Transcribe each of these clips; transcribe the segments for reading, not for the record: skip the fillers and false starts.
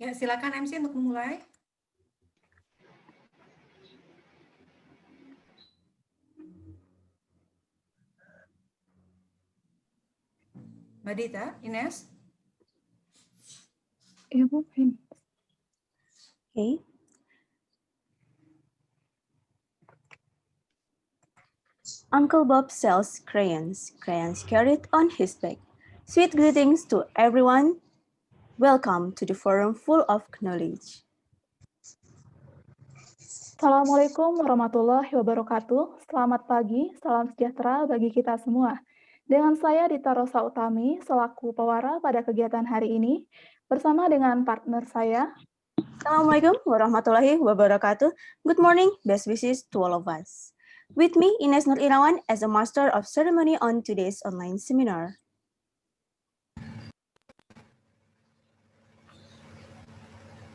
Ya, silakan MC untuk memulai. Mbak Dita, Ines. Okay. Uncle Bob sells crayons. Crayons carried on his back. Sweet greetings to everyone. Welcome to the forum full of knowledge. Assalamualaikum warahmatullahi wabarakatuh. Selamat pagi, salam sejahtera bagi kita semua. Dengan saya Dita Rosa Utami, selaku pewara pada kegiatan hari ini, bersama dengan partner saya. Assalamualaikum warahmatullahi wabarakatuh. Good morning, best wishes to all of us. With me, Ines Nur Irawan, as a master of ceremony on today's online seminar.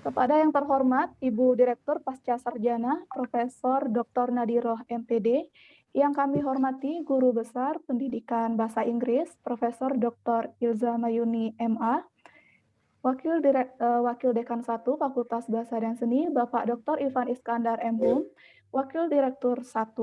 Kepada yang terhormat Ibu Direktur Pasca Sarjana, Profesor Dr. Nadiroh MPD, yang kami hormati Guru Besar Pendidikan Bahasa Inggris, Profesor Dr. Ilza Mayuni MA, Wakil Dekan 1 Fakultas Bahasa dan Seni, Bapak Dr. Ivan Iskandar MHum, Wakil Direktur 1,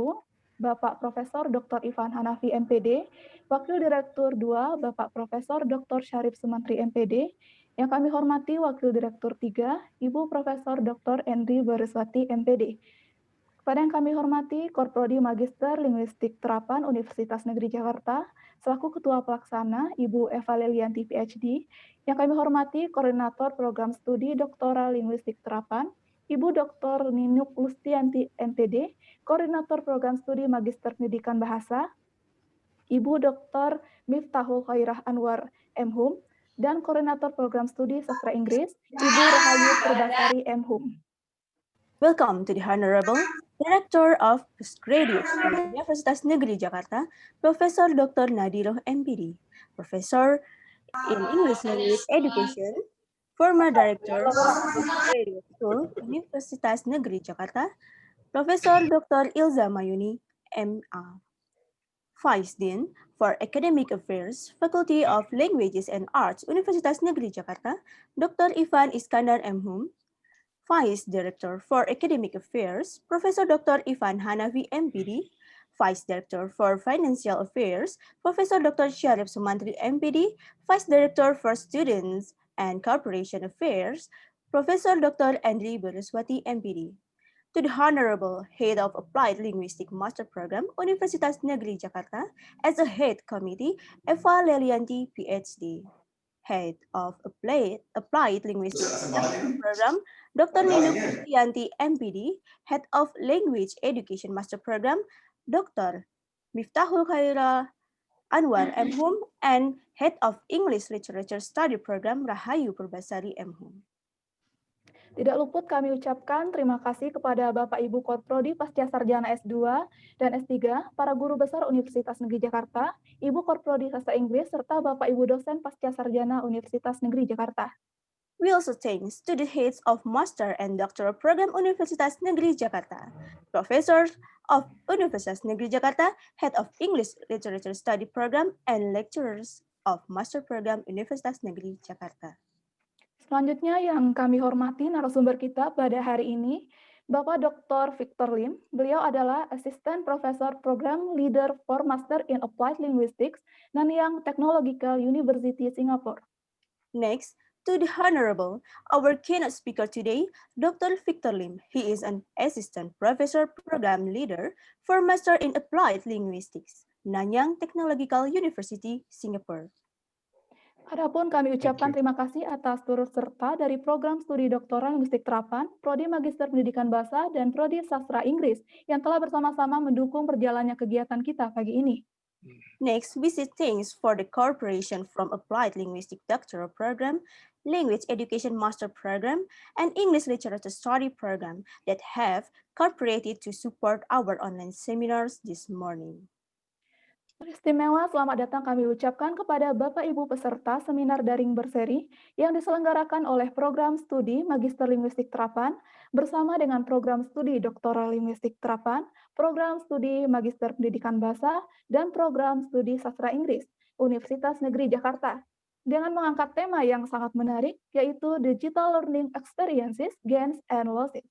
Bapak Profesor Dr. Ivan Hanafi MPD, Wakil Direktur 2, Bapak Profesor Dr. Syarif Sumantri MPD, yang kami hormati Wakil Direktur 3, Ibu Profesor Dr. Endri Bariswati MPD. Kepada yang kami hormati Korprodi Magister Linguistik Terapan Universitas Negeri Jakarta, selaku Ketua Pelaksana Ibu Eva Lelianti PhD, yang kami hormati Koordinator Program Studi Doktoral Linguistik Terapan, Ibu Dr. Ninuk Lustianti MPD, Koordinator Program Studi Magister Pendidikan Bahasa, Ibu Dr. Miftahul Khairah Anwar MHum, dan Koordinator Program Studi Sastra Inggris, Ibu Rahayu Purbasari MHum. Welcome to the Honorable Director of Postgraduate Studies Universitas Negeri Jakarta, Profesor Dr. Nadiroh MPD, Professor in English Language Education, former Director of Postgraduate School, Universitas Negeri Jakarta, Profesor Dr. Ilza Mayuni, MA, Vice Dean for Academic Affairs, Faculty of Languages and Arts, Universitas Negeri Jakarta, Dr. Ivan Iskandar MHum, Vice Director for Academic Affairs, Professor Dr. Ivan Hanafi MPD, Vice Director for Financial Affairs, Professor Dr. Syarif Sumantri MPD, Vice Director for Students and Corporation Affairs, Professor Dr. Endri Bariswati MPD. To the Honorable Head of Applied Linguistic Master Program, Universitas Negeri Jakarta, as a Head Committee, Eva Lelianti PhD. Head of Applied Linguistics Master Program, Dr. Ninuk Lustianti MPD, Head of Language Education Master Program, Dr. Miftahul Khairah Anwar MHum, and Head of English Literature Study Program, Rahayu Purbasari MHum. Tidak luput kami ucapkan terima kasih kepada Bapak Ibu Korprodi Pasca Sarjana S2 dan S3, para guru besar Universitas Negeri Jakarta, Ibu Korprodi Sastra Inggris, serta Bapak Ibu dosen Pasca Sarjana Universitas Negeri Jakarta. We also thanks to the heads of Master and Doctoral Program Universitas Negeri Jakarta, Professors of Universitas Negeri Jakarta, Head of English Literature Study Program, and lecturers of Master Program Universitas Negeri Jakarta. Selanjutnya yang kami hormati narasumber kita pada hari ini, Bapak Dr. Victor Lim. Beliau adalah Assistant Professor Program Leader for Master in Applied Linguistics, Nanyang Technological University, Singapore. Next, to the Honorable, our keynote speaker today, Dr. Victor Lim. He is an Assistant Professor Program Leader for Master in Applied Linguistics, Nanyang Technological University, Singapore. Adapun kami ucapkan terima kasih atas turut serta dari program studi doktoral linguistik terapan, Prodi Magister Pendidikan Bahasa, dan Prodi Sastra Inggris yang telah bersama-sama mendukung berjalannya kegiatan kita pagi ini. Next, we say thanks for the cooperation from Applied Linguistic Doctoral Program, Language Education Master Program, and English Literature Study Program that have cooperated to support our online seminars this morning. Istimewa selamat datang kami ucapkan kepada Bapak Ibu peserta seminar daring berseri yang diselenggarakan oleh Program Studi Magister Linguistik Terapan bersama dengan Program Studi Doktoral Linguistik Terapan, Program Studi Magister Pendidikan Bahasa, dan Program Studi Sastra Inggris Universitas Negeri Jakarta. dengan mengangkat tema yang sangat menarik, yaitu Digital Learning Experiences, Gains, and Losses.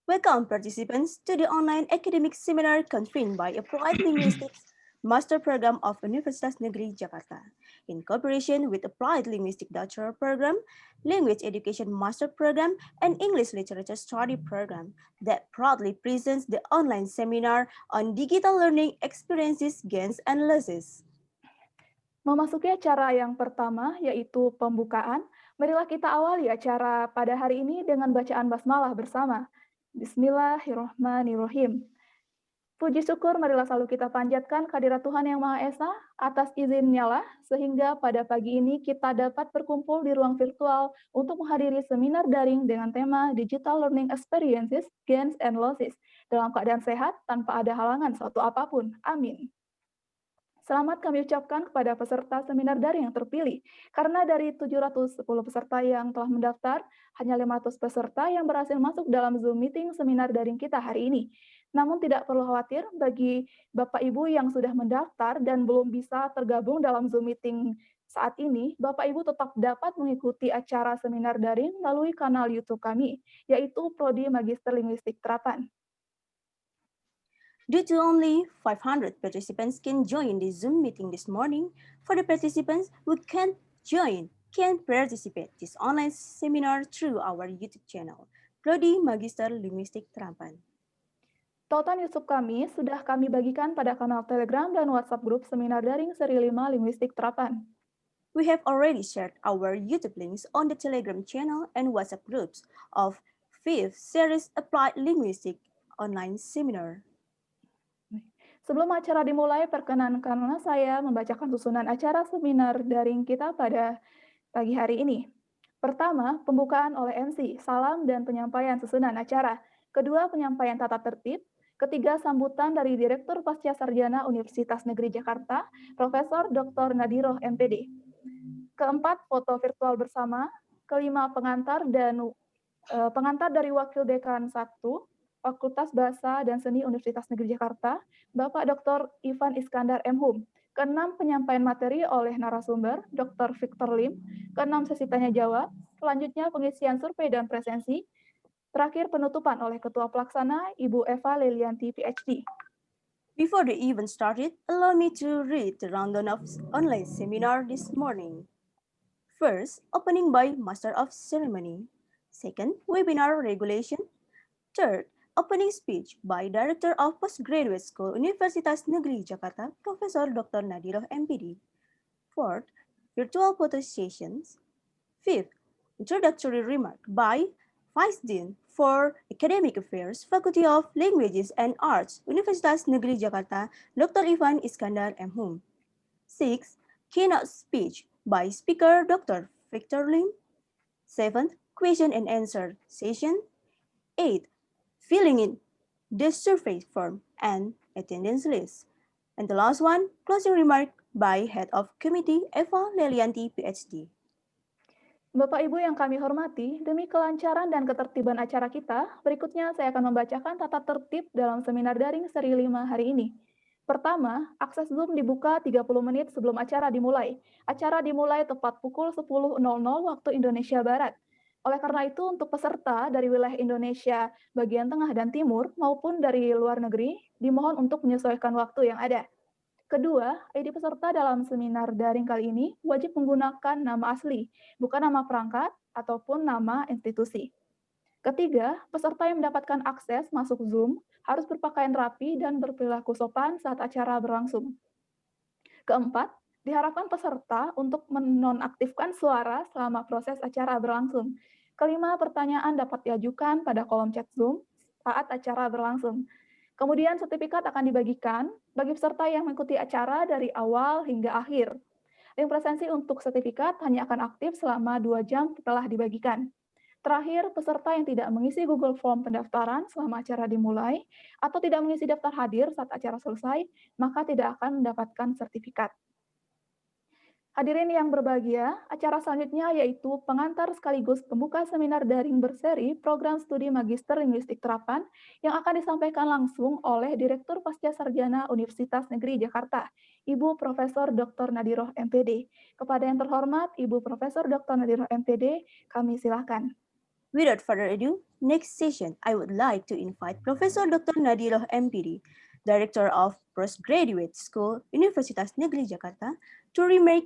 Welcome participants to the online academic seminar convened by Applied Linguistics Master Program of Universitas Negeri Jakarta, in cooperation with Applied Linguistics Doctoral Program, Language Education Master Program, and English Literature Study Program that proudly presents the online seminar on digital learning experiences, gains, and losses. Memasuki acara yang pertama, yaitu pembukaan, marilah kita awali acara pada hari ini dengan bacaan basmalah bersama. Bismillahirrahmanirrahim. Puji syukur marilah selalu kita panjatkan kehadirat Tuhan Yang Maha Esa, atas izinnya lah, sehingga pada pagi ini kita dapat berkumpul di ruang virtual untuk menghadiri seminar daring dengan tema Digital Learning Experiences, Gains, and Losses, dalam keadaan sehat tanpa ada halangan suatu apapun. Amin. Selamat kami ucapkan kepada peserta seminar daring yang terpilih, karena dari 710 peserta yang telah mendaftar, hanya 500 peserta yang berhasil masuk dalam Zoom meeting seminar daring kita hari ini. Namun tidak perlu khawatir bagi Bapak Ibu yang sudah mendaftar dan belum bisa tergabung dalam Zoom meeting saat ini, Bapak Ibu tetap dapat mengikuti acara seminar daring melalui kanal YouTube kami, yaitu Prodi Magister Linguistik Terapan. Due to only 500 participants can join the Zoom meeting this morning, for the participants who can't join, can participate this online seminar through our YouTube channel, Prodi Magister Linguistik Terapan. Tautan YouTube kami sudah kami bagikan pada kanal Telegram dan WhatsApp grup seminar daring seri 5 Linguistik Terapan. We have already shared our YouTube links on the Telegram channel and WhatsApp groups of 5th Series Applied Linguistic Online Seminar. Sebelum acara dimulai, perkenankanlah saya membacakan susunan acara seminar daring kita pada pagi hari ini. Pertama, pembukaan oleh MC, salam dan penyampaian susunan acara. Kedua, penyampaian tata tertib. Ketiga, sambutan dari Direktur Pasca Sarjana Universitas Negeri Jakarta, Profesor Dr. Nadiroh MPD. Keempat, foto virtual bersama. Kelima, pengantar dari Wakil Dekan 1, Fakultas Bahasa dan Seni Universitas Negeri Jakarta, Bapak Dr. Ivan Iskandar M.Hum. Keenam, penyampaian materi oleh narasumber, Dr. Victor Lim. Keenam, sesi tanya jawab. Selanjutnya, pengisian survei dan presensi. Terakhir, penutupan oleh Ketua Pelaksana, Ibu Eva Lelianti, PhD. Before the event started, allow me to read the rundown of online seminar this morning. First, opening by Master of Ceremony. Second, webinar regulation. Third, opening speech by Director of Postgraduate School, Universitas Negeri Jakarta, Profesor Dr. Nadiroh MPD. Fourth, virtual photo sessions. Fifth, introductory remark by Vice Dean for Academic Affairs, Faculty of Languages and Arts, Universitas Negeri Jakarta, Dr. Ivan Iskandar M.Hum. Sixth, keynote speech by Speaker Dr. Victor Lim. Seventh, question and answer session. Eighth, filling in the survey form and attendance list. And the last one, closing remark by Head of Committee Eva Lelianti, PhD. Bapak Ibu yang kami hormati, demi kelancaran dan ketertiban acara kita, berikutnya saya akan membacakan tata tertib dalam seminar daring seri 5 hari ini. Pertama, akses Zoom dibuka 30 menit sebelum acara dimulai. Acara dimulai tepat pukul 10.00 waktu Indonesia Barat. Oleh karena itu, untuk peserta dari wilayah Indonesia bagian tengah dan timur maupun dari luar negeri, dimohon untuk menyesuaikan waktu yang ada. Kedua, ID peserta dalam seminar daring kali ini wajib menggunakan nama asli, bukan nama perangkat ataupun nama institusi. Ketiga, peserta yang mendapatkan akses masuk Zoom harus berpakaian rapi dan berperilaku sopan saat acara berlangsung. Keempat, diharapkan peserta untuk menonaktifkan suara selama proses acara berlangsung. Kelima, pertanyaan dapat diajukan pada kolom chat Zoom saat acara berlangsung. Kemudian sertifikat akan dibagikan bagi peserta yang mengikuti acara dari awal hingga akhir. Link presensi untuk sertifikat hanya akan aktif selama 2 jam setelah dibagikan. Terakhir, peserta yang tidak mengisi Google Form pendaftaran selama acara dimulai atau tidak mengisi daftar hadir saat acara selesai, maka tidak akan mendapatkan sertifikat. Hadirin yang berbahagia, acara selanjutnya yaitu pengantar sekaligus pembuka seminar daring berseri Program Studi Magister Linguistik Terapan yang akan disampaikan langsung oleh Direktur Pasca Sarjana Universitas Negeri Jakarta, Ibu Profesor Dr. Nadiroh MPD. Kepada yang terhormat, Ibu Profesor Dr. Nadiroh MPD, kami silakan. Without further ado, next session, I would like to invite Profesor Dr. Nadiroh MPD, Director of Postgraduate School, Universitas Negeri Jakarta, to remark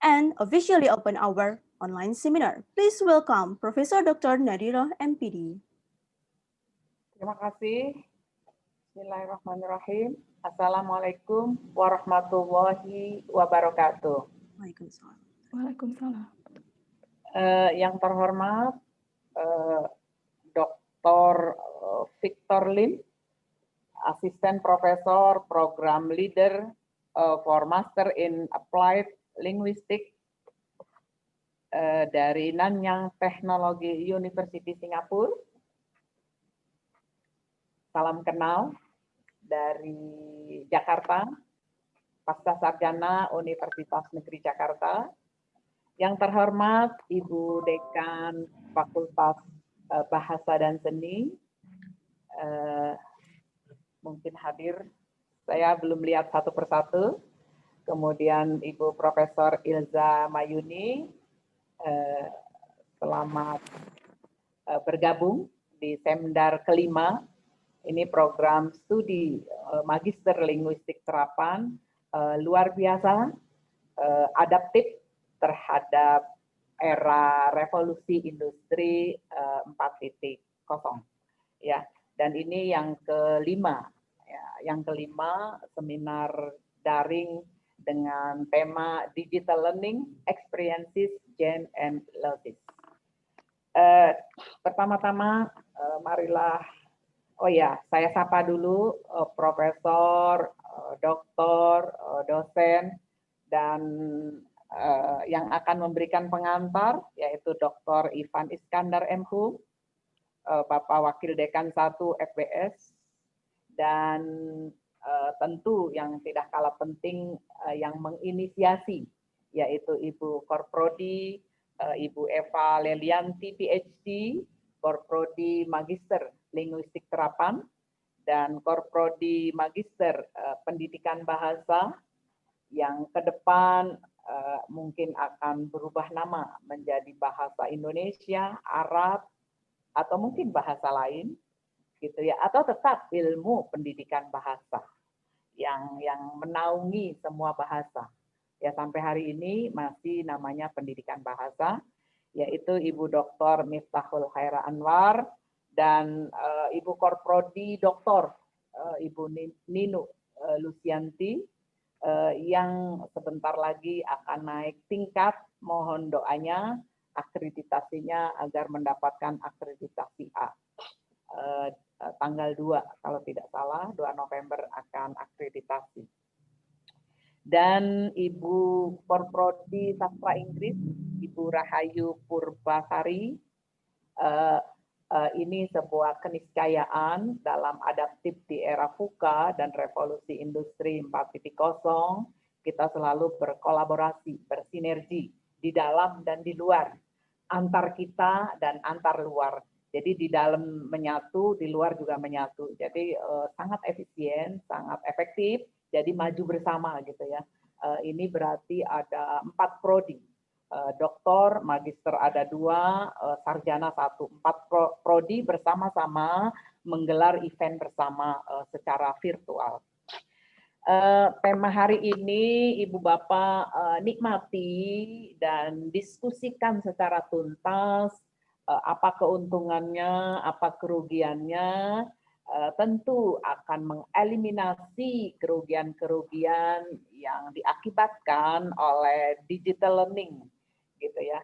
and officially open our online seminar. Please welcome Profesor Dr. Nadiroh MPD. Terima kasih. Bismillahirrahmanirrahim. Assalamualaikum warahmatullahi wabarakatuh. Waalaikumsalam. Waalaikumsalam. Yang terhormat Dr. Victor Lim, Asisten Profesor Program Leader for Master in Applied Linguistics dari Nanyang Technology University Singapura. Salam kenal dari Jakarta, Pasca Sarjana Universitas Negeri Jakarta. Yang terhormat Ibu Dekan Fakultas Bahasa dan Seni, mungkin hadir, saya belum lihat satu persatu. Kemudian Ibu Profesor Ilza Mayuni, selamat bergabung di Semdar kelima. Ini program studi Magister Linguistik Terapan, luar biasa, adaptif terhadap era revolusi industri 4.0. Ya, dan ini yang kelima. Ya, yang kelima seminar daring dengan tema Digital Learning, Experiences, Gen and Losses. Pertama-tama, marilah, saya sapa dulu Profesor, Doktor, dosen, dan yang akan memberikan pengantar, yaitu Dr. Ivan Iskandar MHum, Bapak Wakil Dekan 1 FBS, dan tentu yang tidak kalah penting yang menginisiasi, yaitu Ibu Korprodi, Ibu Eva Lelianti PhD, Korprodi Magister Linguistik Terapan, dan Korprodi Magister Pendidikan Bahasa, yang ke depan mungkin akan berubah nama menjadi Bahasa Indonesia, Arab, atau mungkin bahasa lain, gitu ya, atau tetap ilmu pendidikan bahasa yang menaungi semua bahasa. Ya, sampai hari ini masih namanya pendidikan bahasa, yaitu Ibu Dr. Miftahul Khaira Anwar dan Ibu Korprodi Dr. Ibu Ninu Lucianti yang sebentar lagi akan naik tingkat. Mohon doanya, akreditasinya agar mendapatkan akreditasi A. Tanggal 2, kalau tidak salah, 2 November akan akreditasi. Dan Ibu Korprodi Sastra Inggris, Ibu Rahayu Purbasari, ini sebuah keniscayaan dalam adaptif di era VUCA dan revolusi industri 4.0. Kita selalu berkolaborasi, bersinergi di dalam dan di luar, antar kita dan antar luar. Jadi di dalam menyatu, di luar juga menyatu. Jadi sangat efisien, sangat efektif. Jadi maju bersama gitu ya. Ini berarti ada 4 prodi. Doktor, magister ada 2, sarjana 1. 4 prodi bersama-sama menggelar event bersama secara virtual. Tema hari ini Ibu Bapak nikmati dan diskusikan secara tuntas. Apa keuntungannya, apa kerugiannya, tentu akan mengeliminasi kerugian-kerugian yang diakibatkan oleh digital learning, gitu ya.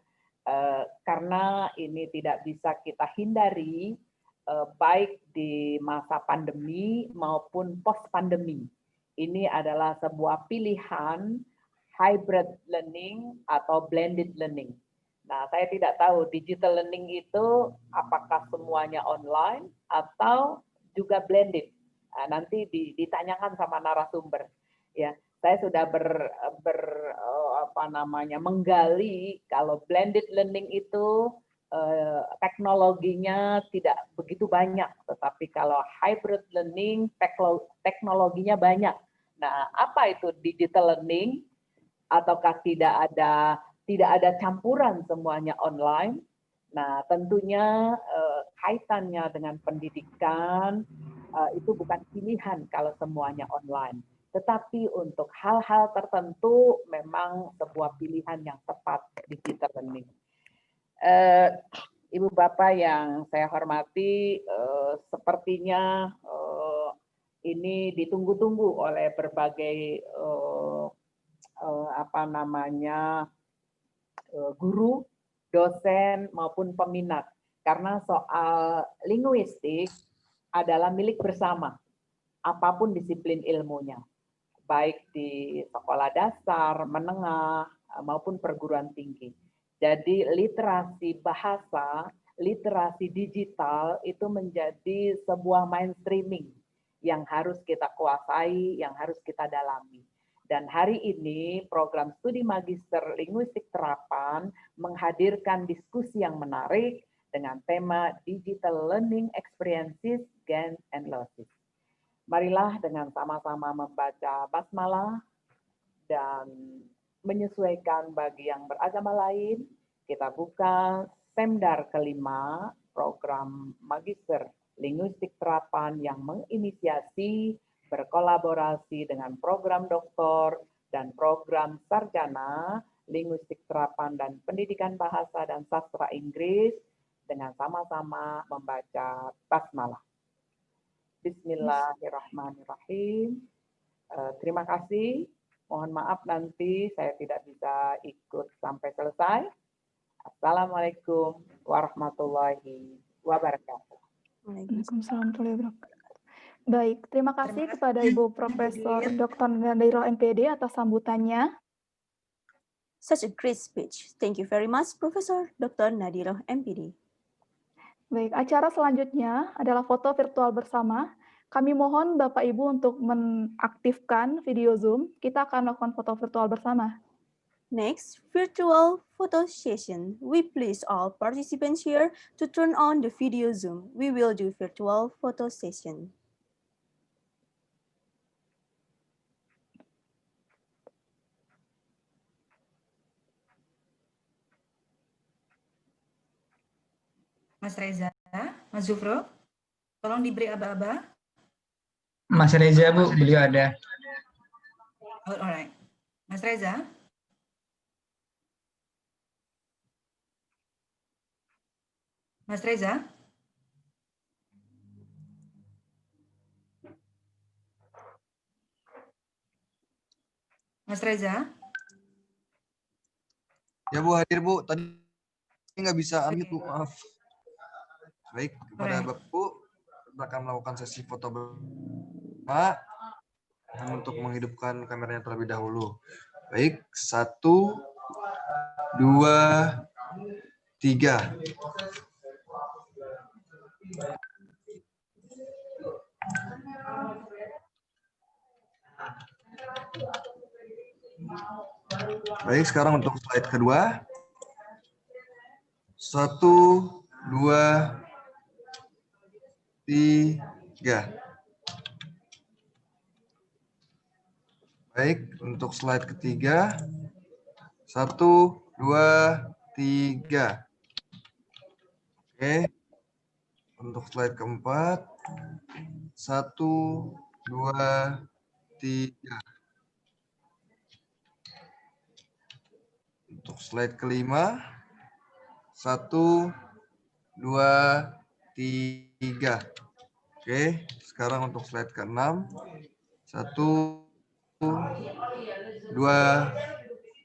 Karena ini tidak bisa kita hindari, baik di masa pandemi maupun post pandemi. Ini adalah sebuah pilihan hybrid learning atau blended learning. Nah, saya tidak tahu digital learning itu apakah semuanya online atau juga blended. Nah, nanti ditanyakan sama narasumber. Ya, saya sudah menggali kalau blended learning itu teknologinya tidak begitu banyak, tetapi kalau hybrid learning teknologinya banyak. Nah, apa itu digital learning? Ataukah tidak ada campuran semuanya online? Nah, tentunya kaitannya dengan pendidikan itu bukan pilihan kalau semuanya online. Tetapi untuk hal-hal tertentu memang sebuah pilihan yang tepat digital learning. Ibu Bapak yang saya hormati, sepertinya ini ditunggu-tunggu oleh berbagai guru, dosen maupun peminat, karena soal linguistik adalah milik bersama, apapun disiplin ilmunya, baik di sekolah dasar, menengah, maupun perguruan tinggi. Jadi literasi bahasa, literasi digital itu menjadi sebuah mainstreaming yang harus kita kuasai, yang harus kita dalami. Dan hari ini program studi magister linguistik terapan menghadirkan diskusi yang menarik dengan tema Digital Learning Experiences, Gains and Losses. Marilah dengan sama-sama membaca basmalah dan menyesuaikan bagi yang beragama lain, kita buka semdar kelima program magister linguistik terapan yang menginisiasi berkolaborasi dengan program doktor dan program sarjana linguistik terapan dan pendidikan bahasa dan sastra Inggris dengan sama-sama membaca basmalah. Bismillahirrahmanirrahim. Terima kasih. Mohon maaf nanti saya tidak bisa ikut sampai selesai. Assalamualaikum warahmatullahi wabarakatuh. Waalaikumsalam warahmatullahi wabarakatuh. Baik, terima kasih kepada Ibu Profesor Dr. Nadiroh MPD atas sambutannya. Such a great speech. Thank you very much, Profesor Dr. Nadiroh MPD. Baik, acara selanjutnya adalah foto virtual bersama. Kami mohon Bapak Ibu untuk mengaktifkan video Zoom. Kita akan melakukan foto virtual bersama. Next, virtual photo session. We please all participants here to turn on the video Zoom. We will do virtual photo session. Mas Reza, Mas Zufro, tolong diberi aba-aba. Mas Reza, Bu, beliau ada. Oh, alright. Mas Reza? Mas Reza? Mas Reza? Ya Bu, hadir Bu. Tadi nggak bisa unmute Bu, maaf. Baik, kepada Bapak Bu, kita akan melakukan sesi foto bersama untuk menghidupkan kameranya terlebih dahulu. Baik, 1, 2, 3. Baik, sekarang untuk slide kedua. 1, 2, 3. Baik, untuk slide ketiga. 1, 2, 3. Oke. Untuk slide keempat. 1, 2, 3. Untuk slide kelima. 1, 2, 3. Oke, sekarang untuk slide ke-6. 1, 2,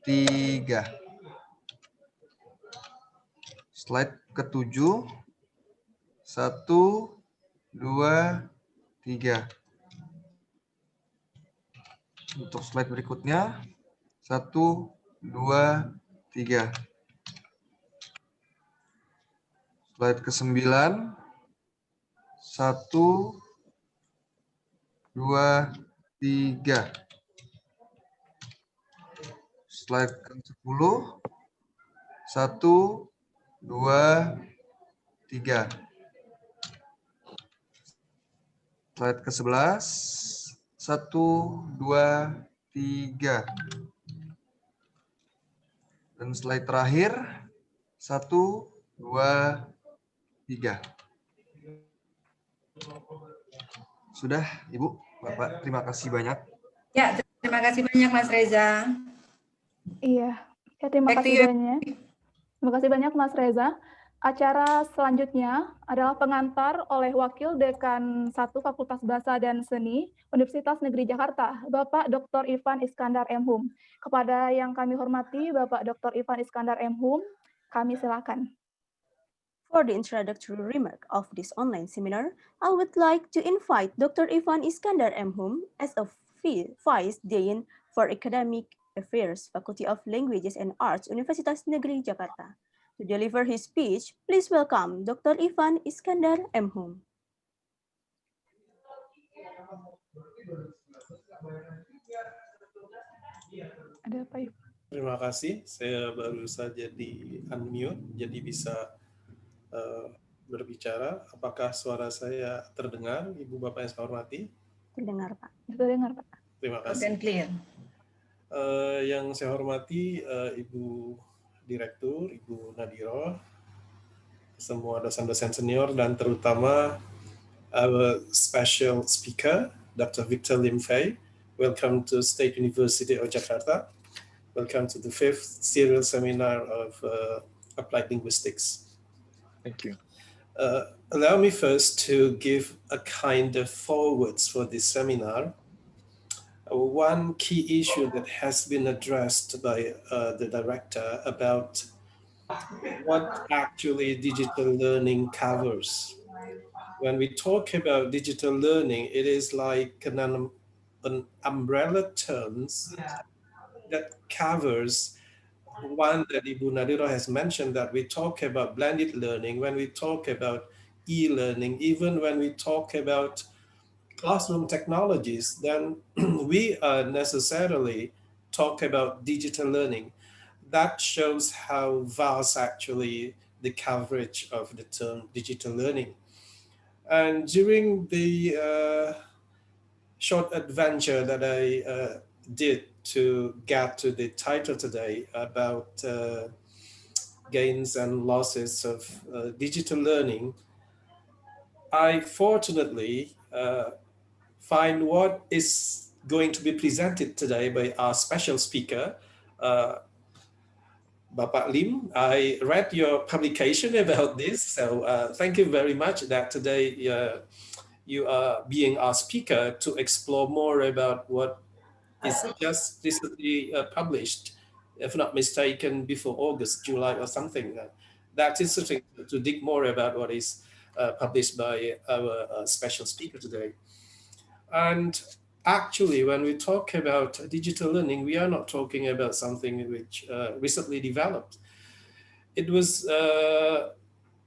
3. Slide ke-7. 1, 2, 3. Untuk slide berikutnya. 1, 2, 3. Slide ke-9. 1, 2, 3. Slide ke-10. 1, 2, 3. Slide ke-11. 1, 2, 3. Dan slide terakhir. 1, 2, 3. Sudah, Ibu, Bapak, terima kasih banyak. Ya, terima kasih banyak Mas Reza. Iya, ya, terima Back to kasih you. banyak. Terima kasih banyak Mas Reza. Acara selanjutnya adalah pengantar oleh Wakil Dekan 1 Fakultas Bahasa dan Seni Universitas Negeri Jakarta, Bapak Dr. Ivan Iskandar M.Hum. Kepada yang kami hormati, Bapak Dr. Ivan Iskandar M.Hum, kami silakan. For the introductory remark of this online seminar, I would like to invite Dr. Ivan Iskandar M.Hum as a Vice Dean for Academic Affairs, Faculty of Languages and Arts, Universitas Negeri Jakarta. To deliver his speech, please welcome Dr. Ivan Iskandar M.Hum. Ada apa, Ibu? Terima kasih, saya baru saja di unmute, jadi bisa berbicara. Apakah suara saya terdengar, Ibu Bapak yang saya hormati? Terdengar, Pak. Terdengar, Pak. Terima Loud kasih. and clear. Yang saya hormati Ibu Direktur, Ibu Nadiro, semua dosen-dosen senior, dan terutama our special speaker, Dr. Victor Lim Fei. Welcome to State University of Jakarta. Welcome to the 5th serial seminar of Applied Linguistics. Thank you. Allow me first to give a kind of forwards for this seminar. One key issue that has been addressed by the director about what actually digital learning covers. When we talk about digital learning, it is like an umbrella terms that covers one that Ibu Nadiro has mentioned, that we talk about blended learning, when we talk about e-learning, even when we talk about classroom technologies, then we necessarily talk about digital learning. That shows how vast actually the coverage of the term digital learning. And during the short adventure that I did to get to the title today about gains and losses of digital learning, I fortunately find what is going to be presented today by our special speaker, Bapak Lim. I read your publication about this, so thank you very much that today you are being our speaker to explore more about what is just recently published, if not mistaken, before August, July or something. That's interesting to dig more about what is published by our special speaker today. And actually, when we talk about digital learning, we are not talking about something which recently developed. It was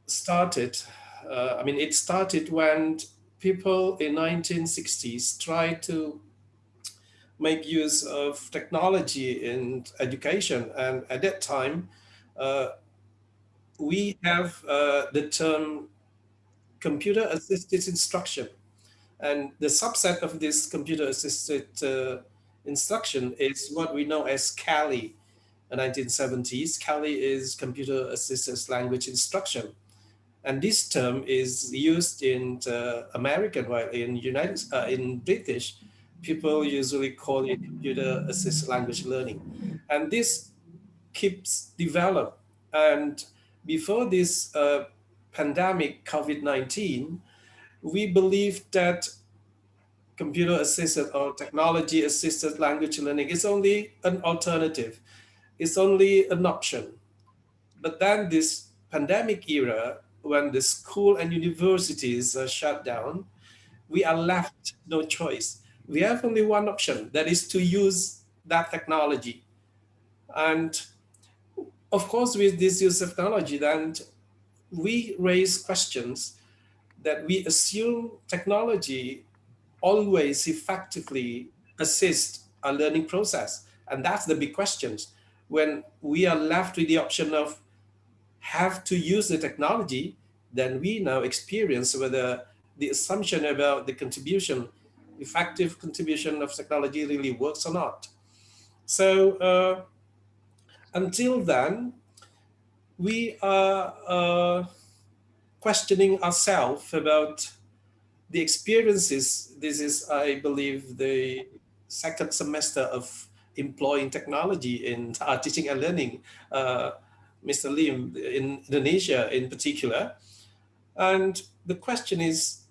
started, it started when people in 1960s tried to make use of technology in education. And at that time, we have the term computer-assisted instruction. And the subset of this computer-assisted instruction is what we know as CALI. In the 1970s, CALI is computer-assisted language instruction. And this term is used in American, while in British, people usually call it computer-assisted language learning. And this keeps developed. And before this pandemic, COVID-19, we believe that computer-assisted or technology-assisted language learning is only an alternative. It's only an option. But then this pandemic era, when the school and universities are shut down, we are left no choice. We have only one option, that is to use that technology. And of course, with this use of technology, then we raise questions that we assume technology always effectively assist our learning process. And that's the big questions. when we are left with the option of have to use the technology, then we now experience whether the assumption about the contribution, effective contribution of technology really works or not. So until then, we are questioning ourselves about the experiences. This is, I believe, the second semester of employing technology in teaching and learning, Mr. Lim, in Indonesia in particular. And the question is,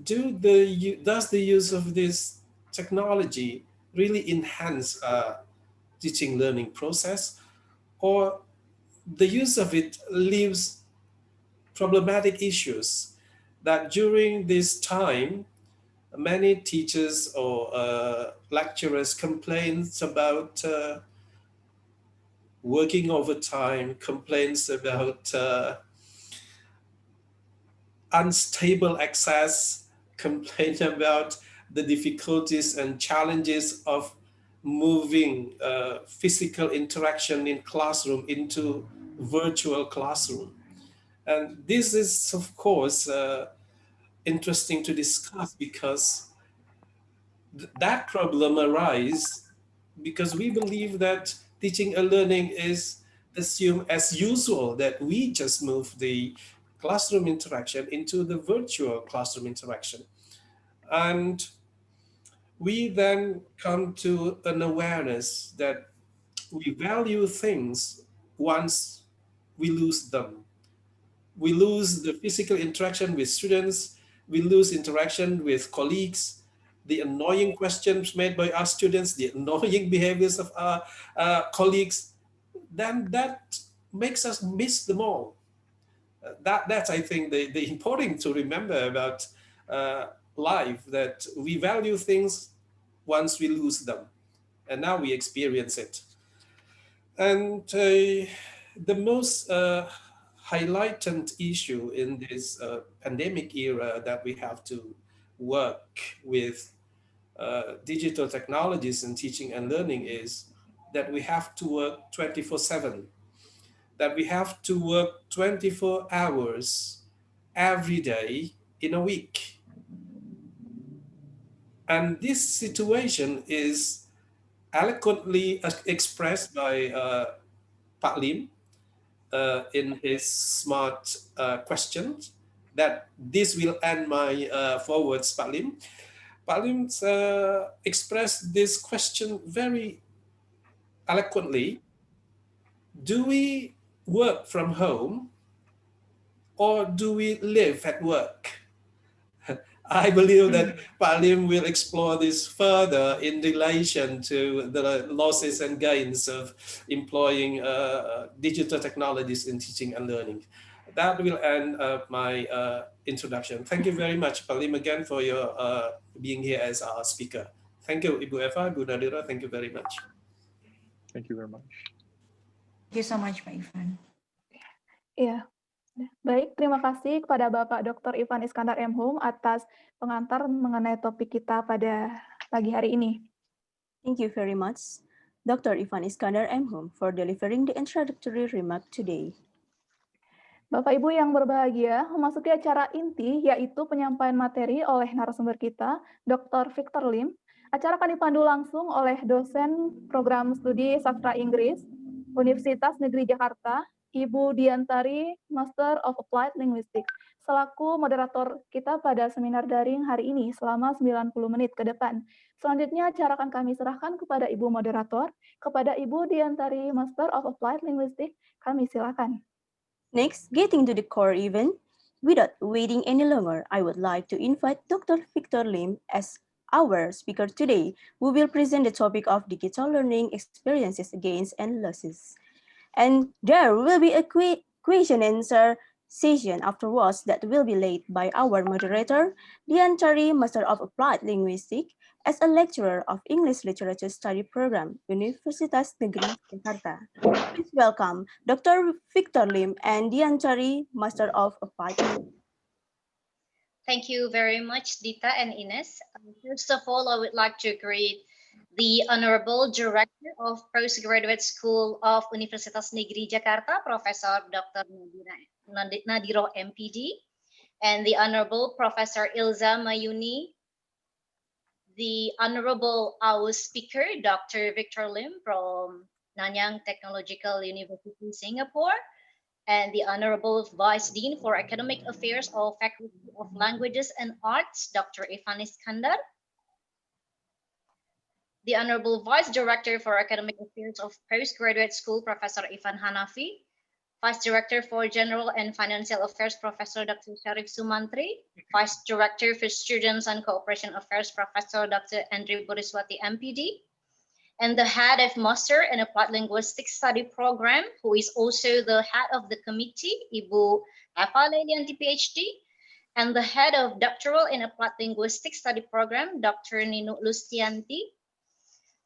does the use of this technology really enhance teaching learning process, or the use of it leaves problematic issues that during this time many teachers or lecturers complains about working overtime, complaints about unstable access, complain about the difficulties and challenges of moving physical interaction in classroom into virtual classroom. And this is, of course, interesting to discuss because that problem arises because we believe that teaching and learning is assumed as usual, that we just move the classroom interaction into the virtual classroom interaction. And we then come to an awareness that we value things once we lose them. We lose the physical interaction with students, we lose interaction with colleagues, the annoying questions made by our students, the annoying behaviors of our colleagues, then that makes us miss them all. That's, I think, the important to remember about life, that we value things once we lose them, and now we experience it. And the most highlighted issue in this pandemic era that we have to work with digital technologies in teaching and learning is that we have to work 24/7, that we have to work 24 hours every day in a week. And this situation is eloquently expressed by Pak Lim in his smart questions, that this will end my forwards, Pak Lim. Pak Lim expressed this question very eloquently. Do we work from home or do we live at work? I believe that Pak Lim will explore this further in relation to the losses and gains of employing digital technologies in teaching and learning. That will end my introduction. Thank you very much, Pak Lim, again for your being here as our speaker. Thank you, Ibu Eva, Ibu Nadira. Thank you very much. Thank you very much. Thank you so much, Pak Ivan. Iya, baik. Terima kasih kepada Bapak Dr. Ivan Iskandar M.Hum atas pengantar mengenai topik kita pada pagi hari ini. Thank you very much, Dr. Ivan Iskandar M.Hum, for delivering the introductory remark today. Bapak Ibu yang berbahagia, memasuki acara inti yaitu penyampaian materi oleh narasumber kita, Dr. Victor Lim. Acara akan dipandu langsung oleh dosen program studi sastra Inggris Universitas Negeri Jakarta, Ibu Diantari, Master of Applied Linguistics, selaku moderator kita pada seminar daring hari ini selama 90 menit ke depan. Selanjutnya acara akan kami serahkan kepada Ibu moderator, kepada Ibu Diantari, Master of Applied Linguistics. Kami silakan. Next, getting to the core event, without waiting any longer, I would like to invite Dr. Victor Lim as our speaker today, who will present the topic of digital learning experiences, gains, and losses. And there will be a question and answer session afterwards that will be led by our moderator, Diantari, Master of Applied Linguistics, as a lecturer of English Literature Study Program, Universitas Negeri Jakarta. Please welcome Dr. Victor Lim and Diantari, Master of Applied Linguistics. Thank you very much, Dita and Ines. First of all, I would like to greet the Honorable Director of Postgraduate School of Universitas Negeri Jakarta, Professor Dr. Nadiro MPD, and the Honorable Professor Ilza Mayuni, the Honorable our Speaker, Dr. Victor Lim from Nanyang Technological University, Singapore, and the Honorable Vice Dean for Academic Affairs of Faculty of Languages and Arts, Dr. Ivan Iskandar, the Honorable Vice Director for Academic Affairs of Postgraduate School, Professor Ivan Hanafi, Vice Director for General and Financial Affairs, Professor Dr. Sharif Sumantri, Vice Director for Students and Cooperation Affairs, Professor Dr. Andri Boriswati, MPD, and the Head of Master in Applied Linguistics Study Program, who is also the Head of the Committee, Ibu Eva Lelianti, PhD, and the Head of Doctoral in Applied Linguistics Study Program, Dr. Nino Lustianti,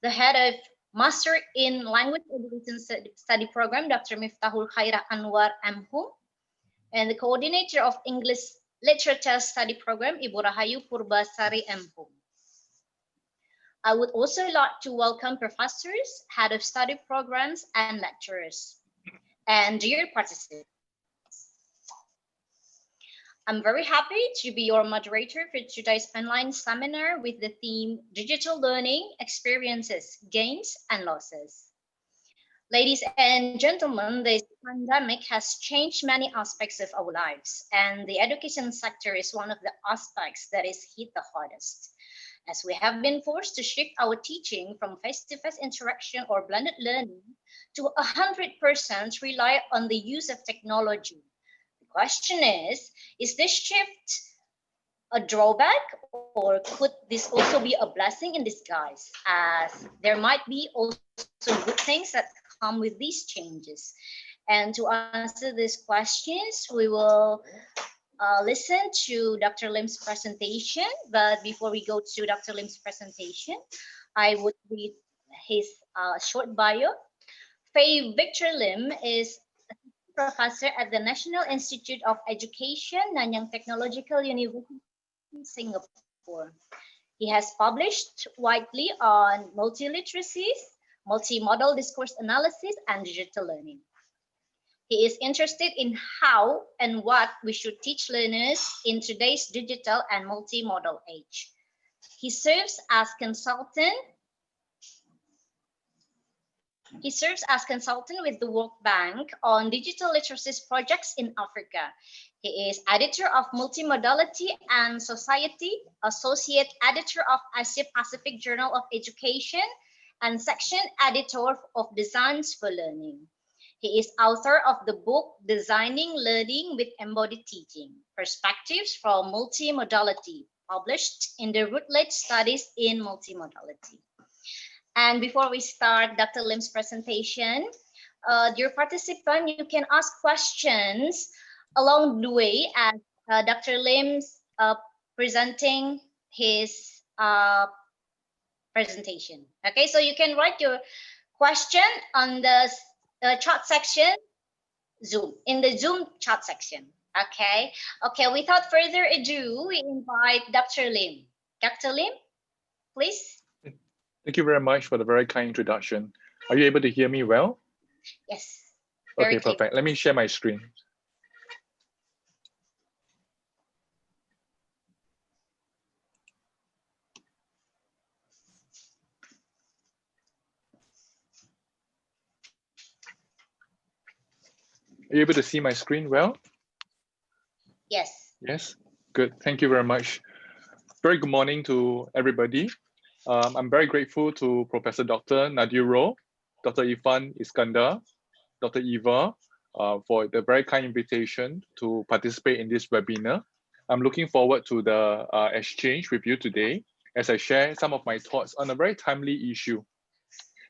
the Head of Master in Language Education Study Program, Dr. Miftahul Khairah Anwar Amhum, and the Coordinator of English Literature Study Program, Ibu Rahayu Purbasari Amhum. I would also like to welcome professors, head of study programs, and lecturers, and dear participants. I'm very happy to be your moderator for today's online seminar with the theme Digital Learning, Experiences, Gains, and Losses. Ladies and gentlemen, this pandemic has changed many aspects of our lives, and the education sector is one of the aspects that is hit the hardest, as we have been forced to shift our teaching from face-to-face interaction or blended learning to 100% rely on the use of technology. The question is this shift a drawback, or could this also be a blessing in disguise, as there might be also good things that come with these changes? And to answer these questions, we will listen to Dr. Lim's presentation. But before we go to Dr. Lim's presentation, I would read his short bio. Faye Victor Lim is professor at the National Institute of Education, Nanyang Technological University, Singapore. He has published widely on multiliteracies, multimodal discourse analysis, and digital learning. He is interested in how and what we should teach learners in today's digital and multimodal age. He serves as consultant with the World Bank on digital literacies projects in Africa. He is editor of Multimodality and Society, associate editor of Asia Pacific Journal of Education, and section editor of Designs for Learning. He is author of the book Designing Learning with Embodied Teaching, Perspectives from Multimodality, published in the Routledge Studies in Multimodality. And before we start Dr. Lim's presentation, dear participant, you can ask questions along the way as Dr. Lim's presenting his presentation. Okay, so you can write your question on the chat section, in the Zoom chat section. Okay, without further ado, we invite Dr. Lim. Dr. Lim, please. Thank you very much for the very kind introduction. Are you able to hear me well? Yes. Okay, perfect. Let me share my screen. Are you able to see my screen well? Yes. Yes, good. Thank you very much. Very good morning to everybody. I'm very grateful to Professor Dr. Nadiro, Dr. Ivan Iskandar, Dr. Eva, for the very kind invitation to participate in this webinar. I'm looking forward to the exchange with you today as I share some of my thoughts on a very timely issue,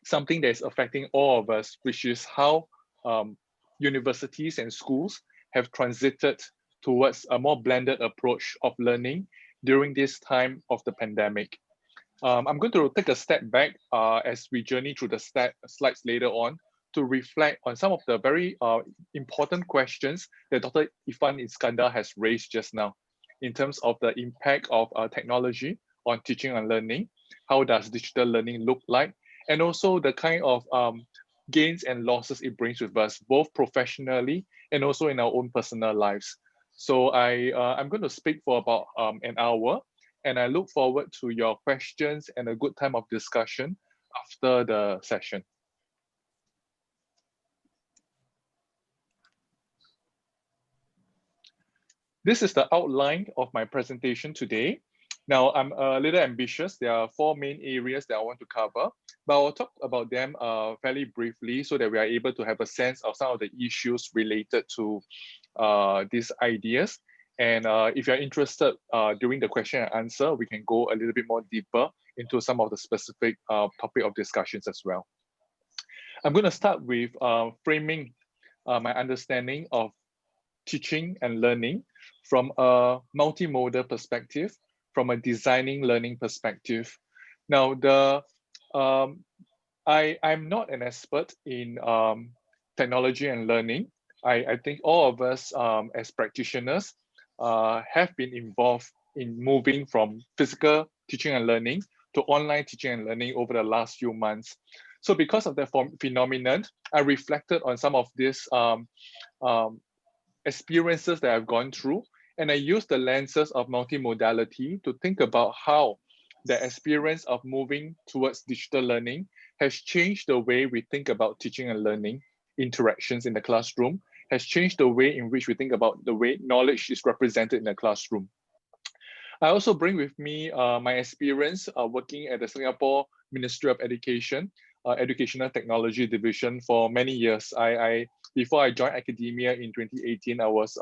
something that is affecting all of us, which is how universities and schools have transited towards a more blended approach of learning during this time of the pandemic. I'm going to take a step back as we journey through the slides later on to reflect on some of the very important questions that Dr. Ivan Iskandar has raised just now in terms of the impact of technology on teaching and learning, how does digital learning look like, and also the kind of gains and losses it brings with us, both professionally and also in our own personal lives. So I'm going to speak for about an hour, and I look forward to your questions and a good time of discussion after the session. This is the outline of my presentation today. Now, I'm a little ambitious. There are 4 main areas that I want to cover, but I'll talk about them fairly briefly so that we are able to have a sense of some of the issues related to these ideas. And if you're interested during the question and answer, we can go a little bit more deeper into some of the specific topic of discussions as well. I'm going to start with framing my understanding of teaching and learning from a multimodal perspective, from a designing learning perspective. Now, I'm not an expert in technology and learning. I think all of us as practitioners have been involved in moving from physical teaching and learning to online teaching and learning over the last few months. So because of that phenomenon, I reflected on some of these experiences that I've gone through, and I use the lenses of multimodality to think about how the experience of moving towards digital learning has changed the way we think about teaching and learning interactions in the classroom, has changed the way in which we think about the way knowledge is represented in the classroom. I also bring with me my experience working at the Singapore Ministry of Education, Educational Technology Division for many years. Before I joined academia in 2018, I was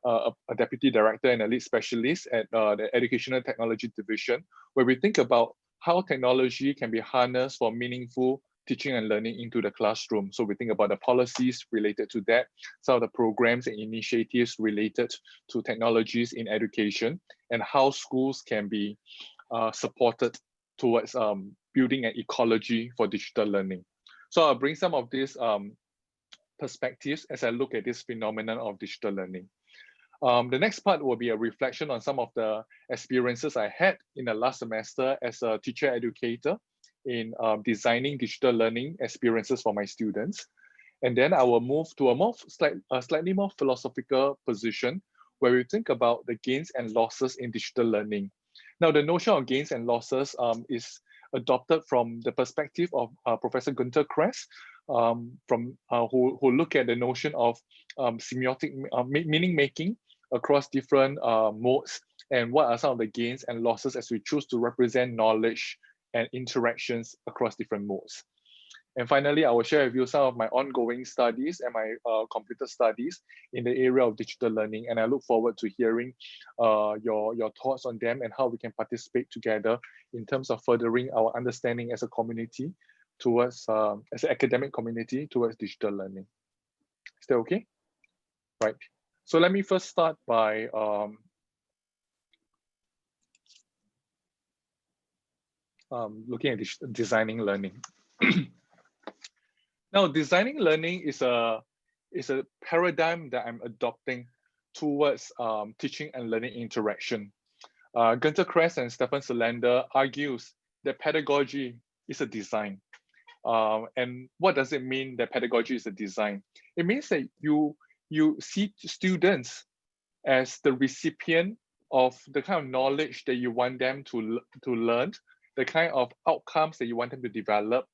a deputy director and a lead specialist at the Educational Technology Division, where we think about how technology can be harnessed for meaningful teaching and learning into the classroom. So we think about the policies related to that, some of the programs and initiatives related to technologies in education, and how schools can be supported towards building an ecology for digital learning. So I'll bring some of these perspectives as I look at this phenomenon of digital learning. The next part will be a reflection on some of the experiences I had in the last semester as a teacher educator in designing digital learning experiences for my students. And then I will move to a slightly more philosophical position where we think about the gains and losses in digital learning. Now, the notion of gains and losses is adopted from the perspective of Professor Günter Kress, who look at the notion of semiotic meaning making across different modes, and what are some of the gains and losses as we choose to represent knowledge and interactions across different modes. And finally, I will share with you some of my ongoing studies and my completed studies in the area of digital learning. And I look forward to hearing your thoughts on them and how we can participate together in terms of furthering our understanding as a community towards, as an academic community towards digital learning. Is that okay? Right. So let me first start by looking at designing learning. Now, designing learning is a paradigm that I'm adopting towards teaching and learning interaction. Günter Kress and Stefan Solander argues that pedagogy is a design. And what does it mean that pedagogy is a design? It means that you see students as the recipient of the kind of knowledge that you want them to learn, the kind of outcomes that you want them to develop.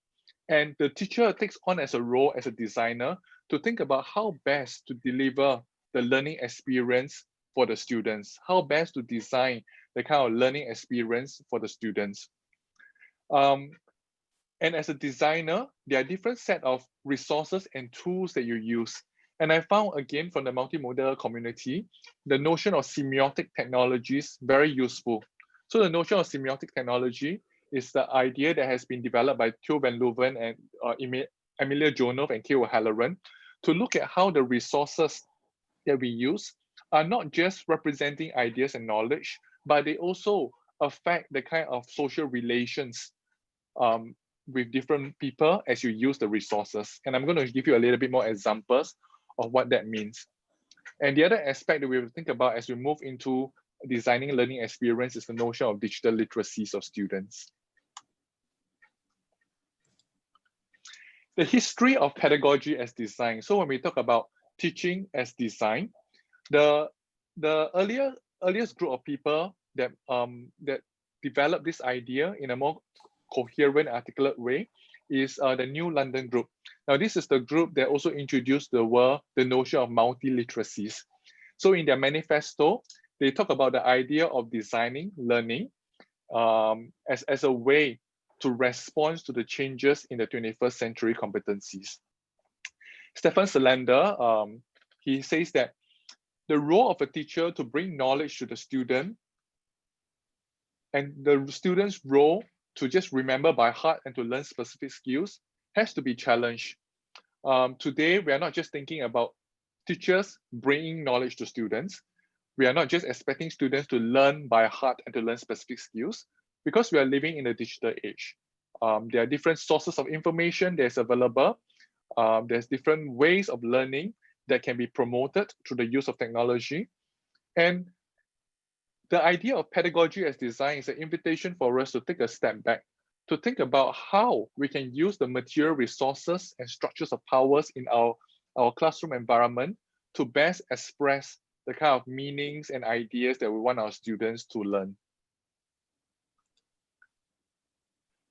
And the teacher takes on as a role as a designer to think about how best to deliver the learning experience for the students, how best to design the kind of learning experience for the students. And as a designer, there are different set of resources and tools that you use. And I found, again, from the multimodal community, the notion of semiotic technologies very useful. So the notion of semiotic technology is the idea that has been developed by Theo van Leeuwen and Emilia Jonov and Kay O'Halloran to look at how the resources that we use are not just representing ideas and knowledge, but they also affect the kind of social relations with different people as you use the resources. And I'm going to give you a little bit more examples of what that means. And the other aspect that we will think about as we move into designing learning experience is the notion of digital literacies of students. the history of pedagogy as design. So when we talk about teaching as design, the earliest group of people that developed this idea in a more coherent, articulate way is the New London group. Now, this is the group that also introduced the notion of multi-literacies. So in their manifesto, they talk about the idea of designing learning as a way to respond to the changes in the 21st century competencies. Stefan Selander, he says that the role of a teacher to bring knowledge to the student and the student's role to just remember by heart and to learn specific skills has to be challenged. Today, we are not just thinking about teachers bringing knowledge to students. We are not just expecting students to learn by heart and to learn specific skills because we are living in a digital age. There are different sources of information that's available. There's different ways of learning that can be promoted through the use of technology. And the idea of pedagogy as design is an invitation for us to take a step back, to think about how we can use the material resources and structures of powers in our classroom environment to best express the kind of meanings and ideas that we want our students to learn.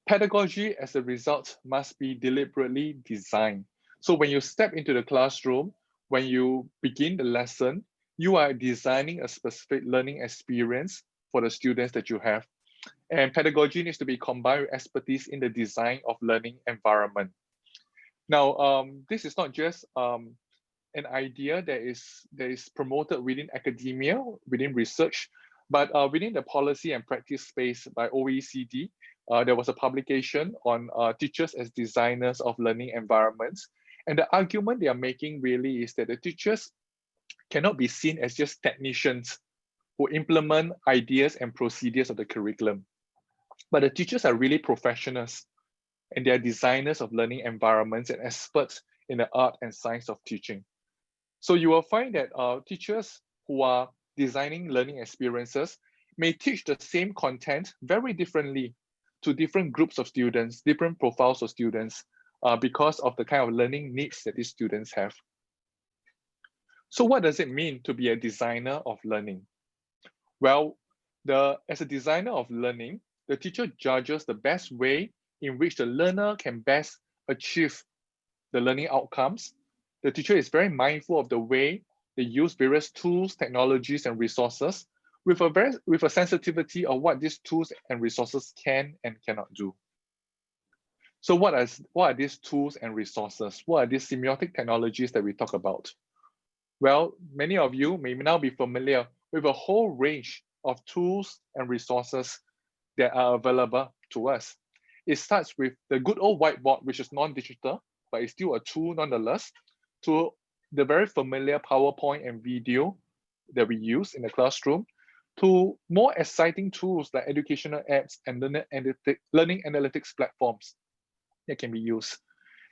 Pedagogy, as a result, must be deliberately designed. So when you step into the classroom, when you begin the lesson, you are designing a specific learning experience for the students that you have. And pedagogy needs to be combined with expertise in the design of learning environment. Now, this is not just an idea that is promoted within academia, within research, but within the policy and practice space by OECD. There was a publication on teachers as designers of learning environments. And the argument they are making really is that the teachers cannot be seen as just technicians who implement ideas and procedures of the curriculum. But the teachers are really professionals, and they are designers of learning environments and experts in the art and science of teaching. So you will find that teachers who are designing learning experiences may teach the same content very differently to different groups of students, different profiles of students, because of the kind of learning needs that these students have. So what does it mean to be a designer of learning? Well, as a designer of learning, the teacher judges the best way in which the learner can best achieve the learning outcomes. The teacher is very mindful of the way they use various tools, technologies, and resources with a sensitivity of what these tools and resources can and cannot do. So what are these tools and resources? What are these semiotic technologies that we talk about? Well, many of you may now be familiar with a whole range of tools and resources that are available to us. It starts with the good old whiteboard, which is non-digital, but it's still a tool nonetheless, to the very familiar PowerPoint and video that we use in the classroom, to more exciting tools like educational apps and learning analytics platforms that can be used.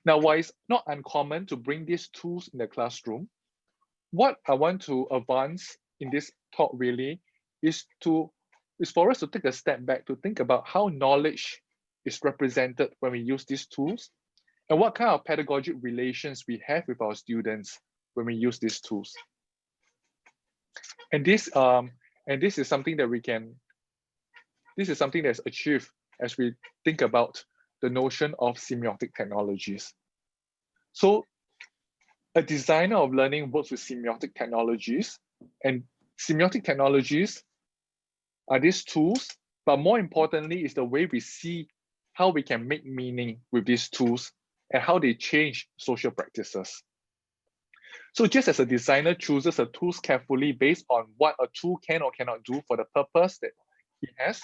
Now, while it's not uncommon to bring these tools in the classroom, what I want to advance in this talk really is for us to take a step back to think about how knowledge is represented when we use these tools and what kind of pedagogic relations we have with our students when we use these tools. And this is something that this is something that's achieved as we think about the notion of semiotic technologies. So a designer of learning works with semiotic technologies, and semiotic technologies are these tools, but more importantly is the way we see how we can make meaning with these tools and how they change social practices. So just as a designer chooses the tools carefully based on what a tool can or cannot do for the purpose that he has,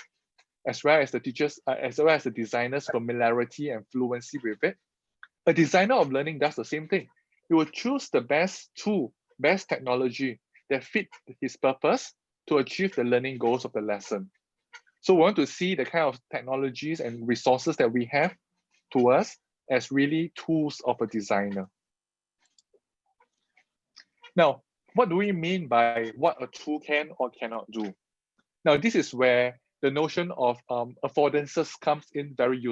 as well as the designer's familiarity and fluency with it, a designer of learning does the same thing. He will choose the best tool, best technology that fit his purpose to achieve the learning goals of the lesson. So we want to see the kind of technologies and resources that we have to us as really tools of a designer. Now, what do we mean by what a tool can or cannot do? Now, this is where the notion of affordances comes in very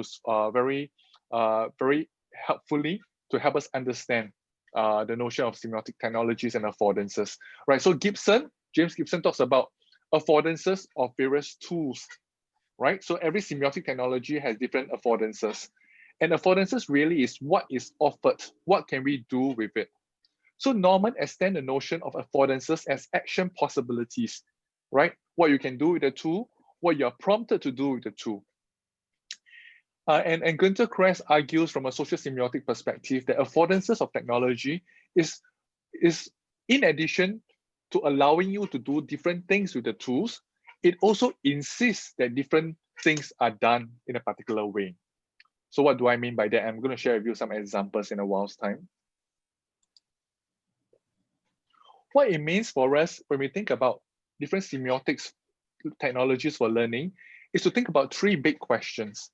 helpfully to help us understand the notion of semiotic technologies and affordances, right? So James Gibson talks about affordances of various tools, right? So every semiotic technology has different affordances. And affordances really is what is offered. What can we do with it? So Norman extends the notion of affordances as action possibilities, right? What you can do with the tool, what you're prompted to do with the tool. And Günter Kress argues from a social semiotic perspective that affordances of technology is in addition to allowing you to do different things with the tools, it also insists that different things are done in a particular way. So what do I mean by that? I'm going to share with you some examples in a while's time. What it means for us when we think about different semiotics technologies for learning is to think about three big questions.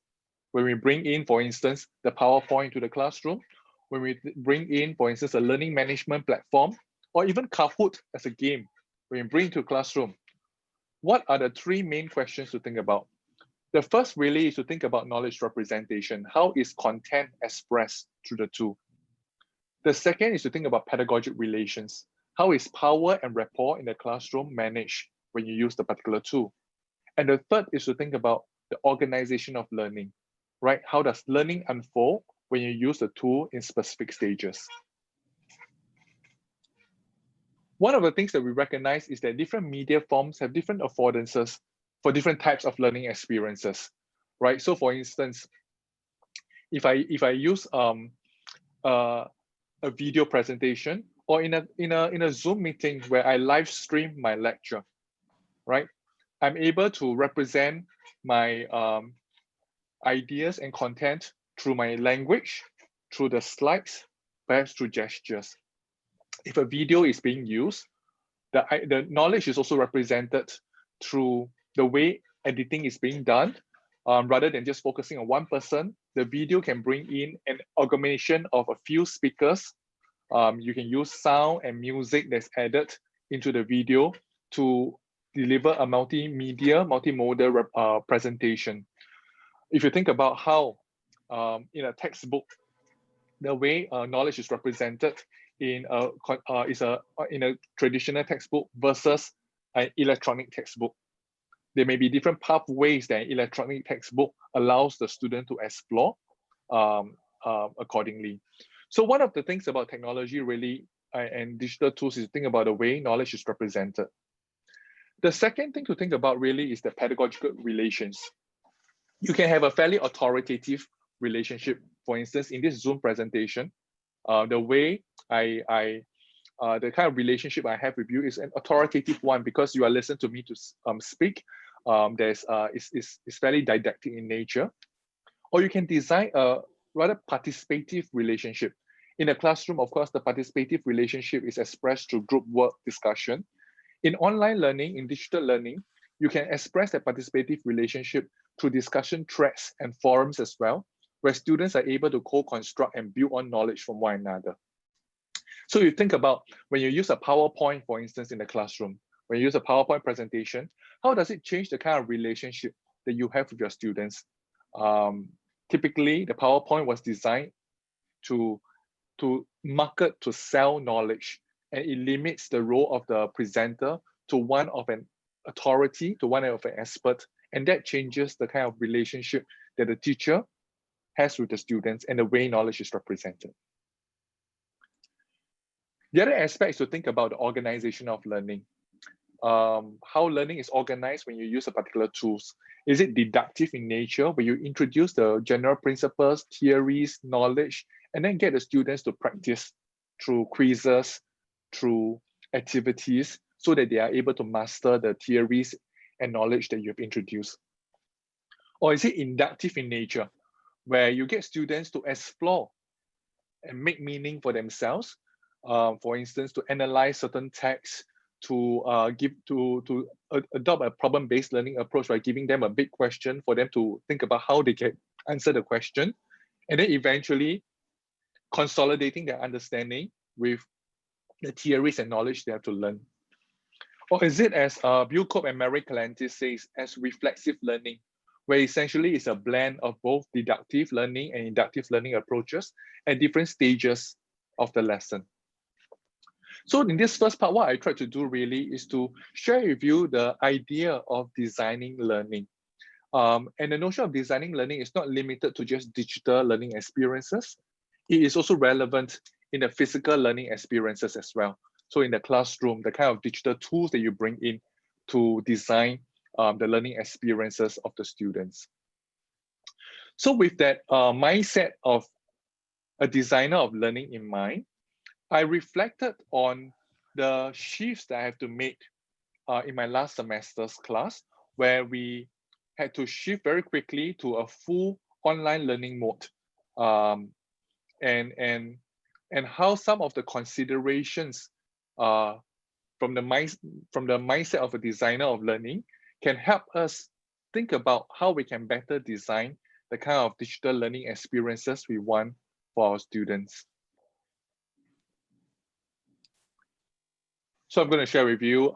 When we bring in, for instance, the PowerPoint to the classroom, when we bring in, for instance, a learning management platform, or even Kahoot as a game, when we bring to a classroom, what are the three main questions to think about? The first really is to think about knowledge representation. How is content expressed through the tool? The second is to think about pedagogic relations. How is power and rapport in the classroom managed when you use the particular tool? And the third is to think about the organization of learning, right? How does learning unfold when you use the tool in specific stages? One of the things that we recognize is that different media forms have different affordances for different types of learning experiences, right? So for instance, if I use a video presentation, or in a Zoom meeting where I live stream my lecture, right? I'm able to represent my ideas and content through my language, through the slides, perhaps through gestures. If a video is being used, the knowledge is also represented through the way editing is being done. Rather than just focusing on one person, the video can bring in an amalgamation of a few speakers. You can use sound and music that's added into the video to deliver a multimodal presentation. If you think about how in a textbook, the way knowledge is represented in a traditional textbook versus an electronic textbook, there may be different pathways that an electronic textbook allows the student to explore accordingly. So one of the things about technology really and digital tools is to think about the way knowledge is represented. The second thing to think about really is the pedagogical relations. You can have a fairly authoritative relationship. For instance, in this Zoom presentation, the way the kind of relationship I have with you is an authoritative one because you are listening to me to speak. It's fairly didactic in nature. Or you can design a rather participative relationship. In a classroom, of course, the participative relationship is expressed through group work discussion. In online learning, in digital learning, you can express that participative relationship through discussion threads and forums as well, where students are able to co-construct and build on knowledge from one another. So you think about when you use a PowerPoint, for instance, in the classroom, when you use a PowerPoint presentation, how does it change the kind of relationship that you have with your students? Typically, the PowerPoint was designed to market, to sell knowledge, and it limits the role of the presenter to one of an authority, to one of an expert, and that changes the kind of relationship that the teacher has with the students and the way knowledge is represented. The other aspect is to think about the organization of learning. How learning is organized when you use a particular tools. Is it deductive in nature, where you introduce the general principles, theories, knowledge, and then get the students to practice through quizzes, through activities, so that they are able to master the theories and knowledge that you've introduced? Or is it inductive in nature, where you get students to explore and make meaning for themselves? For instance, to analyze certain texts, to adopt a problem-based learning approach by giving them a big question for them to think about how they can answer the question, and then eventually consolidating their understanding with the theories and knowledge they have to learn. Or is it, as Bill Cope and Mary Calantis says, as reflexive learning, where essentially it's a blend of both deductive learning and inductive learning approaches at different stages of the lesson. So in this first part, what I try to do really is to share with you the idea of designing learning. And the notion of designing learning is not limited to just digital learning experiences. It is also relevant in the physical learning experiences as well. So in the classroom, the kind of digital tools that you bring in to design the learning experiences of the students. So with that mindset of a designer of learning in mind, I reflected on the shifts that I have to make in my last semester's class, where we had to shift very quickly to a full online learning mode, and how some of the considerations from the mindset of a designer of learning can help us think about how we can better design the kind of digital learning experiences we want for our students. So I'm going to share with you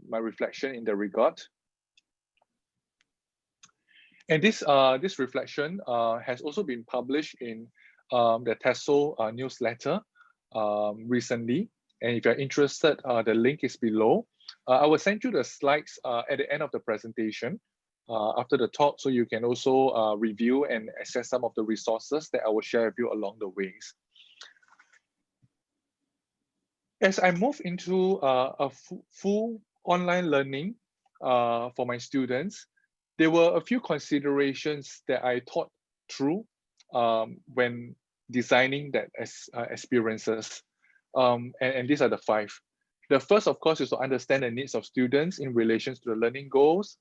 my reflection in the regard. And this reflection has also been published in the TESOL newsletter recently. And if you're interested, the link is below. I will send you the slides at the end of the presentation after the talk, so you can also review and access some of the resources that I will share with you along the ways. As I move into a full online learning for my students, there were a few considerations that I thought through when designing that experiences. And these are the 5. The first, of course, is to understand the needs of students in relation to the learning goals.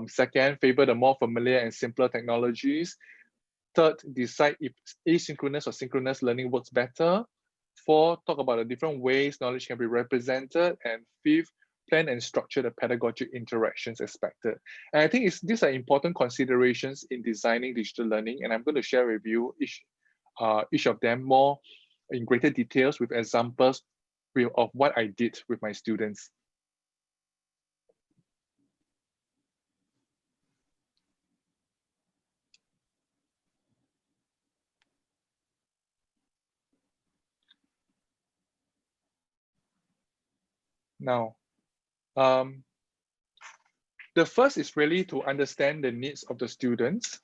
Second, favor the more familiar and simpler technologies. Third, decide if asynchronous or synchronous learning works better. 4, talk about the different ways knowledge can be represented. And 5th, plan and structure the pedagogic interactions expected. And I think these are important considerations in designing digital learning, and I'm going to share with you each of them more in greater details with examples of what I did with my students. Now, the first is really to understand the needs of the students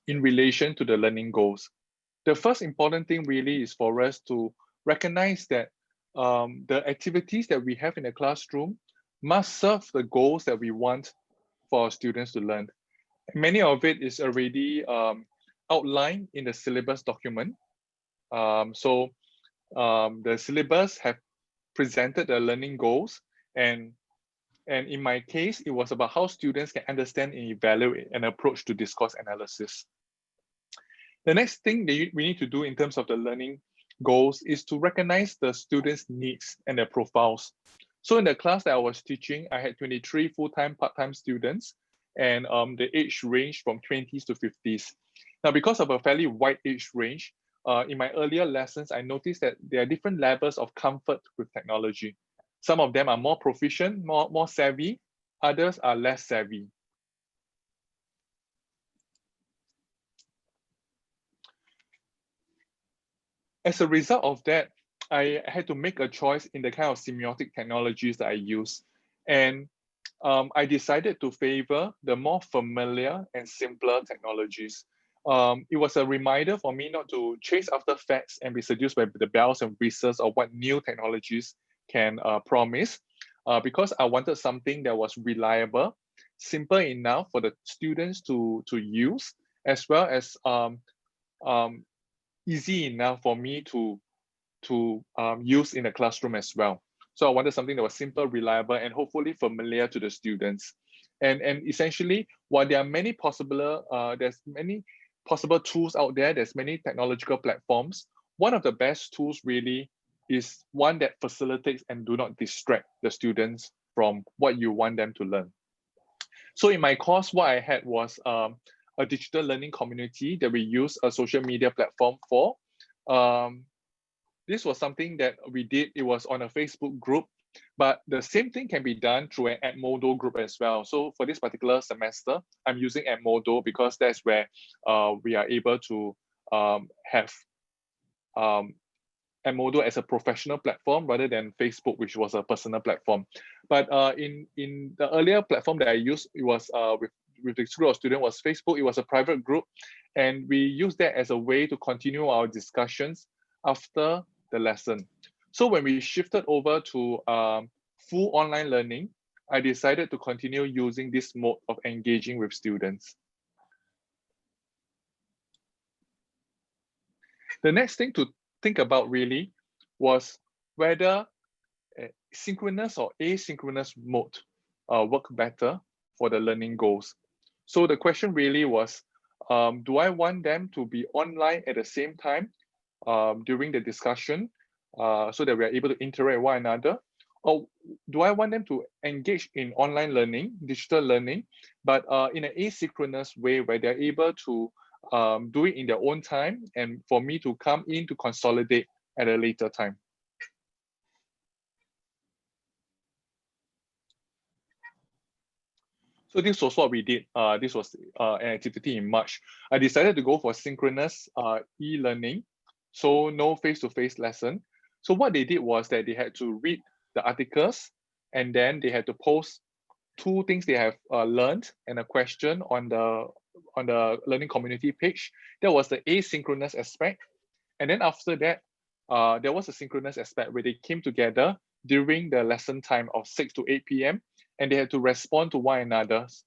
in relation to the learning goals. The first important thing really is for us to recognize that the activities that we have in the classroom must serve the goals that we want for our students to learn. Many of it is already outlined in the syllabus document. So the syllabus have presented the learning goals, and in my case, it was about how students can understand and evaluate an approach to discourse analysis. The next thing that we need to do in terms of the learning goals is to recognize the students' needs and their profiles. So in the class that I was teaching, I had 23 full-time, part-time students, and the age range from 20s to 50s. Now, because of a fairly wide age range, in my earlier lessons, I noticed that there are different levels of comfort with technology. Some of them are more proficient, more savvy, others are less savvy. As a result of that, I had to make a choice in the kind of semiotic technologies that I use. And I decided to favor the more familiar and simpler technologies. It was a reminder for me not to chase after facts and be seduced by the bells and whistles of what new technologies can promise, because I wanted something that was reliable, simple enough for the students to use, as well as easy enough for me to use in the classroom as well. So I wanted something that was simple, reliable, and hopefully familiar to the students. And essentially, while there are many there's many possible tools out there, there's many technological platforms, one of the best tools really is one that facilitates and do not distract the students from what you want them to learn. So in my course, what I had was a digital learning community that we use a social media platform for. This was something that we did. It was on a Facebook group, But the same thing can be done through an Edmodo group as well. So for this particular semester, I'm using Edmodo because that's where we are able to have Edmodo as a professional platform rather than Facebook, which was a personal platform. But in the earlier platform that I used, it was with the group of students was Facebook. It was a private group, and we used that as a way to continue our discussions after the lesson. So when we shifted over to full online learning, I decided to continue using this mode of engaging with students. The next thing to think about really was whether synchronous or asynchronous mode work better for the learning goals. So the question really was, do I want them to be online at the same time during the discussion so that we are able to interact with one another? Or do I want them to engage in online learning, digital learning, but in an asynchronous way where they're able to do it in their own time and for me to come in to consolidate at a later time? So this was what we did. This was an activity in March. I decided to go for synchronous e-learning, so no face-to-face lesson. So what they did was that they had to read the articles, and then they had to post 2 things they have learned and a question on the learning community page. That was the asynchronous aspect. And then after that, there was a synchronous aspect where they came together during the lesson time of 6 to 8 p.m. and they had to respond to one another's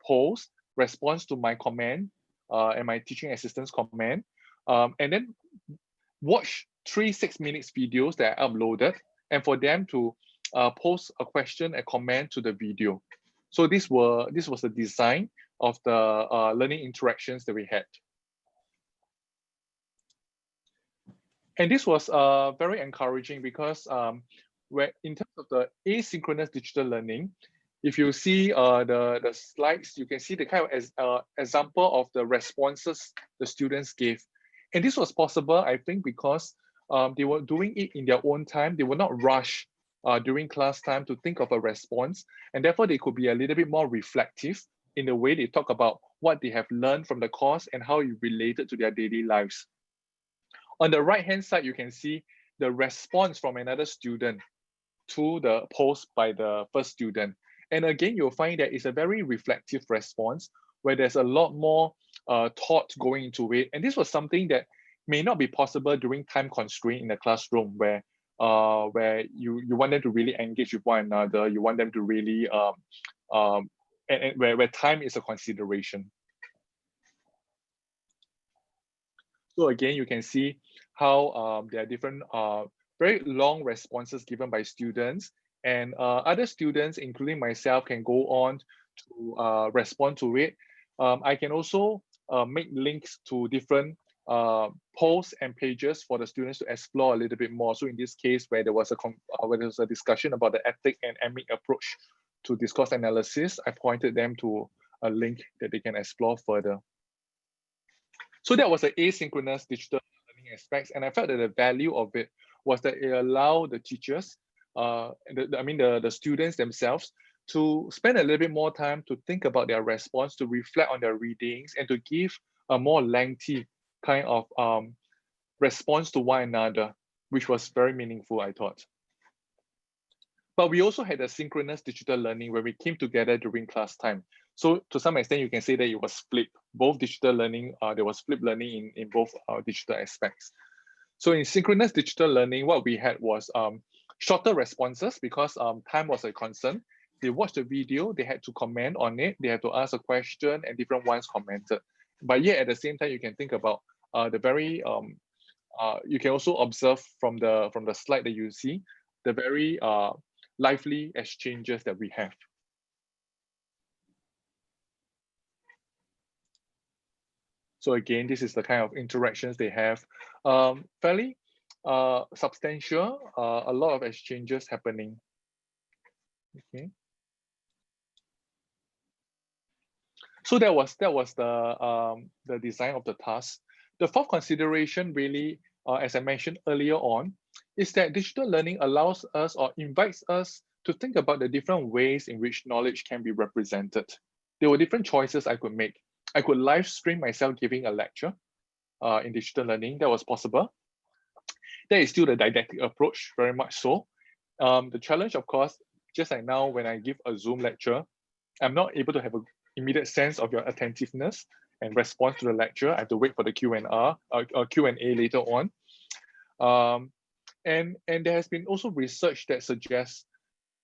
posts, response to my comment and my teaching assistant's comment, and then watch 3 6-minute videos that I uploaded, and for them to post a question and comment to the video. So this was the design of the learning interactions that we had. And this was very encouraging because where in terms of the asynchronous digital learning, if you see the slides, you can see the kind of example of the responses the students gave. And this was possible, I think, because they were doing it in their own time. They were not rushed during class time to think of a response. And therefore, they could be a little bit more reflective in the way they talk about what they have learned from the course and how it related to their daily lives. On the right-hand side, you can see the response from another student to the post by the first student. And again, you'll find that it's a very reflective response where there's a lot more thought going into it. And this was something that may not be possible during time constraint in the classroom where you want them to really engage with one another. You want them to really, and where time is a consideration. So again, you can see how there are different very long responses given by students, and other students, including myself, can go on to respond to it. I can also make links to different posts and pages for the students to explore a little bit more. So in this case, where there was a discussion about the ethic and emic approach to discourse analysis, I pointed them to a link that they can explore further. So that was the asynchronous digital learning aspects, and I felt that the value of it was that it allowed the teachers, the students themselves, to spend a little bit more time to think about their response, to reflect on their readings, and to give a more lengthy kind of response to one another, which was very meaningful, I thought. But we also had a synchronous digital learning where we came together during class time. So to some extent, you can say that it was flipped. Both digital learning, there was flipped learning in both digital aspects. So in synchronous digital learning, what we had was shorter responses because time was a concern. They watched the video, they had to comment on it, they had to ask a question, and different ones commented. But yet at the same time, you can think about the very, you can also observe from the slide that you see, the very lively exchanges that we have. So again, this is the kind of interactions they have. Fairly substantial, a lot of exchanges happening. Okay. So that was the design of the task. The fourth consideration really as I mentioned earlier on, is that digital learning allows us or invites us to think about the different ways in which knowledge can be represented. There were different choices I could make. I could live stream myself giving a lecture in digital learning. That was possible. That is still the didactic approach, very much so. The challenge, of course, just like now when I give a Zoom lecture, I'm not able to have an immediate sense of your attentiveness and response to the lecture. I have to wait for the Q&A later on. And there has been also research that suggests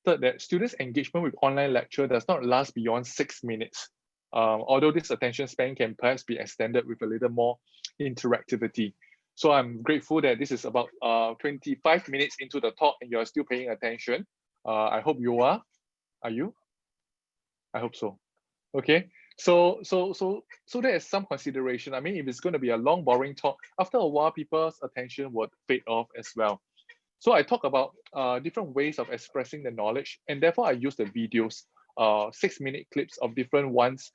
that students' engagement with online lecture does not last beyond 6 minutes, although this attention span can perhaps be extended with a little more interactivity. So I'm grateful that this is about 25 minutes into the talk and you're still paying attention. I hope you are. Are you? I hope so. Okay. So there is some consideration. I mean, if it's going to be a long, boring talk, after a while, people's attention would fade off as well. So I talk about different ways of expressing the knowledge, and therefore I use the videos, 6-minute clips of different ones,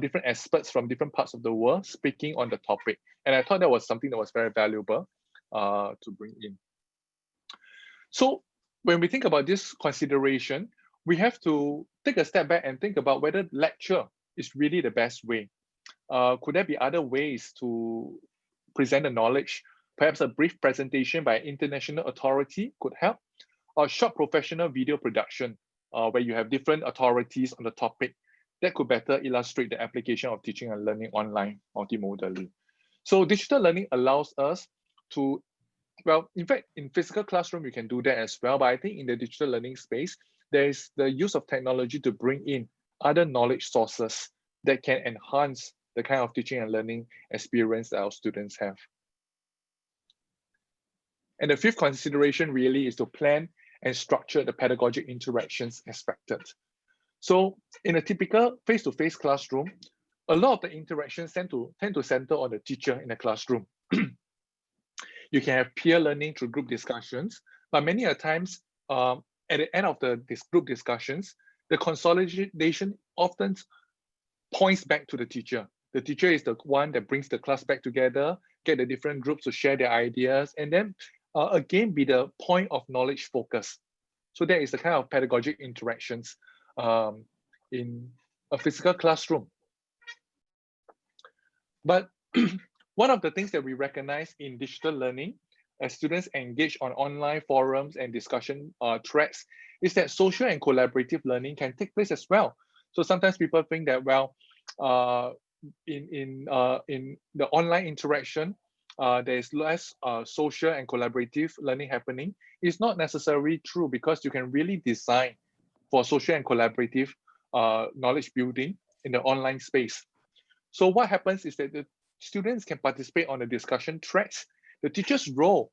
different experts from different parts of the world speaking on the topic. And I thought that was something that was very valuable to bring in. So when we think about this consideration, we have to take a step back and think about whether lecture is really the best way. Could there be other ways to present the knowledge? Perhaps a brief presentation by an international authority could help, or short professional video production where you have different authorities on the topic that could better illustrate the application of teaching and learning online multimodally. So digital learning allows us to, well, in fact, in physical classroom, you can do that as well. But I think in the digital learning space, there is the use of technology to bring in other knowledge sources that can enhance the kind of teaching and learning experience that our students have. And the fifth consideration really is to plan and structure the pedagogic interactions expected. So in a typical face-to-face classroom, a lot of the interactions tend to center on the teacher in the classroom. You can have peer learning through group discussions, but many a times at the end of this group discussions, the consolidation often points back to the teacher. The teacher is the one that brings the class back together, get the different groups to share their ideas, and then again be the point of knowledge focus. So that is the kind of pedagogic interactions in a physical classroom. But one of the things that we recognize in digital learning as students engage on online forums and discussion threads is that social and collaborative learning can take place as well. So sometimes people think that, well, in the online interaction, there is less social and collaborative learning happening. It's not necessarily true, because you can really design for social and collaborative knowledge building in the online space. So what happens is that the students can participate on the discussion threads. The teacher's role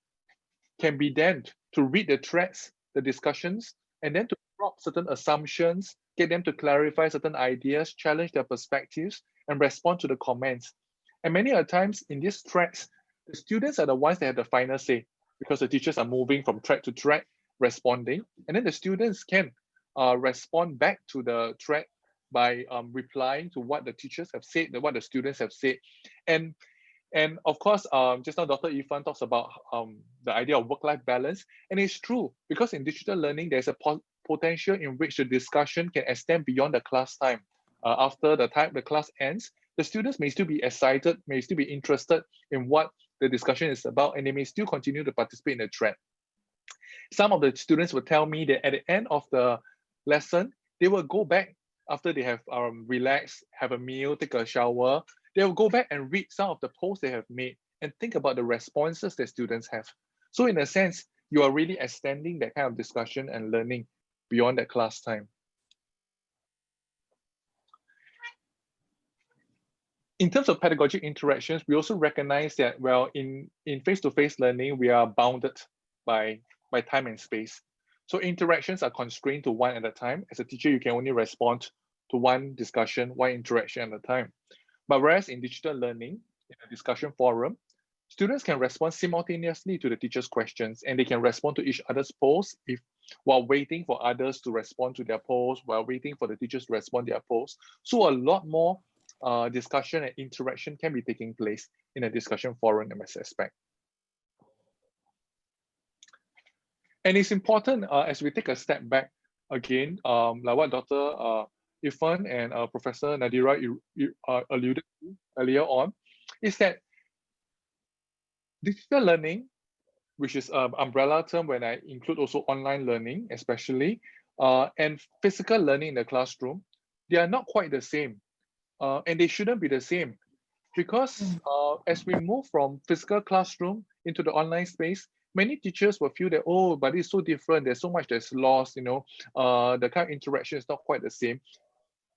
can be then to read the threads, the discussions, and then to drop certain assumptions, get them to clarify certain ideas, challenge their perspectives, and respond to the comments. And many a times in these threads, the students are the ones that have the final say, because the teachers are moving from thread to thread, responding, and then the students can respond back to the thread by replying to what the teachers have said, what the students have said. And of course, just now Dr. Ifan talks about the idea of work-life balance, and it's true, because in digital learning, there's a potential in which the discussion can extend beyond the class time. After the class ends, the students may still be excited, may still be interested in what the discussion is about, and they may still continue to participate in the thread. Some of the students will tell me that at the end of the lesson, they will go back after they have relaxed, have a meal, take a shower. They will go back and read some of the posts they have made and think about the responses that students have. So in a sense, you are really extending that kind of discussion and learning beyond that class time. In terms of pedagogic interactions, we also recognize that, well, in face-to-face learning, we are bounded by time and space. So interactions are constrained to one at a time. As a teacher, you can only respond to one discussion, one interaction at a time. But whereas in digital learning, in a discussion forum, students can respond simultaneously to the teacher's questions, and they can respond to each other's posts while waiting for others to respond to their posts, while waiting for the teachers to respond to their posts. So a lot more discussion and interaction can be taking place in a discussion forum in this aspect. And it's important as we take a step back again, like what Dr. Irfan and Professor Nadira alluded to earlier on, is that digital learning, which is an umbrella term when I include also online learning especially, and physical learning in the classroom, they are not quite the same. And they shouldn't be the same, because as we move from physical classroom into the online space, many teachers will feel that, oh, but it's so different, there's so much that's lost, the kind of interaction is not quite the same.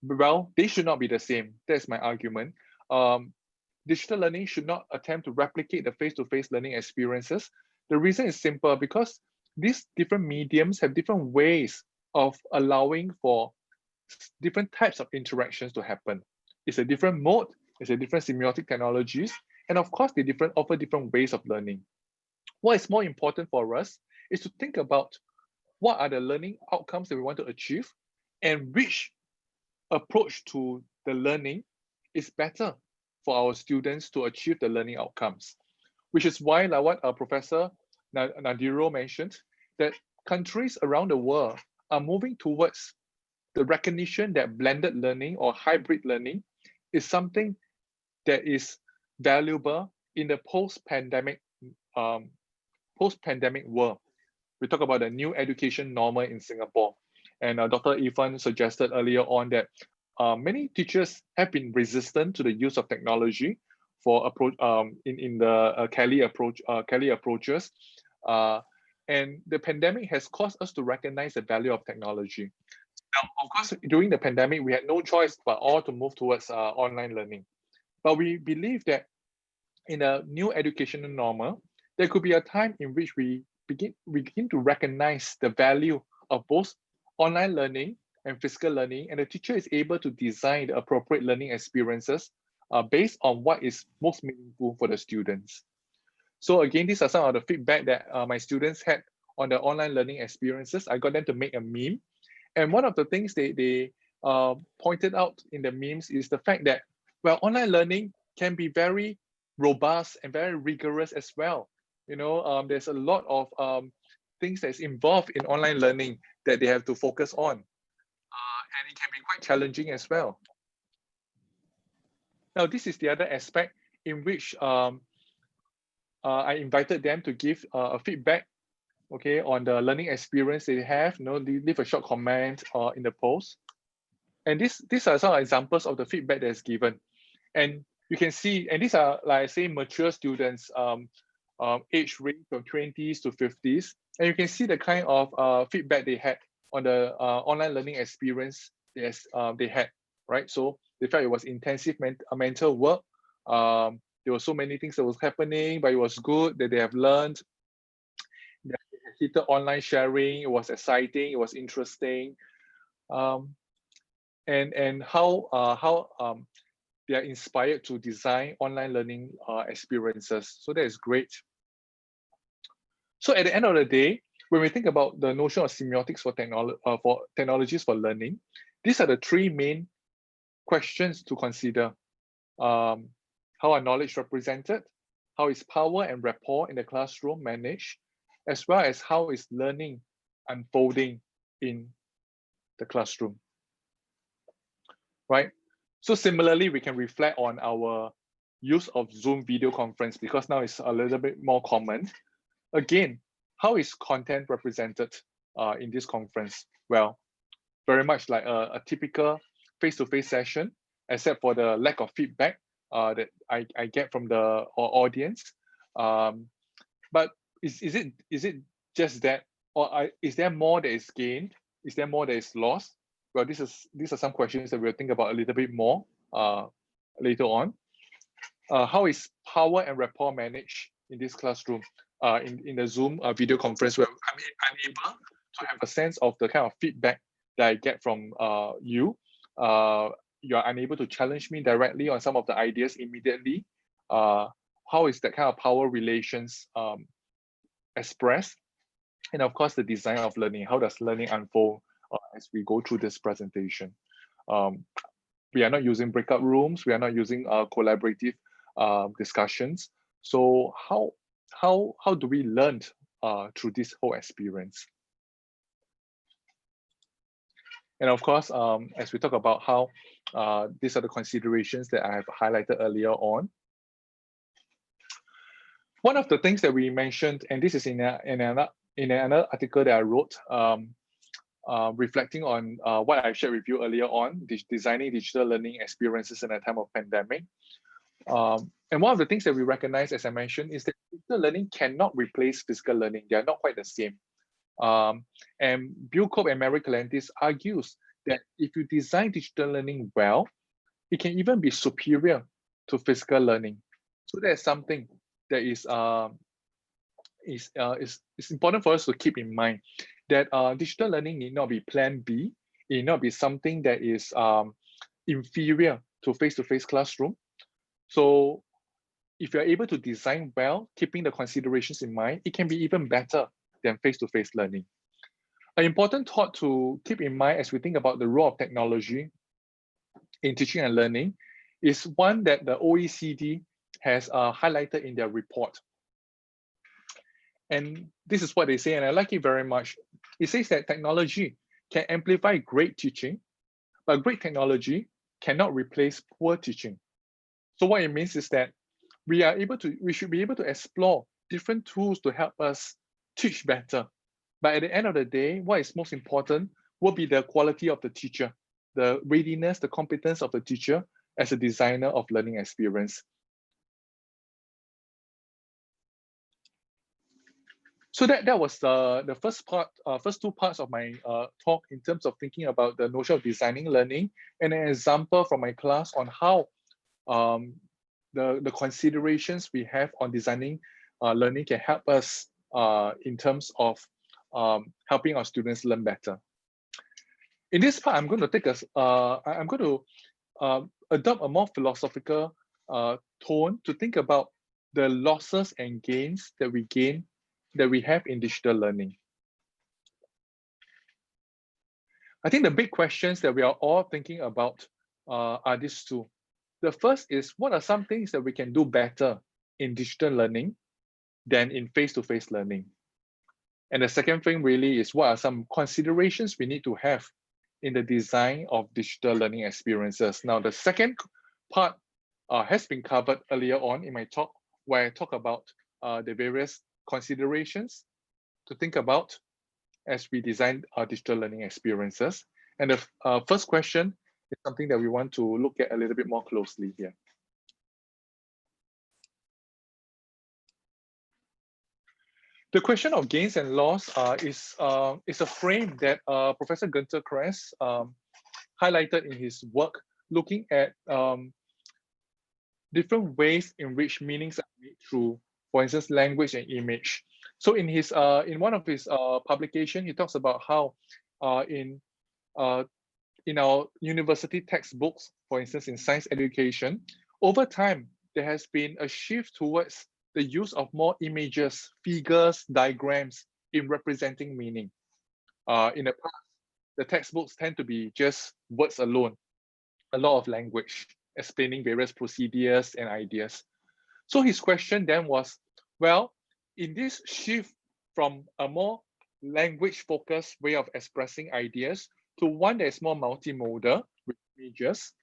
Well, they should not be the same. That's my argument. Digital learning should not attempt to replicate the face-to-face learning experiences. The reason is simple, because these different mediums have different ways of allowing for different types of interactions to happen. It's a different mode, it's a different semiotic technologies, and of course, they offer different ways of learning. What is more important for us is to think about what are the learning outcomes that we want to achieve, and which approach to the learning is better for our students to achieve the learning outcomes. Which is why, like what Professor Nadiro mentioned, that countries around the world are moving towards the recognition that blended learning or hybrid learning is something that is valuable in the post-pandemic world. We talk about the new education normal in Singapore. And Dr. Irfan suggested earlier on that many teachers have been resistant to the use of technology for approach in the Kelly approaches. And the pandemic has caused us to recognize the value of technology. Now, of course, during the pandemic, we had no choice but all to move towards online learning. But we believe that in a new educational normal, there could be a time in which we begin to recognize the value of both online learning and physical learning, and the teacher is able to design the appropriate learning experiences based on what is most meaningful for the students. So again, these are some of the feedback that my students had on the online learning experiences. I got them to make a meme. And one of the things they pointed out in the memes is the fact that, well, online learning can be very robust and very rigorous as well. There's a lot of things that's involved in online learning that they have to focus on. And it can be quite challenging as well. Now, this is the other aspect in which I invited them to give a feedback, okay, on the learning experience they have. Leave a short comment in the post. And these are some examples of the feedback that's given. And you can see, and these are, like I say, mature students, age range from 20s to 50s. And you can see the kind of feedback they had on the online learning experience they had, right? So they felt it was intensive mental work. There were so many things that was happening, but it was good that they have learned. They heated online sharing. It was exciting. It was interesting. And how they are inspired to design online learning experiences. So that is great. So at the end of the day, when we think about the notion of semiotics for technologies for learning, these are the three main questions to consider. How are knowledge represented? How is power and rapport in the classroom managed? As well as how is learning unfolding in the classroom, right? So similarly, we can reflect on our use of Zoom video conference, because now it's a little bit more common. Again, how is content represented in this conference? Well, very much like a typical face-to-face session, except for the lack of feedback that I get from the audience. But is it just that, or is there more that is gained? Is there more that is lost? Well, these are some questions that we'll think about a little bit more later on. How is power and rapport managed in this classroom? In the Zoom video conference, where I'm unable to have a sense of the kind of feedback that I get from you. You are unable to challenge me directly on some of the ideas immediately. How is that kind of power relations expressed? And of course, the design of learning. How does learning unfold as we go through this presentation? We are not using breakout rooms. We are not using collaborative discussions. So how do we learn through this whole experience. And of course, as we talk about how these are the considerations that I have highlighted earlier on. One of the things that we mentioned, and this is in another article that I wrote, reflecting on what I shared with you earlier on, designing digital learning experiences in a time of pandemic. And one of the things that we recognize, as I mentioned, is that digital learning cannot replace physical learning. They are not quite the same. And Bill Cope and Mary Calentis argues that if you design digital learning well, it can even be superior to physical learning. So that's something that is important for us to keep in mind, that digital learning need not be plan B. It need not be something that is inferior to face-to-face classroom. So if you're able to design well, keeping the considerations in mind, it can be even better than face-to-face learning. An important thought to keep in mind as we think about the role of technology in teaching and learning is one that the OECD has highlighted in their report. And this is what they say, and I like it very much. It says that technology can amplify great teaching, but great technology cannot replace poor teaching. So what it means is that we should be able to explore different tools to help us teach better. But at the end of the day, what is most important will be the quality of the teacher, the readiness, the competence of the teacher as a designer of learning experience. So that was the first two parts of my talk in terms of thinking about the notion of designing learning, and an example from my class on how the considerations we have on designing learning can help us in terms of helping our students learn better. In this part, I'm going to adopt a more philosophical tone to think about the losses and gains that we have in digital learning. I think the big questions that we are all thinking about are these two. The first is, what are some things that we can do better in digital learning than in face-to-face learning? And the second thing really is, what are some considerations we need to have in the design of digital learning experiences? Now, the second part has been covered earlier on in my talk, where I talk about the various considerations to think about as we design our digital learning experiences. And the first question is something that we want to look at a little bit more closely here. The question of gains and loss is a frame that Professor Günther Kress highlighted in his work, looking at different ways in which meanings are made through, for instance, language and image. So in his in one of his publication, he talks about how in our university textbooks, for instance, in science education, over time there has been a shift towards the use of more images, figures, diagrams in representing meaning. In the past, the textbooks tend to be just words alone, a lot of language explaining various procedures and ideas. So his question then was, well, in this shift from a more language-focused way of expressing ideas to one that is more multimodal with images,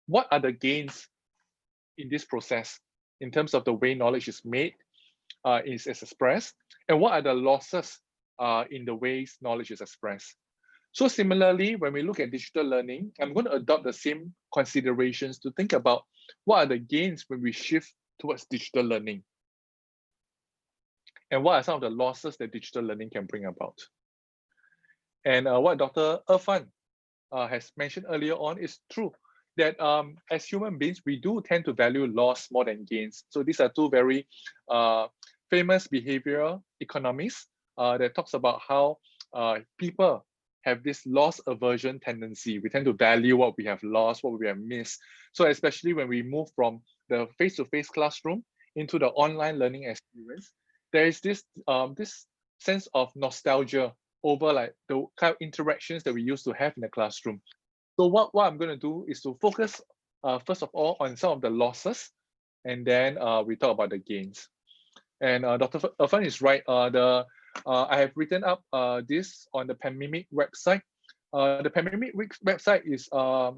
what are the gains in this process in terms of the way knowledge is made, is expressed, and what are the losses in the ways knowledge is expressed? So similarly, when we look at digital learning, I'm going to adopt the same considerations to think about what are the gains when we shift towards digital learning, and what are some of the losses that digital learning can bring about. And what Dr. Irfan has mentioned earlier on is true, that as human beings, we do tend to value loss more than gains. So these are two very famous behavioral economists that talks about how people have this loss aversion tendency. We tend to value what we have lost, what we have missed. So especially when we move from the face-to-face classroom into the online learning experience, there is this sense of nostalgia over like the kind of interactions that we used to have in the classroom. So what I'm going to do is to focus first of all on some of the losses, and then we talk about the gains. And Dr. Irfan is right. I have written up this on the Pandemic website. The Pandemic website is a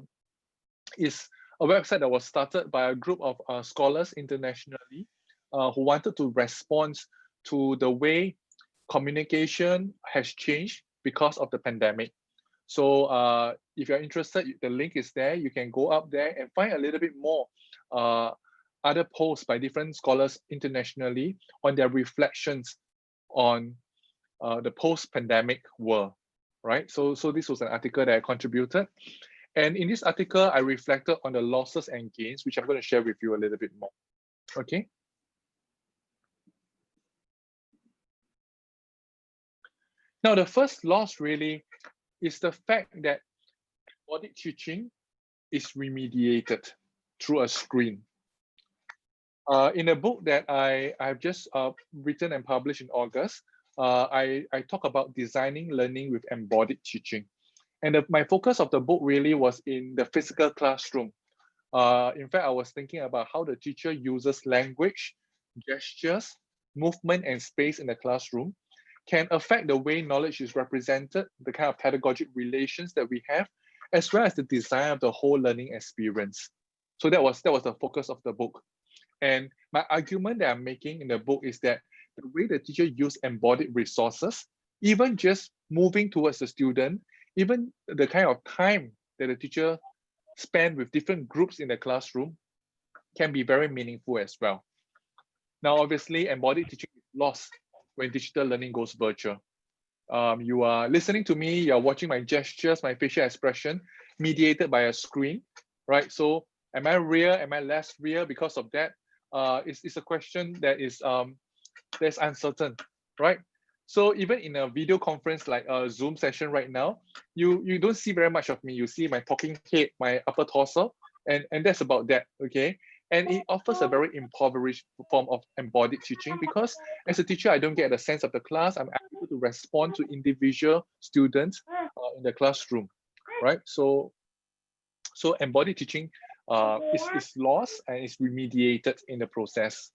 website that was started by a group of scholars internationally who wanted to respond to the way communication has changed because of the pandemic. So if you're interested, the link is there. You can go up there and find a little bit more other posts by different scholars internationally on their reflections on the post-pandemic world, right? So this was an article that I contributed. And in this article, I reflected on the losses and gains, which I'm going to share with you a little bit more, okay? Now, the first loss really is the fact that embodied teaching is remediated through a screen. In a book that I've just written and published in August, I talk about designing learning with embodied teaching. And my focus of the book really was in the physical classroom. In fact, I was thinking about how the teacher uses language, gestures, movement, and space in the classroom can affect the way knowledge is represented, the kind of pedagogic relations that we have, as well as the design of the whole learning experience. So that was the focus of the book. And my argument that I'm making in the book is that the way the teacher uses embodied resources, even just moving towards the student, even the kind of time that the teacher spend with different groups in the classroom can be very meaningful as well. Now, obviously, embodied teaching is lost when digital learning goes virtual. You are listening to me, you're watching my gestures, my facial expression, mediated by a screen, right? So am I real, am I less real because of that? It's a question that is that's uncertain, right? So even in a video conference like a Zoom session right now, you don't see very much of me. You see my talking head, my upper torso, and that's about that, okay? And it offers a very impoverished form of embodied teaching because as a teacher, I don't get a sense of the class. I'm able to respond to individual students in the classroom, right? So embodied teaching is lost and is remediated in the process.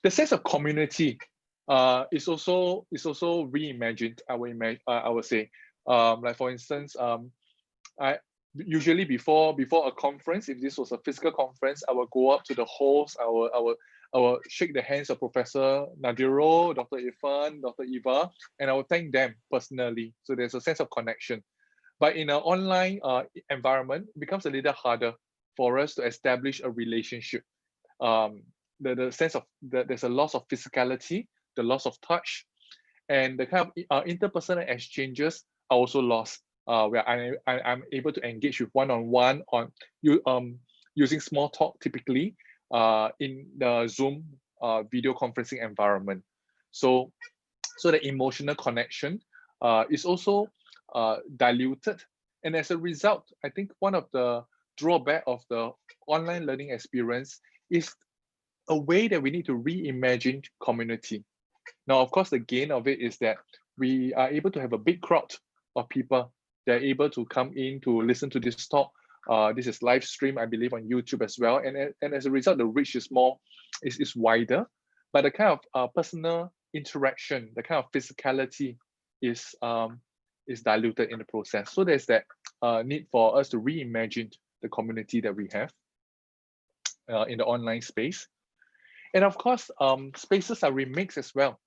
The sense of community is also reimagined. I would say, like for instance, I usually before a conference, if this was a physical conference, I will go up to the host. I will shake the hands of Professor Nadiro, Dr. Irfan, Dr. Eva, and I will thank them personally. So there's a sense of connection. But in an online environment, it becomes a little harder for us to establish a relationship. The sense of there's a loss of physicality, the loss of touch, and the kind of interpersonal exchanges are also lost. Where I'm able to engage with one-on-one using small talk typically in the Zoom video conferencing environment. So the emotional connection is also diluted, and as a result, I think one of the drawback of the online learning experience is a way that we need to reimagine community. Now, of course, the gain of it is that we are able to have a big crowd of people. They're able to come in to listen to this talk. This is live stream, I believe, on YouTube as well. And as a result, the reach is wider, but the kind of personal interaction, the kind of physicality is diluted in the process. So there's that need for us to reimagine the community that we have in the online space. And of course, spaces are remixed as well.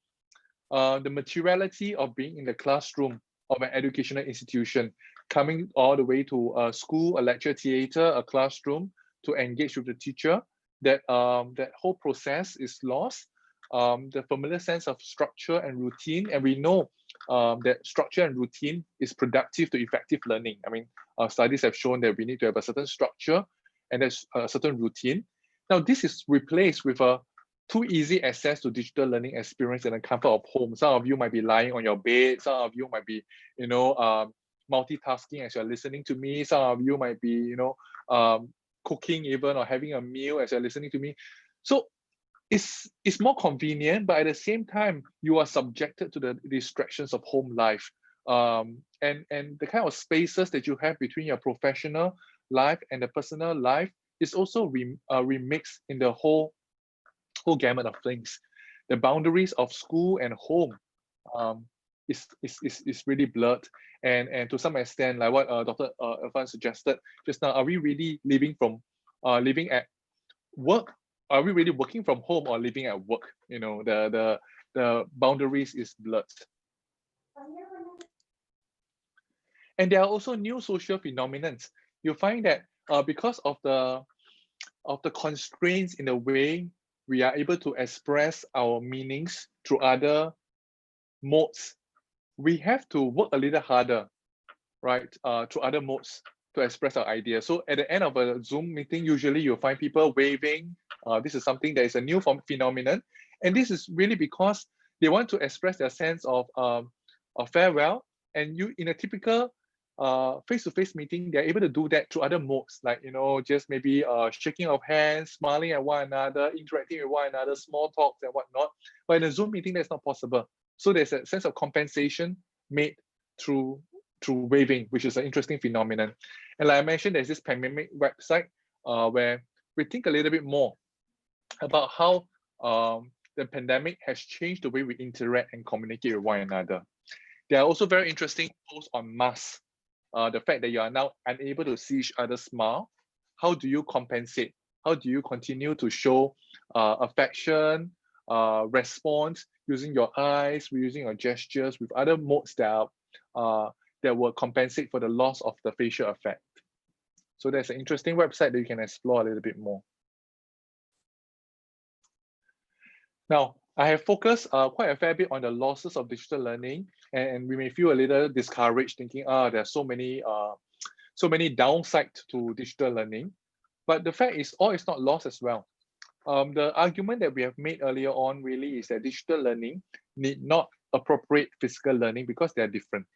The materiality of being in the classroom of an educational institution, coming all the way to a school, a lecture theater, a classroom to engage with the teacher, that whole process is lost. The familiar sense of structure and routine, and we know that structure and routine is productive to effective learning. I mean, studies have shown that we need to have a certain structure and there's a certain routine. Now, this is replaced with a too easy access to digital learning experience in the comfort of home. Some of you might be lying on your bed. Some of you might be, multitasking as you're listening to me. Some of you might be, cooking even or having a meal as you're listening to me. So it's more convenient, but at the same time, you are subjected to the distractions of home life. And the kind of spaces that you have between your professional life and the personal life is also remixed in the whole gamut of things. the boundaries of school and home is really blurred, and to some extent, like what Dr. Irfan suggested just now, are we really living at work? Are we really working from home or living at work? You know, the boundaries is blurred. And there are also new social phenomena. You find that because of the constraints in the way we are able to express our meanings through other modes, we have to work a little harder, right, through other modes to express our ideas. So at the end of a Zoom meeting, usually you'll find people waving. This is something that is a new phenomenon. And this is really because they want to express their sense of farewell. And you, in a typical face-to-face meeting, they're able to do that through other modes, like, you know, just maybe shaking of hands, smiling at one another, interacting with one another, small talks and whatnot. But in a Zoom meeting, that's not possible. So there's a sense of compensation made through waving, which is an interesting phenomenon. And like I mentioned, there's this pandemic website where we think a little bit more about how the pandemic has changed the way we interact and communicate with one another. There are also very interesting posts on masks. The fact that you are now unable to see each other smile. How do you compensate? How do you continue to show affection, response, using your eyes, using your gestures with other modes that will compensate for the loss of the facial effect? So there's an interesting website that you can explore a little bit more. Now, I have focused quite a fair bit on the losses of digital learning, and we may feel a little discouraged, thinking, there's so many downsides to digital learning. But the fact is, all is not lost as well. The argument that we have made earlier on really is that digital learning need not appropriate physical learning because they are different,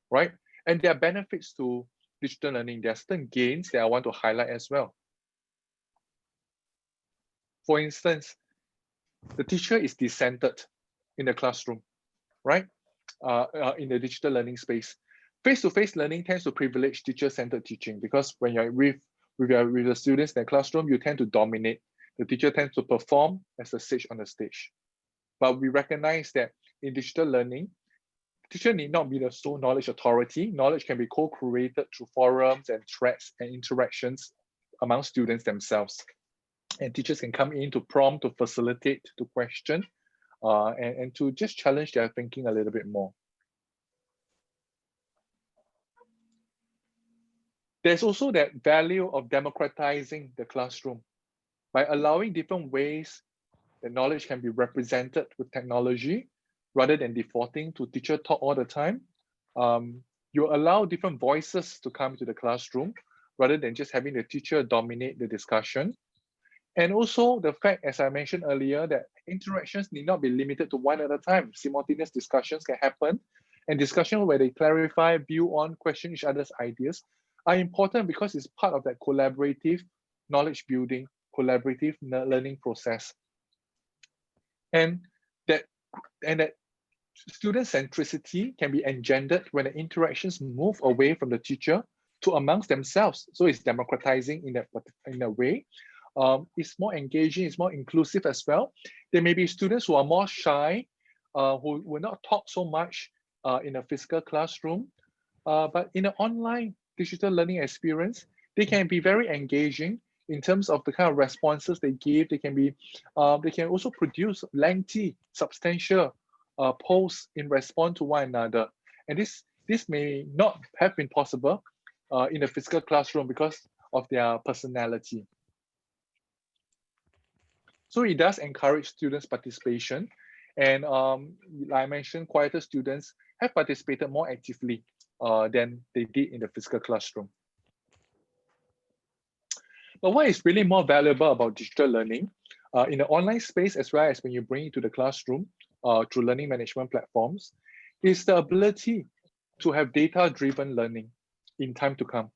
right? And there are benefits to digital learning. There are certain gains that I want to highlight as well. For instance, the teacher is decentered in the classroom, right? In the digital learning space. Face-to-face learning tends to privilege teacher-centered teaching because when you're with the students in the classroom, you tend to dominate. The teacher tends to perform as the sage on the stage. But we recognize that in digital learning, teacher need not be the sole knowledge authority. Knowledge can be co-created through forums and threads and interactions among students themselves. And teachers can come in to prompt, to facilitate, to question, and to just challenge their thinking a little bit more. There's also that value of democratizing the classroom. By allowing different ways that knowledge can be represented with technology, rather than defaulting to teacher talk all the time, you allow different voices to come to the classroom, rather than just having the teacher dominate the discussion. And also the fact, as I mentioned earlier, that interactions need not be limited to one at a time. Simultaneous discussions can happen, and discussion where they clarify, view on, question each other's ideas are important because it's part of that collaborative knowledge building, collaborative learning process. And that student centricity can be engendered when the interactions move away from the teacher to amongst themselves. So it's democratizing in a way. It's more engaging, it's more inclusive as well. There may be students who are more shy, who will not talk so much in a physical classroom, but in an online digital learning experience, they can be very engaging in terms of the kind of responses they give. They can also produce lengthy, substantial posts in response to one another. And this may not have been possible in a physical classroom because of their personality. So it does encourage students' participation. And like I mentioned, quieter students have participated more actively than they did in the physical classroom. But what is really more valuable about digital learning in the online space, as well as when you bring it to the classroom through learning management platforms, is the ability to have data-driven learning in time to come.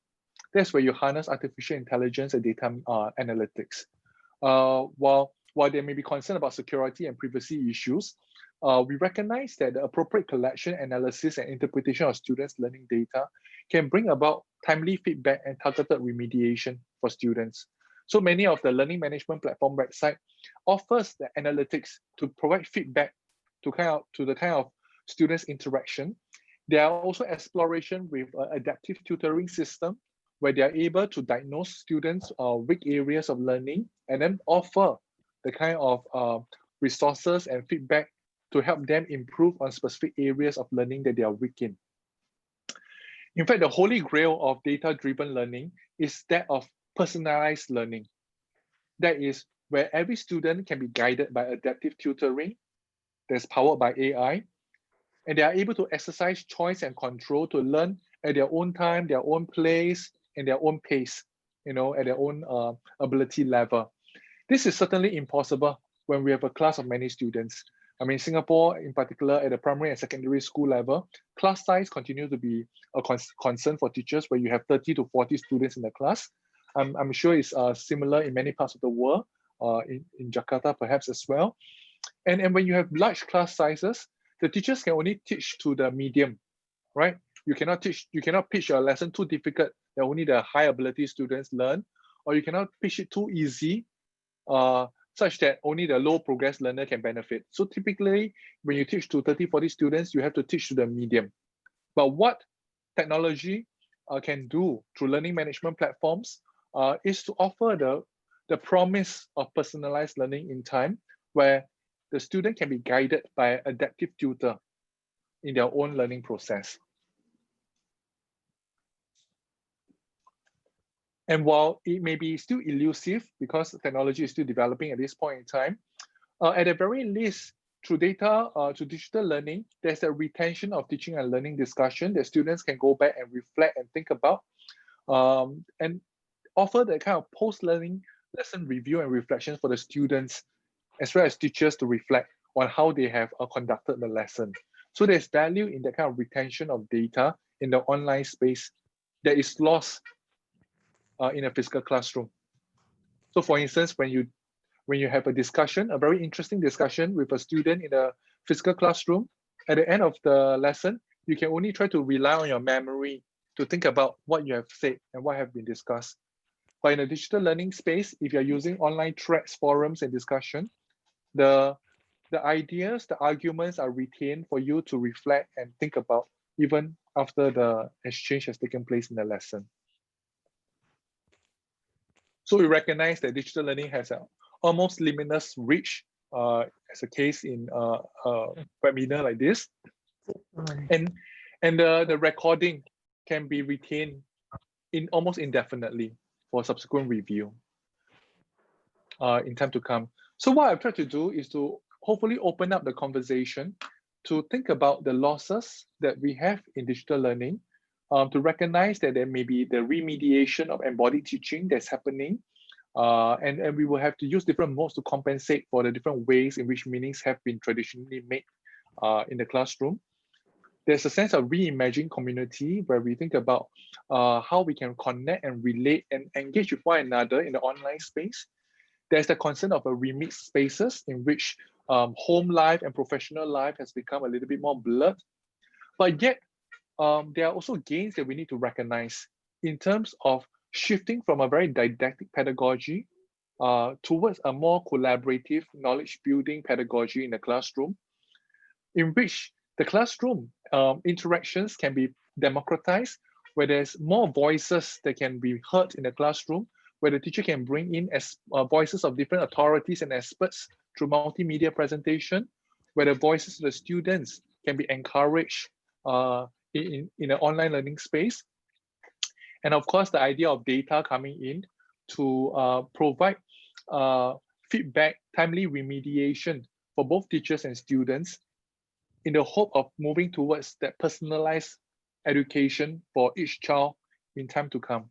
That's where you harness artificial intelligence and data analytics. While there may be concern about security and privacy issues, we recognize that the appropriate collection, analysis, and interpretation of students' learning data can bring about timely feedback and targeted remediation for students. So many of the learning management platform websites offers the analytics to provide feedback to the kind of students' interaction. There are also exploration with an adaptive tutoring system where they are able to diagnose students' weak areas of learning and then offer the kind of resources and feedback to help them improve on specific areas of learning that they are weak in. In fact, the holy grail of data-driven learning is that of personalized learning. That is where every student can be guided by adaptive tutoring that's powered by AI, and they are able to exercise choice and control to learn at their own time, their own place, and their own pace, at their own ability level. This is certainly impossible when we have a class of many students. I mean, Singapore in particular at the primary and secondary school level, class size continues to be a concern for teachers where you have 30 to 40 students in the class. I'm sure it's similar in many parts of the world, in Jakarta perhaps as well. And when you have large class sizes, the teachers can only teach to the medium, right? You cannot pitch a lesson too difficult that only the high ability students learn, or you cannot pitch it too easy, such that only the low progress learner can benefit. So typically, when you teach to 30, 40 students, you have to teach to the medium. But what technology can do through learning management platforms is to offer the promise of personalized learning in time, where the student can be guided by an adaptive tutor in their own learning process. And while it may be still elusive because technology is still developing at this point in time, at the very least, through data, to digital learning, there's a retention of teaching and learning discussion that students can go back and reflect and think about, and offer that kind of post-learning lesson review and reflection for the students, as well as teachers to reflect on how they have conducted the lesson. So there's value in that kind of retention of data in the online space that is lost in a physical classroom. So for instance, when you have a discussion, a very interesting discussion with a student in a physical classroom, at the end of the lesson, you can only try to rely on your memory to think about what you have said and what have been discussed. But in a digital learning space, if you're using online threads, forums, and discussion, the ideas, the arguments are retained for you to reflect and think about even after the exchange has taken place in the lesson. So we recognize that digital learning has an almost limitless reach, as a case in a webinar like this. And the recording can be retained almost indefinitely for subsequent review in time to come. So what I've tried to do is to hopefully open up the conversation to think about the losses that we have in digital learning, to recognize that there may be the remediation of embodied teaching that's happening, and we will have to use different modes to compensate for the different ways in which meanings have been traditionally made in the classroom. There's a sense of reimagining community where we think about how we can connect and relate and engage with one another in the online space. There's the concern of a remixed spaces in which home life and professional life has become a little bit more blurred. But yet, there are also gains that we need to recognize in terms of shifting from a very didactic pedagogy towards a more collaborative knowledge building pedagogy in the classroom, in which the classroom interactions can be democratized, where there's more voices that can be heard in the classroom, where the teacher can bring in voices of different authorities and experts through multimedia presentation, where the voices of the students can be encouraged in an online learning space. And of course, the idea of data coming in to provide feedback, timely remediation for both teachers and students in the hope of moving towards that personalized education for each child in time to come.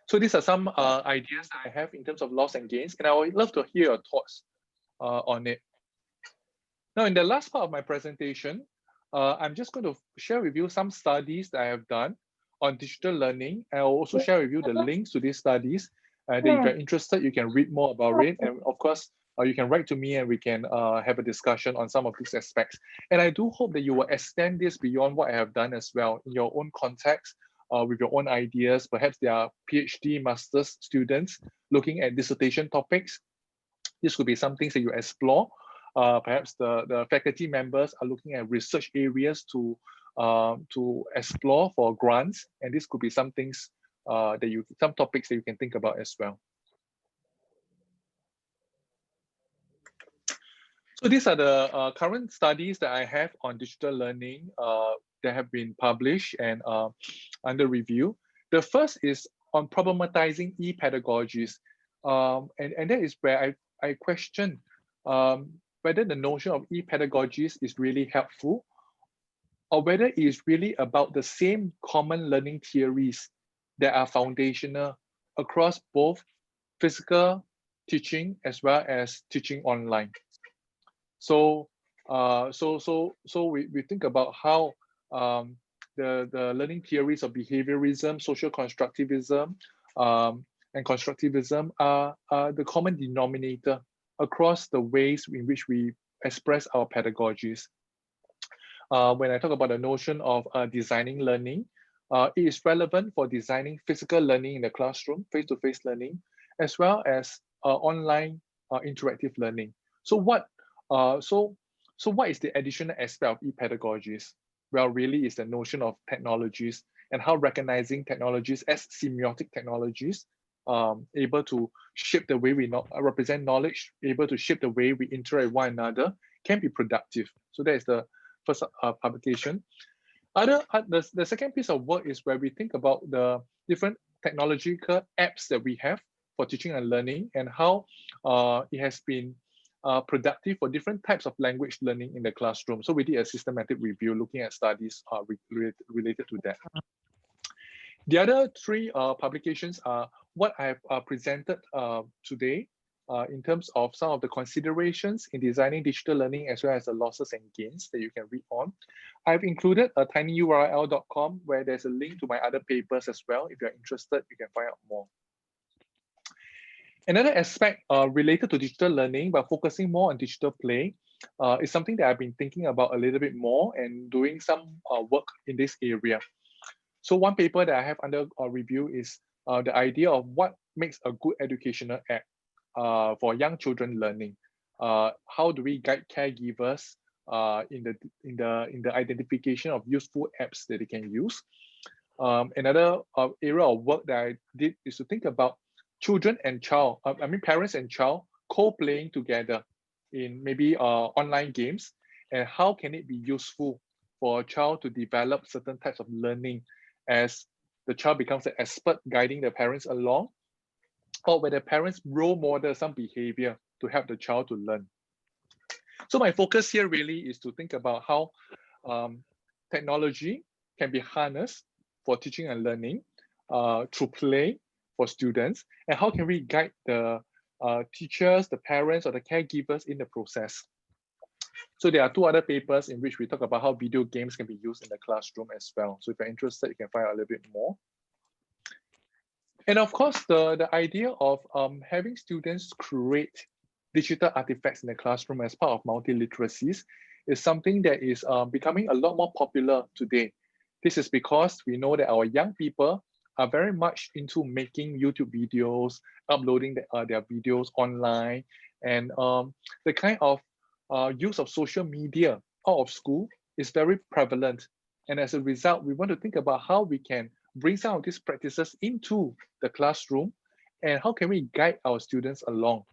So these are some ideas that I have in terms of loss and gains, and I would love to hear your thoughts on it. Now, in the last part of my presentation, I'm just going to share with you some studies that I have done on digital learning. I'll also share with you the links to these studies. That if you're interested, you can read more about it. And of course, you can write to me and we can have a discussion on some of these aspects. And I do hope that you will extend this beyond what I have done as well in your own context, with your own ideas. Perhaps there are PhD, master's students looking at dissertation topics This could be some things that you explore. Perhaps the faculty members are looking at research areas to explore for grants, and this could be some things some topics that you can think about as well. So these are the current studies that I have on digital learning that have been published and under review. The first is on problematizing E Pedagogies, and that is where I question whether the notion of E Pedagogies is really helpful, or whether it is really about the same common learning theories that are foundational across both physical teaching as well as teaching online. So we think about how the learning theories of behaviorism, social constructivism, and constructivism are the common denominator across the ways in which we express our pedagogies. When I talk about the notion of designing learning, it is relevant for designing physical learning in the classroom, face-to-face learning, as well as online interactive learning. So what is the additional aspect of e-pedagogies? Well, really is the notion of technologies and how recognizing technologies as semiotic technologies, able to shape the way we represent knowledge, able to shape the way we interact with one another, can be productive. So that is the first publication. The second piece of work is where we think about the different technological apps that we have for teaching and learning, and how it has been productive for different types of language learning in the classroom. So we did a systematic review looking at studies related to that. The other three publications are what I've presented today in terms of some of the considerations in designing digital learning, as well as the losses and gains that you can read on. I've included a tinyurl.com where there's a link to my other papers as well. If you're interested, you can find out more. Another aspect related to digital learning, but focusing more on digital play, is something that I've been thinking about a little bit more and doing some work in this area. So one paper that I have under review is the idea of what makes a good educational app for young children learning. How do we guide caregivers in the identification of useful apps that they can use? Another area of work that I did is to think about children and child, parents and child co-playing together in maybe online games, and how can it be useful for a child to develop certain types of learning as the child becomes an expert guiding the parents along, or where the parents role model some behavior to help the child to learn. So my focus here really is to think about how technology can be harnessed for teaching and learning through play for students, and how can we guide the teachers, the parents, or the caregivers in the process. So there are two other papers in which we talk about how video games can be used in the classroom as well. So if you're interested, you can find out a little bit more. And of course, the idea of having students create digital artifacts in the classroom as part of multi-literacies is something that is becoming a lot more popular today. This is because we know that our young people are very much into making YouTube videos, uploading their videos online, and the kind of use of social media out of school is very prevalent. And as a result, we want to think about how we can bring some of these practices into the classroom, and how can we guide our students along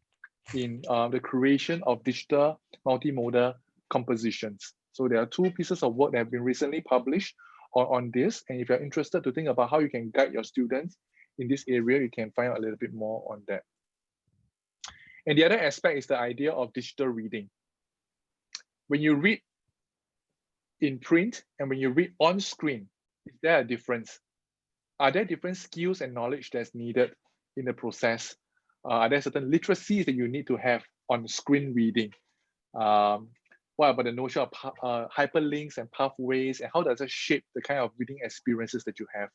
in the creation of digital multimodal compositions. So there are two pieces of work that have been recently published on this, and if you're interested to think about how you can guide your students in this area, you can find out a little bit more on that. And the other aspect is the idea of digital reading. When you read in print and when you read on screen, is there a difference? Are there different skills and knowledge that's needed in the process? Are there certain literacies that you need to have on screen reading? What about the notion of hyperlinks and pathways, and how does it shape the kind of reading experiences that you have?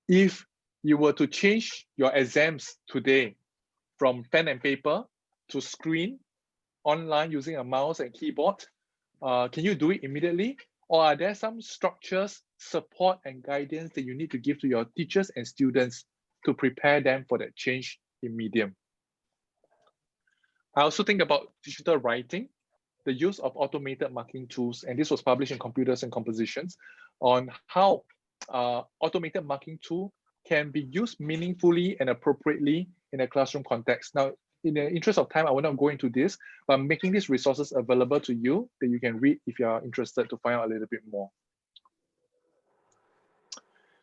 If you were to change your exams today from pen and paper to screen online using a mouse and keyboard, can you do it immediately? Or are there some structures, support, and guidance that you need to give to your teachers and students to prepare them for that change in medium? I also think about digital writing, the use of automated marking tools, and this was published in Computers and Compositions, on how automated marking tool can be used meaningfully and appropriately in a classroom context. Now, in the interest of time, I will not go into this, but I'm making these resources available to you that you can read if you are interested to find out a little bit more.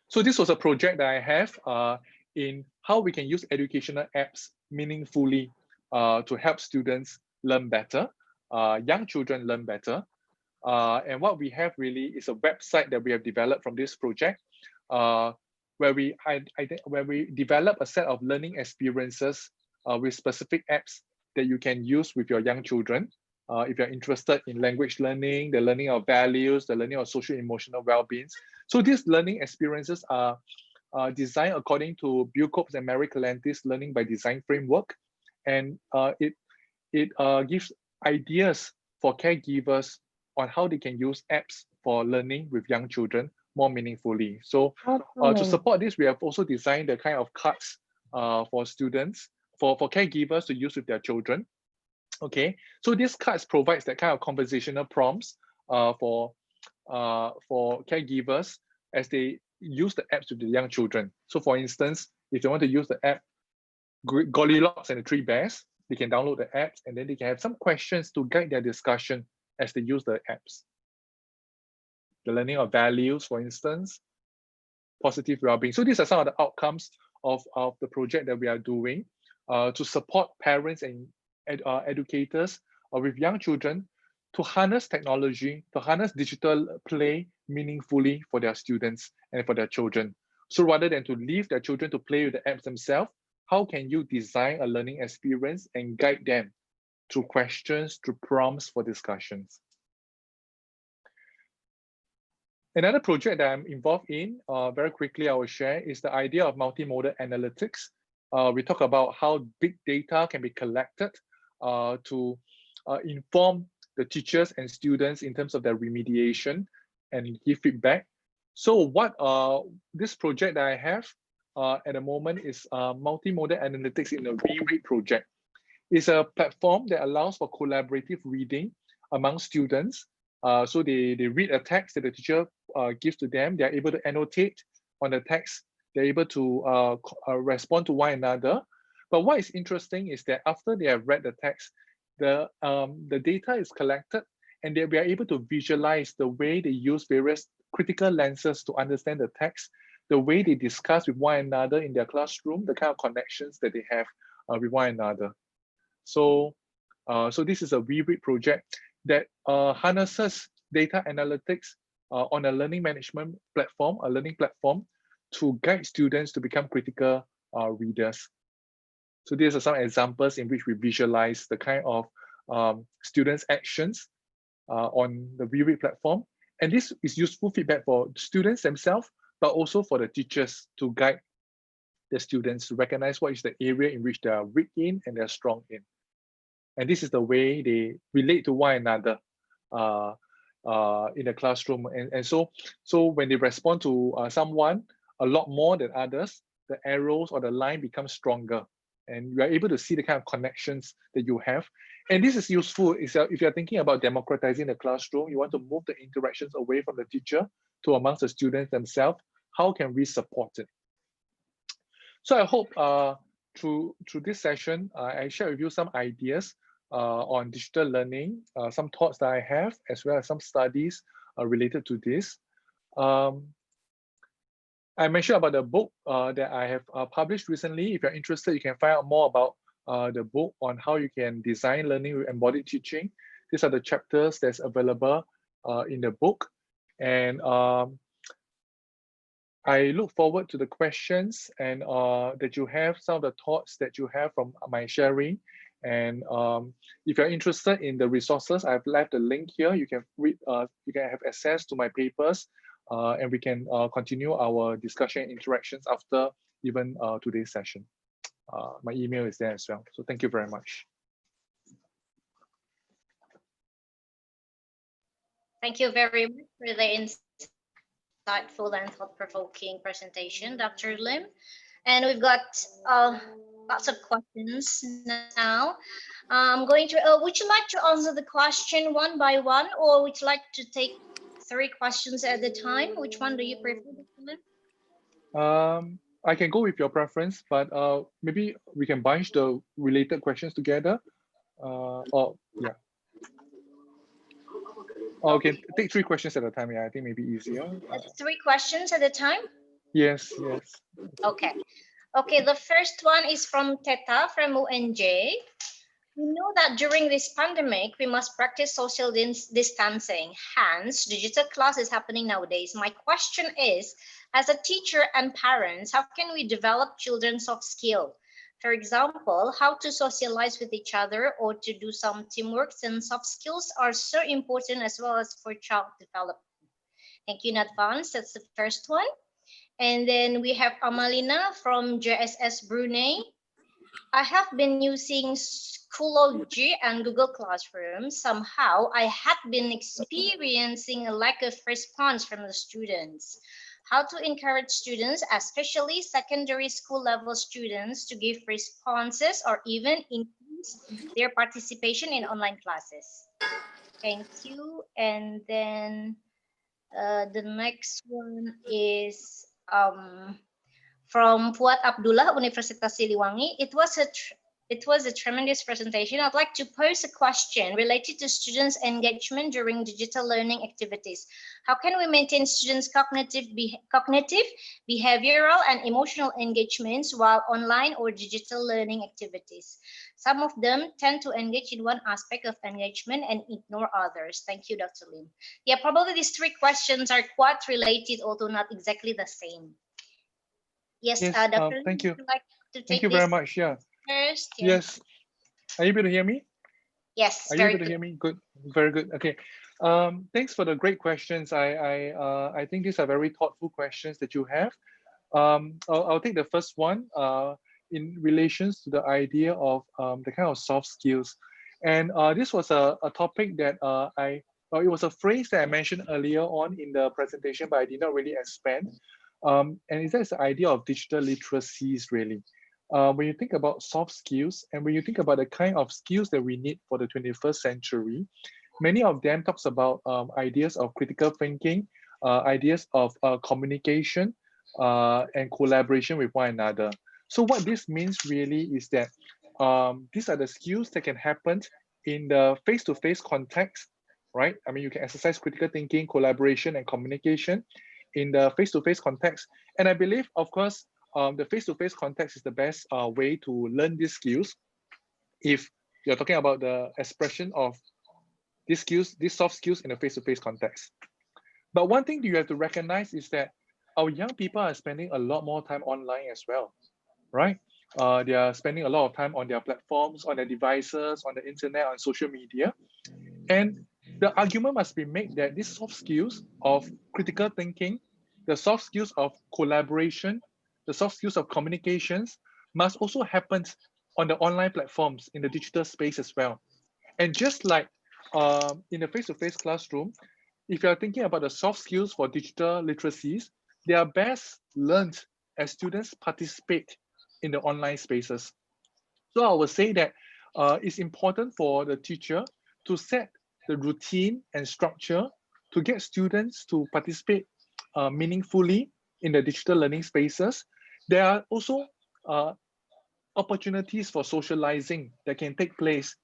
So this was a project that I have in how we can use educational apps meaningfully to help students learn better, young children learn better. And what we have really is a website that we have developed from this project, where we develop a set of learning experiences with specific apps that you can use with your young children. If you're interested in language learning, the learning of values, the learning of social emotional well-being. So these learning experiences are designed according to Bucop's and Mary Calantis Learning by Design framework. And it gives ideas for caregivers on how they can use apps for learning with young children more meaningfully. So to support this, we have also designed the kind of cards for students, for caregivers to use with their children. Okay, so these cards provides that kind of conversational prompts for caregivers as they use the apps with the young children. So for instance, if they want to use the app Goldilocks and the Three Bears, they can download the apps and then they can have some questions to guide their discussion as they use the apps. The learning of values, for instance, positive well-being. So these are some of the outcomes of the project that we are doing to support parents and educators with young children to harness technology, to harness digital play meaningfully for their students and for their children. So rather than to leave their children to play with the apps themselves, how can you design a learning experience and guide them through questions, through prompts for discussions? Another project that I'm involved in, very quickly I will share, is the idea of multimodal analytics. We talk about how big data can be collected to inform the teachers and students in terms of their remediation and give feedback. So what this project that I have at the moment is multimodal analytics in the Reread project. It's a platform that allows for collaborative reading among students. So they read a text that the teacher gives to them. They're able to annotate on the text. They're able to respond to one another. But what is interesting is that after they have read the text, the data is collected and we are able to visualize the way they use various critical lenses to understand the text, the way they discuss with one another in their classroom, the kind of connections that they have with one another. So, so this is a Reread project that harnesses data analytics on a learning management platform, a learning platform, to guide students to become critical readers. So these are some examples in which we visualize the kind of students' actions on the Reread platform. And this is useful feedback for students themselves, but also for the teachers to guide the students to recognize what is the area in which they are weak in and they're strong in. And this is the way they relate to one another in the classroom. And so when they respond to someone a lot more than others, the arrows or the line becomes stronger. And you are able to see the kind of connections that you have. And this is useful if you're thinking about democratizing the classroom, you want to move the interactions away from the teacher to amongst the students themselves. How can we support it? So I hope through this session, I share with you some ideas on digital learning, some thoughts that I have, as well as some studies related to this. I mentioned about the book that I have published recently. If you're interested, you can find out more about the book on how you can design learning with embodied teaching. These are the chapters that's available in the book. And I look forward to the questions and that you have, some of the thoughts that you have from my sharing. And if you're interested in the resources, I've left the link here. You can read, you can have access to my papers, and we can continue our discussion and interactions after even today's session. My email is there as well. So thank you very much. Thank you very much for the insightful and thought-provoking presentation, Dr. Lim. And we've got lots of questions now. I'm going to, would you like to answer the question one by one, or would you like to take 3 questions at a time? Which one do you prefer, Dr. Lim? I can go with your preference, but maybe we can bunch the related questions together. Or yeah. Okay, take 3 questions at a time. Yeah, I think maybe easier. 3 questions at a time? Yes. Okay. Okay, the first one is from Teta from UNJ. We know that during this pandemic, we must practice social distancing. Hence, digital class is happening nowadays. My question is, as a teacher and parents, how can we develop children's soft skill? For example, how to socialize with each other or to do some teamwork, since soft skills are so important as well as for child development. Thank you in advance. That's the first one. And then we have Amalina from JSS Brunei. I have been using Schoology and Google Classroom. Somehow, I had been experiencing a lack of response from the students. How to encourage students, especially secondary school level students, to give responses or even increase their participation in online classes. Thank you. And then the next one is from Fuad Abdullah, Universitas Siliwangi. It was a tremendous presentation. I'd like to pose a question related to students' engagement during digital learning activities. How can we maintain students' cognitive, behavioral, and emotional engagements while online or digital learning activities? Some of them tend to engage in one aspect of engagement and ignore others. Thank you, Dr. Lim. Yeah, probably these 3 questions are quite related, although not exactly the same. Yes, Dr. Thank you. Would you like to take Thank you very this much. Yeah. first? Yeah. Yes. Are you able to hear me? Yes, Are you able to hear me? Good. Very good. Okay. Thanks for the great questions. I think these are very thoughtful questions that you have. I'll take the first one in relations to the idea of the kind of soft skills. And this was a topic that it was a phrase that I mentioned earlier on in the presentation, but I did not really expand. And it's the idea of digital literacies, really. When you think about soft skills and when you think about the kind of skills that we need for the 21st century, many of them talks about ideas of critical thinking, ideas of communication, and collaboration with one another. So what this means really is that these are the skills that can happen in the face-to-face context, right? I mean, you can exercise critical thinking, collaboration, and communication in the face-to-face context. And I believe, of course, the face-to-face context is the best way to learn these skills. If you're talking about the expression of these skills, these soft skills in a face-to-face context. But one thing you have to recognize is that our young people are spending a lot more time online as well, right? They are spending a lot of time on their platforms, on their devices, on the internet, on social media. And the argument must be made that these soft skills of critical thinking, the soft skills of collaboration, the soft skills of communications must also happen on the online platforms in the digital space as well. And just like in the face-to-face classroom, if you're thinking about the soft skills for digital literacies, they are best learned as students participate in the online spaces. So I would say that it's important for the teacher to set the routine and structure to get students to participate meaningfully in the digital learning spaces. There are also opportunities for socializing that can take place,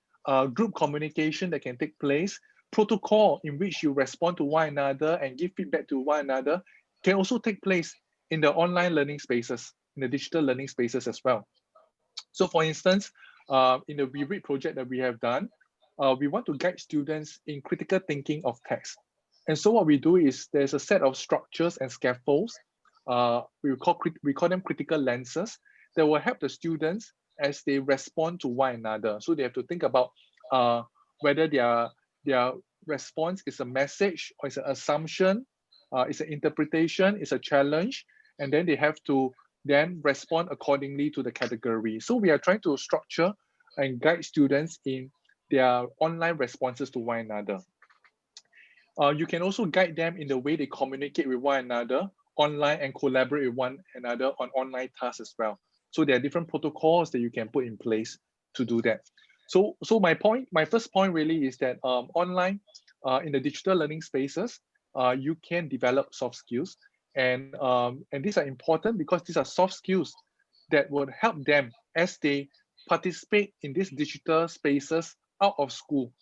group communication that can take place, protocol in which you respond to one another and give feedback to one another can also take place in the online learning spaces, in the digital learning spaces as well. So for instance, in the reread project that we have done, we want to guide students in critical thinking of text. And so what we do is there's a set of structures and scaffolds, we call them critical lenses, that will help the students as they respond to one another. So they have to think about whether their response is a message or is an assumption, it's an interpretation, it's a challenge, and then they have to then respond accordingly to the category. So we are trying to structure and guide students in their online responses to one another. You can also guide them in the way they communicate with one another online and collaborate with one another on online tasks as well. So there are different protocols that you can put in place to do that. So my first point really is that online, in the digital learning spaces, you can develop soft skills, and these are important because these are soft skills that would help them as they participate in these digital spaces out of school,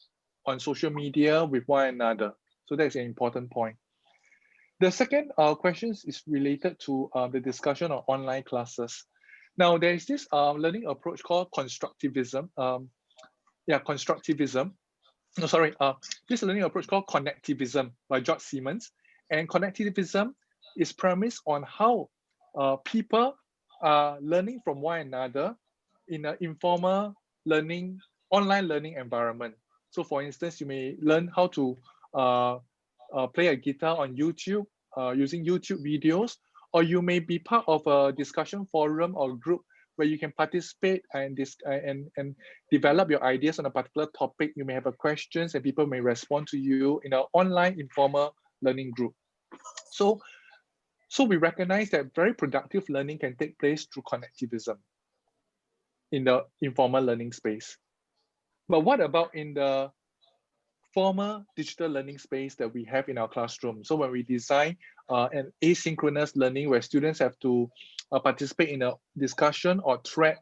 on social media with one another. So that's an important point. The second question is related to the discussion of online classes. Now, there is this learning approach called constructivism. Constructivism. No, sorry. This learning approach called Connectivism by George Siemens. And Connectivism is premised on how people are learning from one another in an informal learning, online learning environment. So for instance, you may learn how to play a guitar on YouTube using YouTube videos, or you may be part of a discussion forum or group where you can participate and develop your ideas on a particular topic. You may have questions and people may respond to you in an online informal learning group. So we recognize that very productive learning can take place through connectivism in the informal learning space. But what about in the formal digital learning space that we have in our classroom? So when we design an asynchronous learning where students have to participate in a discussion or thread,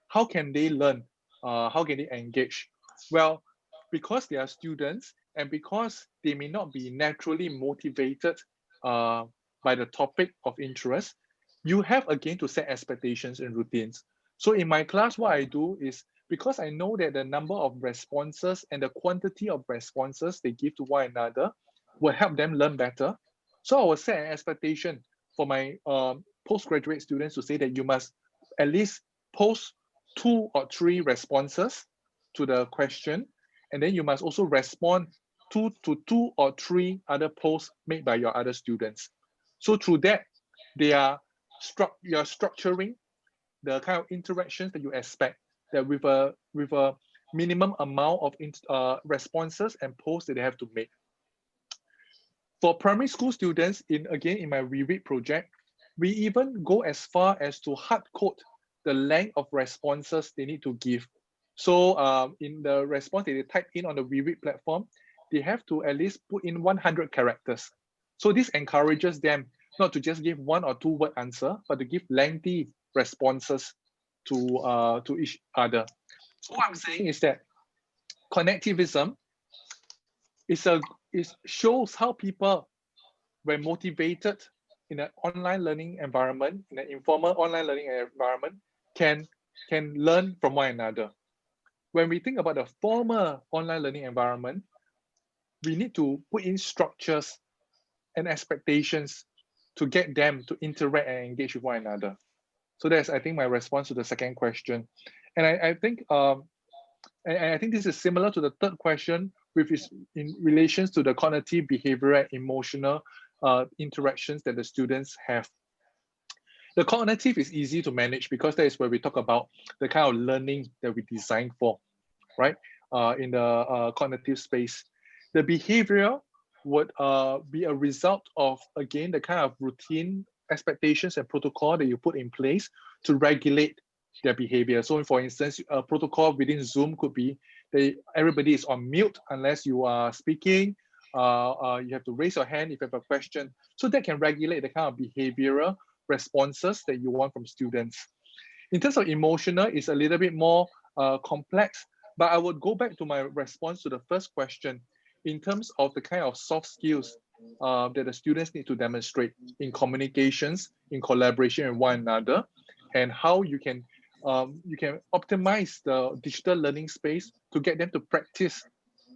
how can they learn? How can they engage? Well, because they are students and because they may not be naturally motivated by the topic of interest, you have again to set expectations and routines. So in my class, what I do is, because I know that the number of responses and the quantity of responses they give to one another will help them learn better. So I will set an expectation for my postgraduate students to say that you must at least post 2 or 3 responses to the question, and then you must also respond to 2 or 3 other posts made by your other students. So through that, you are structuring the kind of interactions that you expect, that with a minimum amount of responses and posts that they have to make. For primary school students, in my reread project, we even go as far as to hard code the length of responses they need to give. So in the response that they type in on the reread platform, they have to at least put in 100 characters. So this encourages them not to just give 1 or 2 word answer, but to give lengthy responses to each other. So what I'm saying is that connectivism shows how people, when motivated in an online learning environment, in an informal online learning environment, can learn from one another. When we think about the formal online learning environment, we need to put in structures and expectations to get them to interact and engage with one another. So that's, I think, my response to the second question. And I think this is similar to the third question, which is in relations to the cognitive, behavioral, and emotional interactions that the students have. The cognitive is easy to manage because that is where we talk about the kind of learning that we design for, right? In the cognitive space. The behavioral would be a result of, again, the kind of routine expectations and protocol that you put in place to regulate their behavior. So for instance, a protocol within Zoom could be that everybody is on mute unless you are speaking. You have to raise your hand if you have a question. So that can regulate the kind of behavioral responses that you want from students. In terms of emotional, it's a little bit more complex, but I would go back to my response to the first question in terms of the kind of soft skills that the students need to demonstrate in communications, in collaboration with one another, and how you can optimize the digital learning space to get them to practice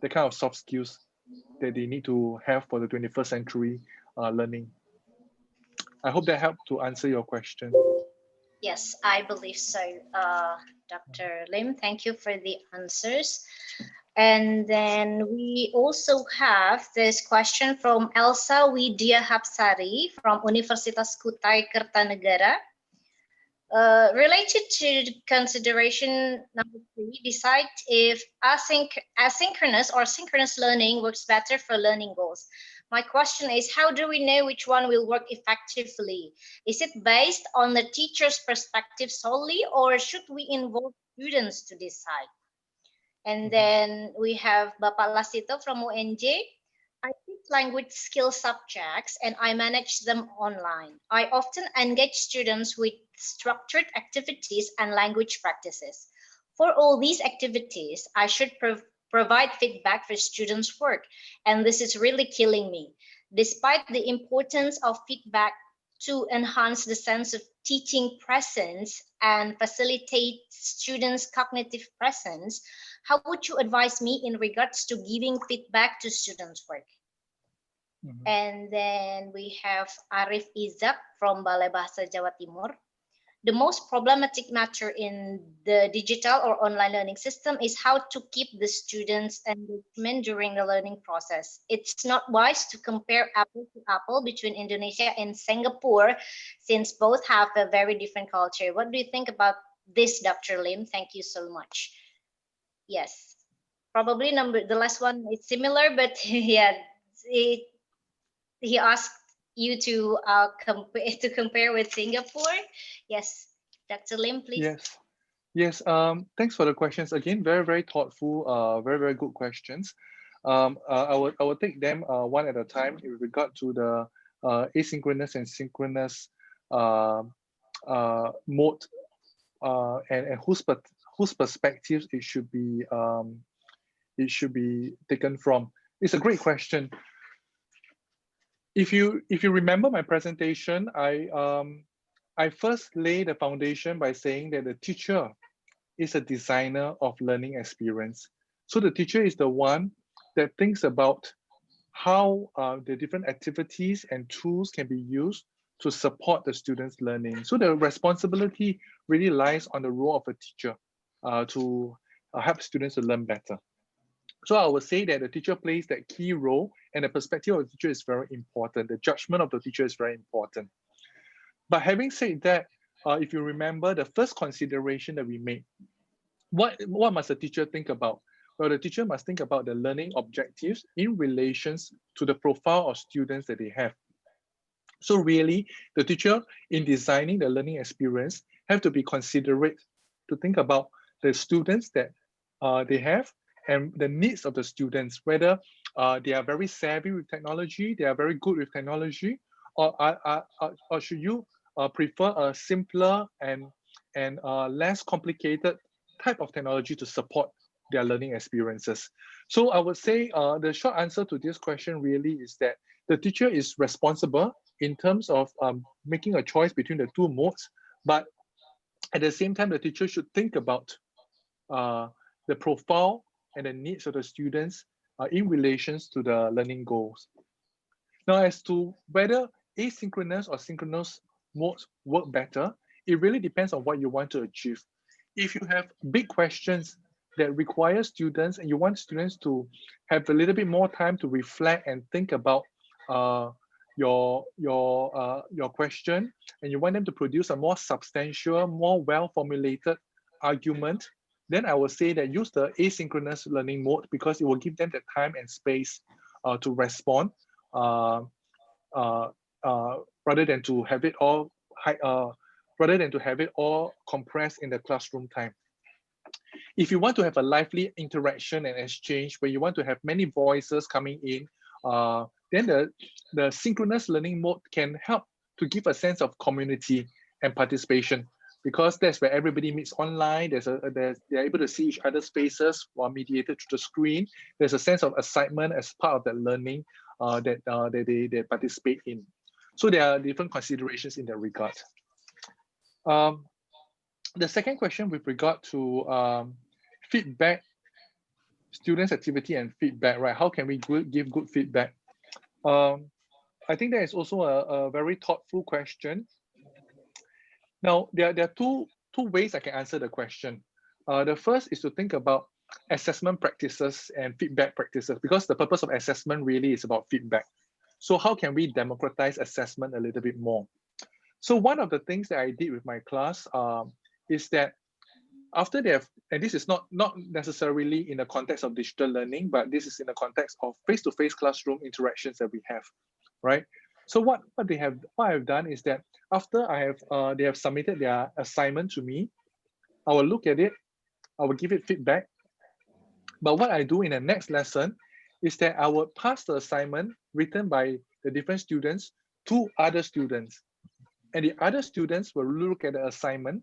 the kind of soft skills that they need to have for the 21st century learning. I hope that helped to answer your question. Yes, I believe so, Dr. Lim. Thank you for the answers. And then we also have this question from Elsa Widya Hapsari from Universitas Kutai Kertanegara. Related to consideration number 3, decide if asynchronous or synchronous learning works better for learning goals. My question is, how do we know which one will work effectively? Is it based on the teacher's perspective solely, or should we involve students to decide? And then we have Bapak Lasito from UNJ. I teach language skill subjects and I manage them online. I often engage students with structured activities and language practices. For all these activities, I should provide feedback for students' work, and this is really killing me. Despite the importance of feedback to enhance the sense of teaching presence and facilitate students' cognitive presence, how would you advise me in regards to giving feedback to students' work? And then we have Arif Izak from Balai Bahasa Jawa Timur. The most problematic matter in the digital or online learning system is how to keep the students' engagement during the learning process. It's not wise to compare apple to apple between Indonesia and Singapore, since both have a very different culture. What do you think about this, Dr. Lim? Thank you so much. Yes, probably the last one is similar, but yeah, he asked you to compare with Singapore. Yes, Dr. Lim, please. Yes. Thanks for the questions again. Very, very thoughtful. Very, very good questions. I will take them one at a time in regard to the asynchronous and synchronous mode and whose perspectives it should be taken from. It's a great question. If you remember my presentation, I first laid the foundation by saying that the teacher is a designer of learning experience. So the teacher is the one that thinks about how the different activities and tools can be used to support the students' learning. So the responsibility really lies on the role of a teacher to help students to learn better. So I would say that the teacher plays that key role, and the perspective of the teacher is very important. The judgment of the teacher is very important. But having said that, if you remember the first consideration that we made, what must the teacher think about? Well, the teacher must think about the learning objectives in relations to the profile of students that they have. So really, the teacher in designing the learning experience have to be considerate to think about the students that they have and the needs of the students, whether they are very savvy with technology, they are very good with technology, or should you prefer a simpler and less complicated type of technology to support their learning experiences. So I would say the short answer to this question really is that the teacher is responsible in terms of making a choice between the two modes, but at the same time, the teacher should think about the profile and the needs of the students in relations to the learning goals. Now, as to whether asynchronous or synchronous modes work better, it really depends on what you want to achieve. If you have big questions that require students and you want students to have a little bit more time to reflect and think about your question, and you want them to produce a more substantial, more well-formulated argument, then I would say that use the asynchronous learning mode because it will give them the time and space to respond rather than to have it all compressed in the classroom time. If you want to have a lively interaction and exchange, where you want to have many voices coming in, then the synchronous learning mode can help to give a sense of community and participation, because that's where everybody meets online. They're able to see each other's faces while mediated through the screen. There's a sense of excitement as part of that learning that they participate in. So there are different considerations in that regard. The second question with regard to feedback, students' activity and feedback, right? How can we give good feedback? I think that is also a very thoughtful question. Now, there are two ways I can answer the question. The first is to think about assessment practices and feedback practices, because the purpose of assessment really is about feedback. So how can we democratize assessment a little bit more? So one of the things that I did with my class is that after they have, and this is not necessarily in the context of digital learning, but this is in the context of face-to-face classroom interactions that we have, right? So what I've done is that after they have submitted their assignment to me, I will look at it, I will give it feedback. But what I do in the next lesson is that I will pass the assignment written by the different students to other students. And the other students will look at the assignment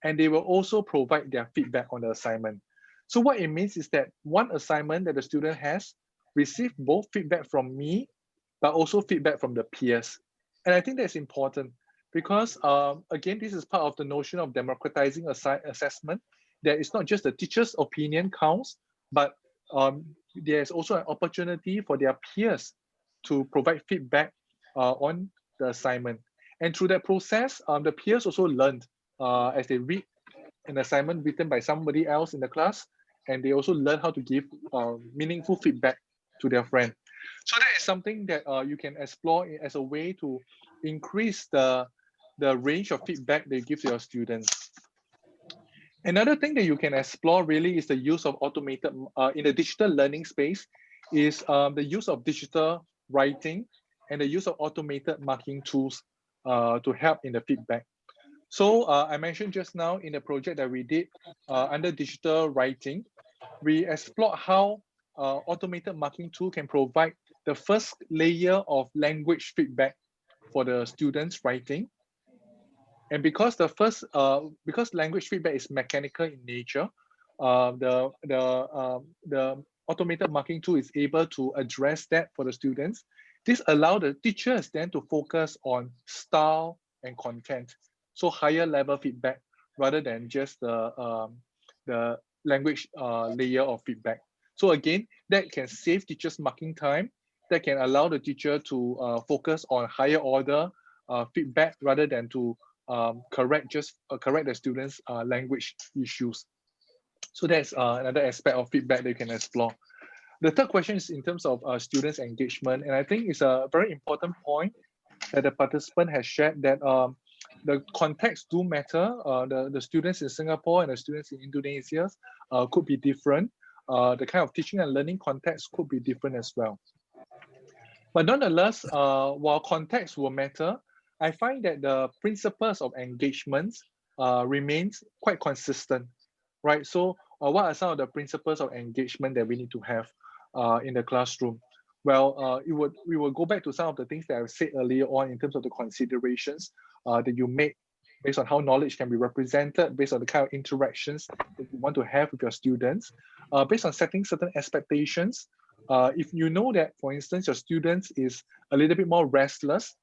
and they will also provide their feedback on the assignment. So what it means is that one assignment that the student has received both feedback from me, but also feedback from the peers. And I think that's important because again, this is part of the notion of democratizing assessment. That it's not just the teacher's opinion counts, but there's also an opportunity for their peers to provide feedback on the assignment. And through that process, the peers also learned as they read an assignment written by somebody else in the class, and they also learn how to give meaningful feedback to their friend. So that is something that you can explore as a way to increase the range of feedback they give to your students. Another thing that you can explore really is the use of automated, in the digital learning space, is the use of digital writing and the use of automated marking tools to help in the feedback. So I mentioned just now in the project that we did under digital writing, we explored how automated marking tool can provide the first layer of language feedback for the students writing. And because because language feedback is mechanical in nature, the automated marking tool is able to address that for the students. This allows the teachers then to focus on style and content, so higher level feedback rather than just the language layer of feedback. So again, that can save teachers marking time. That can allow the teacher to focus on higher order feedback rather than to correct the students' language issues. So that's another aspect of feedback that you can explore. The third question is in terms of students' engagement, and I think it's a very important point that the participant has shared, that the context do matter. The students in Singapore and the students in Indonesia could be different. The kind of teaching and learning context could be different as well. But nonetheless, while context will matter, I find that the principles of engagement remains quite consistent, right? So what are some of the principles of engagement that we need to have in the classroom? Well, we will go back to some of the things that I've said earlier on in terms of the considerations that you make based on how knowledge can be represented, based on the kind of interactions that you want to have with your students, based on setting certain expectations. If you know that, for instance, your students is a little bit more restless,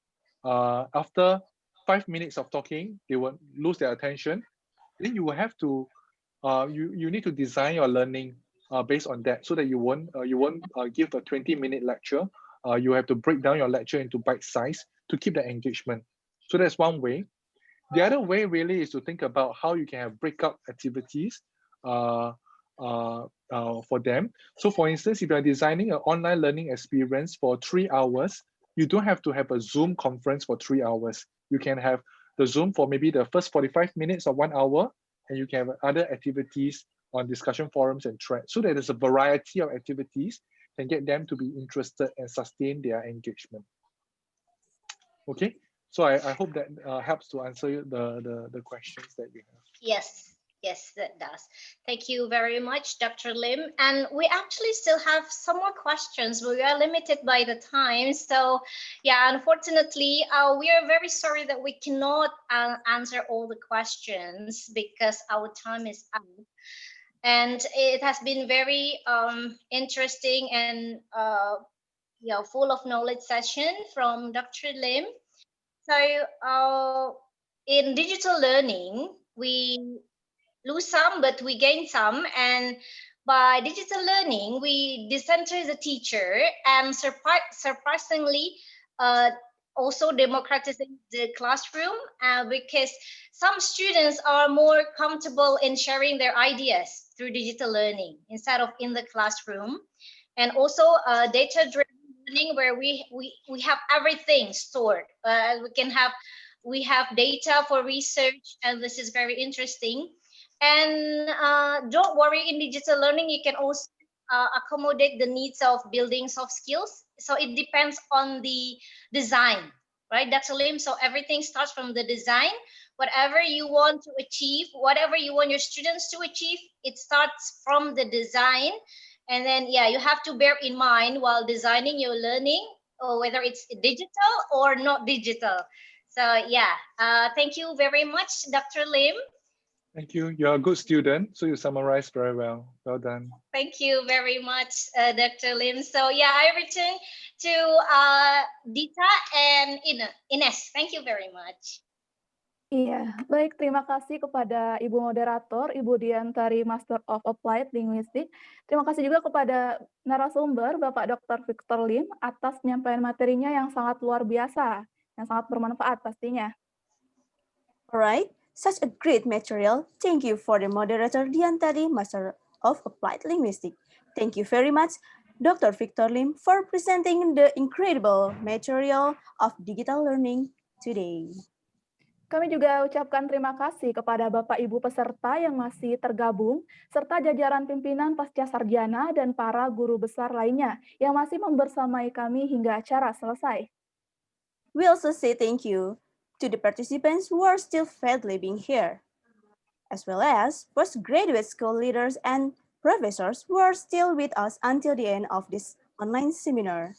after 5 minutes of talking, they will lose their attention, then you will have to, you need to design your learning based on that, so that you won't give a 20-minute lecture. You have to break down your lecture into bite size to keep the engagement. So that's one way. The other way really is to think about how you can have breakout activities for them. So for instance, if you're designing an online learning experience for 3 hours, you don't have to have a Zoom conference for 3 hours. You can have the Zoom for maybe the first 45 minutes or 1 hour, and you can have other activities on discussion forums and threads, so that there's a variety of activities can get them to be interested and sustain their engagement. Okay, so I hope that helps to answer the questions that you have. Yes, that does. Thank you very much, Dr. Lim. And we actually still have some more questions, but we are limited by the time. So yeah, unfortunately, we are very sorry that we cannot answer all the questions because our time is up. And it has been very interesting and full of knowledge session from Dr. Lim. So in digital learning, we lose some, but we gain some. And by digital learning, we decenter the teacher and surprisingly also democratizing the classroom because some students are more comfortable in sharing their ideas through digital learning instead of in the classroom. And also data-driven learning, where we have everything stored. We have data for research, and this is very interesting. And don't worry, in digital learning, you can also accommodate the needs of building soft skills. So it depends on the design, right, Dr. Lim? So everything starts from the design. Whatever you want to achieve, whatever you want your students to achieve, it starts from the design. And then, yeah, you have to bear in mind while designing your learning, or whether it's digital or not digital. So yeah, thank you very much, Dr. Lim. Thank you. You're a good student, so you summarized very well. Well done. Thank you very much, Dr. Lim. So yeah, I return to Dita and Ines. Thank you very much. Iya, baik, terima kasih kepada Ibu Moderator, Ibu Diantari Master of Applied Linguistics. Terima kasih juga kepada narasumber Bapak Dr. Victor Lim atas penyampaian materinya yang sangat luar biasa, yang sangat bermanfaat pastinya. Alright, such a great material. Thank you for the moderator Diantari, Master of Applied Linguistics. Thank you very much, Dr. Victor Lim, for presenting the incredible material of digital learning today. Kami juga ucapkan terima kasih kepada Bapak Ibu peserta yang masih tergabung, serta jajaran pimpinan pasca sarjana dan para guru besar lainnya yang masih membersamai kami hingga acara selesai. We also say thank you to the participants who are still faithfully being here, as well as postgraduate school leaders and professors who are still with us until the end of this online seminar.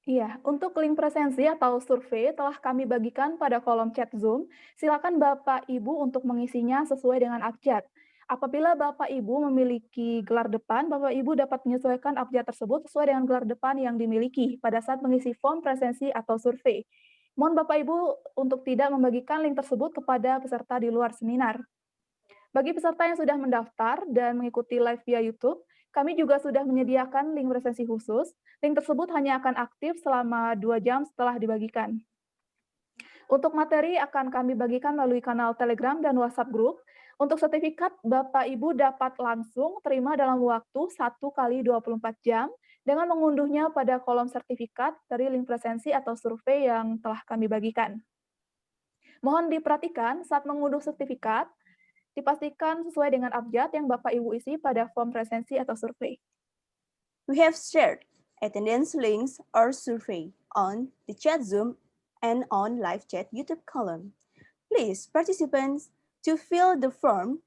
Iya, untuk link presensi atau survei telah kami bagikan pada kolom chat Zoom. Silakan Bapak Ibu untuk mengisinya sesuai dengan abjad. Apabila Bapak Ibu memiliki gelar depan, Bapak Ibu dapat menyesuaikan abjad tersebut sesuai dengan gelar depan yang dimiliki pada saat mengisi form presensi atau survei. Mohon Bapak Ibu untuk tidak membagikan link tersebut kepada peserta di luar seminar. Bagi peserta yang sudah mendaftar dan mengikuti live via YouTube, kami juga sudah menyediakan link presensi khusus. Link tersebut hanya akan aktif selama 2 jam setelah dibagikan. Untuk materi akan kami bagikan melalui kanal Telegram dan WhatsApp Group. Untuk sertifikat, Bapak Ibu dapat langsung terima dalam waktu 1 kali 24 jam dengan mengunduhnya pada kolom sertifikat dari link presensi atau survei yang telah kami bagikan. Mohon diperhatikan saat mengunduh sertifikat, dipastikan sesuai dengan abjad yang Bapak Ibu isi pada form presensi atau survei. We have shared attendance links or survey on the chat Zoom and on live chat YouTube column. Please, participants, to fill the form,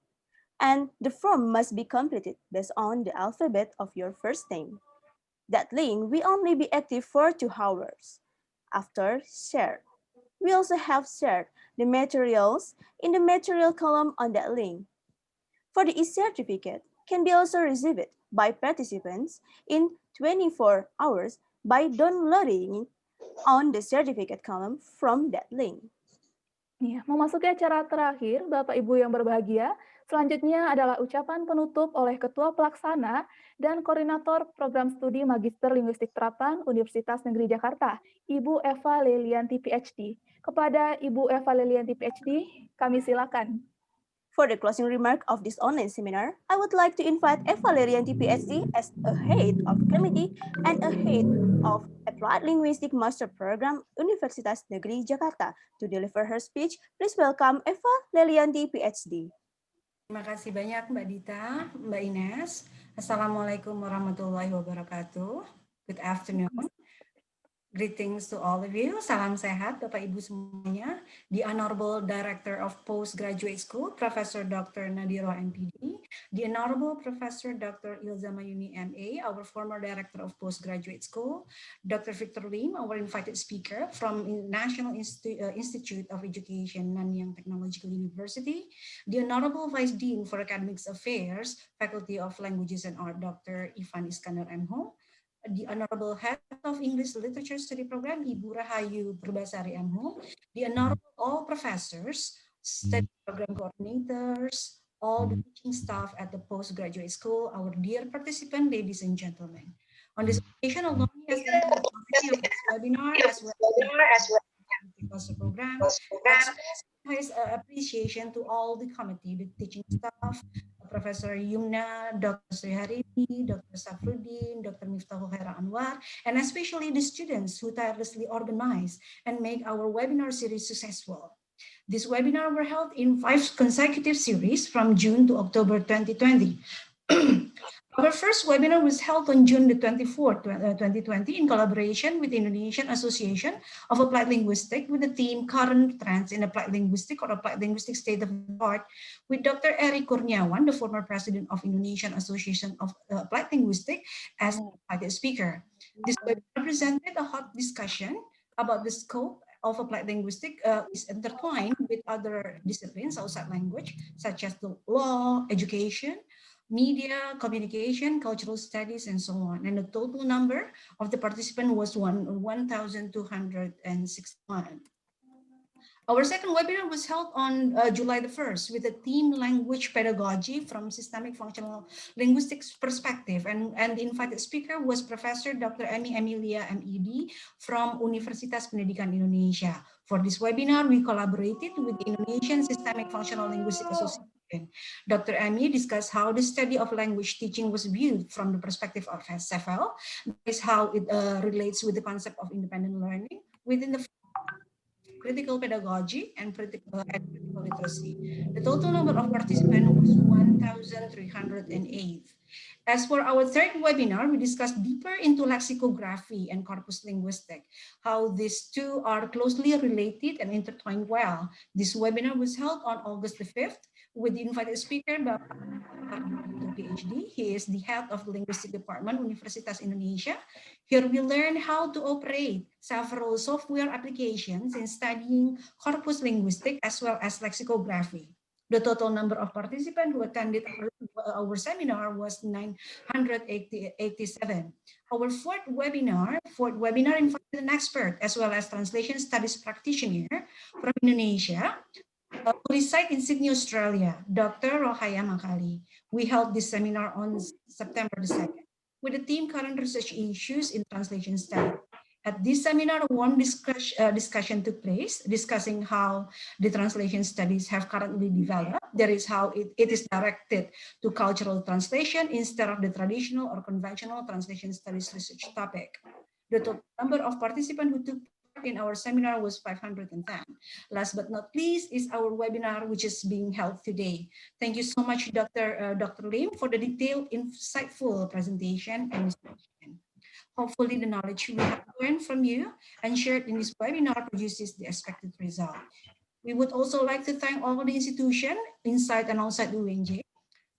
and the form must be completed based on the alphabet of your first name. That link will only be active for 2 hours. After shared, we also have shared the materials in the material column on that link. For the e-certificate, can be also received by participants in 24 hours by downloading it on the certificate column from that link. Ya, memasuki acara terakhir, Bapak Ibu yang berbahagia, selanjutnya adalah ucapan penutup oleh Ketua Pelaksana dan Koordinator Program Studi Magister Linguistik Terapan Universitas Negeri Jakarta, Ibu Eva Lelianti PhD. Kepada Ibu Eva Lelianti PhD, kami silakan. For the closing remark of this online seminar, I would like to invite Eva Lelianti PhD as a head of committee and a head of Applied Linguistic Master Program Universitas Negeri Jakarta to deliver her speech. Please welcome Eva Lelianti PhD. Terima kasih banyak Mbak Dita, Mbak Ines. Assalamualaikum warahmatullahi wabarakatuh. Good afternoon. Greetings to all of you. Salam sehat Bapak Ibu semuanya. The Honorable Director of Postgraduate School, Professor Dr. Nadiro MPD. The Honorable Professor Dr. Ilza Mayuni MA, our former Director of Postgraduate School. Dr. Victor Lim, our invited speaker from National Institute of Education, Nanyang Technological University. The Honorable Vice Dean for Academic Affairs, Faculty of Languages and Art, Dr. Ivan Iskandar M.Ho. The Honorable Head of English Literature Study Program, Ibu Rahayu Purbasari M.Ho. The Honorable all professors, study program coordinators, all the teaching staff at the postgraduate school, our dear participants, ladies and gentlemen. On this occasion, along as the quality of this webinar, as well as the program, express appreciation to all the committee, the teaching staff, Professor Yumna, Dr. Sriharini, Dr. Safruddin, Dr. Miftahul Khaira Anwar, and especially the students who tirelessly organize and make our webinar series successful. This webinar were held in 5 consecutive series from June to October 2020. Our first webinar was held on June the 24th, 2020 in collaboration with the Indonesian Association of Applied Linguistics with the theme Current Trends in Applied Linguistics or Applied Linguistics State of the Art with Dr. Eri Kurniawan, the former president of Indonesian Association of Applied Linguistics, as the speaker. This webinar presented a hot discussion about the scope of applied linguistics is intertwined with other disciplines outside language, such as the law, education, media, communication, cultural studies, and so on. And the total number of the participants was 1,261. Our second webinar was held on July the 1st with the theme Language Pedagogy from Systemic Functional Linguistics Perspective. And the invited speaker was Professor Dr. Emi Emilia, MED from Universitas Pendidikan Indonesia. For this webinar, we collaborated with the Indonesian Systemic Functional Linguistics Association. Dr. Emi discussed how the study of language teaching was viewed from the perspective of SFL. This is how it relates with the concept of independent learning within the critical pedagogy and critical literacy. The total number of participants was 1,308. As for our third webinar, we discussed deeper into lexicography and corpus linguistic, how these two are closely related and intertwined well. This webinar was held on August the 5th with the invited speaker, PhD. He is the head of the Linguistic Department, Universitas Indonesia. Here we learn how to operate several software applications in studying corpus linguistic as well as lexicography. The total number of participants who attended our seminar was 987. Our fourth webinar invited an expert as well as translation studies practitioner from Indonesia who reside in Sydney, Australia, Dr. Rohaya Makali. We held this seminar on September the 2nd with the theme Current Research Issues in Translation Study. At this seminar, one discussion took place discussing how the translation studies have currently developed. That is how it is directed to cultural translation instead of the traditional or conventional translation studies research topic. The total number of participants who took part in our seminar was 510. Last but not least is our webinar, which is being held today. Thank you so much, Dr. Lim, for the detailed, insightful presentation and discussion. Hopefully the knowledge we have learned from you and shared in this webinar produces the expected result. We would also like to thank all the institutions inside and outside UNJ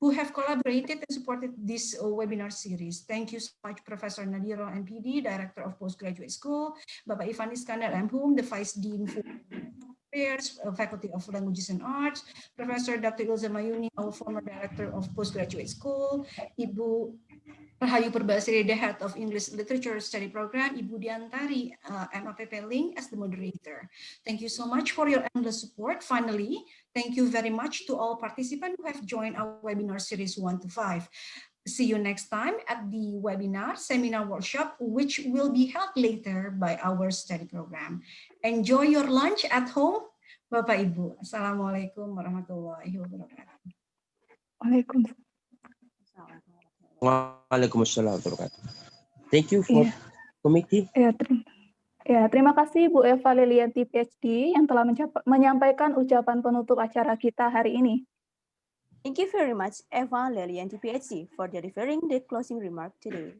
who have collaborated and supported this webinar series. Thank you so much, Professor Nadiro, MPD, Director of Postgraduate School, Bapak Ivan Iskandar M. the Vice Dean for Affairs, Faculty of Languages and Arts, Professor Dr. Ilza Mayuni, our former Director of Postgraduate School, Ibu Rahayu Purbasari, the head of English Literature Study Program, Ibu Diantari, MAPP Link as the moderator. Thank you so much for your endless support. Finally, thank you very much to all participants who have joined our webinar series 1 to 5. See you next time at the webinar, seminar workshop, which will be held later by our study program. Enjoy your lunch at home. Bapak Ibu, Assalamualaikum warahmatullahi wabarakatuh. Waalaikumsalam. Waalaikumsalam warahmatullahi wabarakatuh. Thank you for committee. Terima kasih Bu Eva Lilianti PhD yang telah menyampaikan ucapan penutup acara kita hari ini. Thank you very much, Eva Lilianti PhD, for delivering the closing remark today.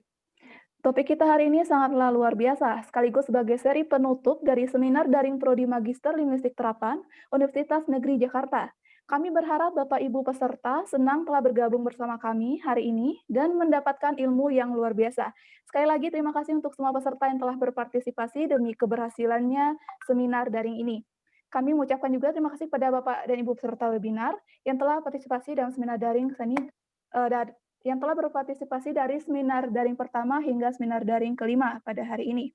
Topik kita hari ini sangatlah luar biasa, sekaligus sebagai seri penutup dari seminar daring Prodi Magister Linguistik Terapan Universitas Negeri Jakarta. Kami berharap Bapak Ibu peserta senang telah bergabung bersama kami hari ini dan mendapatkan ilmu yang luar biasa. Sekali lagi terima kasih untuk semua peserta yang telah berpartisipasi demi keberhasilannya seminar daring ini. Kami mengucapkan juga terima kasih pada Bapak dan Ibu peserta webinar yang telah partisipasi dalam seminar daring yang telah berpartisipasi dari seminar daring pertama hingga seminar daring kelima pada hari ini.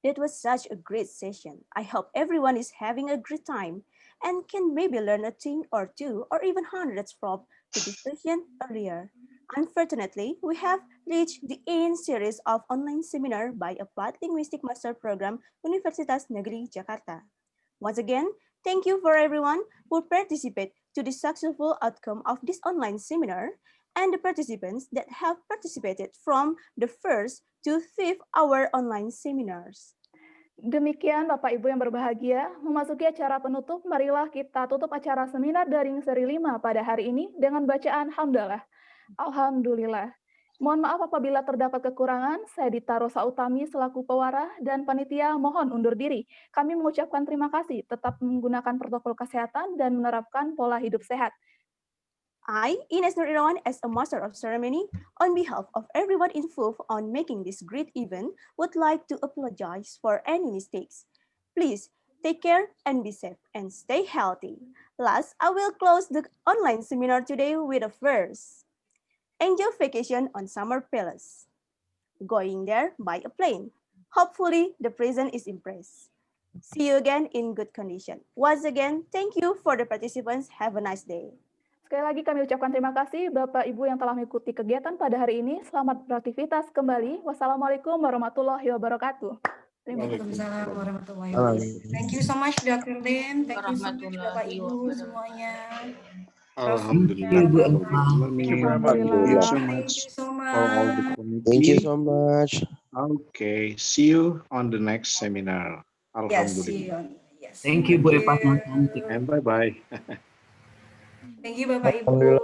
It was such a great session. I hope everyone is having a great time and can maybe learn a thing or two or even hundreds from the discussion earlier. Unfortunately, we have reached the end series of online seminar by Applied Linguistic Master Program Universitas Negeri Jakarta. Once again, thank you for everyone who participated to the successful outcome of this online seminar and the participants that have participated from the first to 5th hour online seminars. Demikian Bapak Ibu yang berbahagia, memasuki acara penutup, marilah kita tutup acara seminar daring seri 5 pada hari ini dengan bacaan hamdalah. Alhamdulillah. Mohon maaf apabila terdapat kekurangan, saya Dita Rosa Utami selaku pewarah dan panitia mohon undur diri. Kami mengucapkan terima kasih, tetap menggunakan protokol kesehatan dan menerapkan pola hidup sehat. I, Ines Nur Irawan, as a Master of Ceremony, on behalf of everyone involved on making this great event, would like to apologize for any mistakes. Please take care and be safe and stay healthy. Last, I will close the online seminar today with a verse. Enjoy vacation on Summer Palace. Going there by a plane. Hopefully, the present is impressed. See you again in good condition. Once again, thank you for the participants. Have a nice day. Sekali lagi kami ucapkan terima kasih Bapak Ibu yang telah mengikuti kegiatan pada hari ini. Selamat beraktivitas kembali. Wassalamualaikum warahmatullahi wabarakatuh. Waalaikumsalam warahmatullahi wabarakatuh. Thank you so much Dr. Lim. Thank you so much Bapak Ibu semuanya. Alhamdulillah. Thank you very much. Thank you so much for all the committee. Thank you so much. Okay, see you on the next seminar. Yes, see Alhamdulillah. you. Yes. Thank you Bu Eva. And bye-bye. Thank you Bapak Ibu.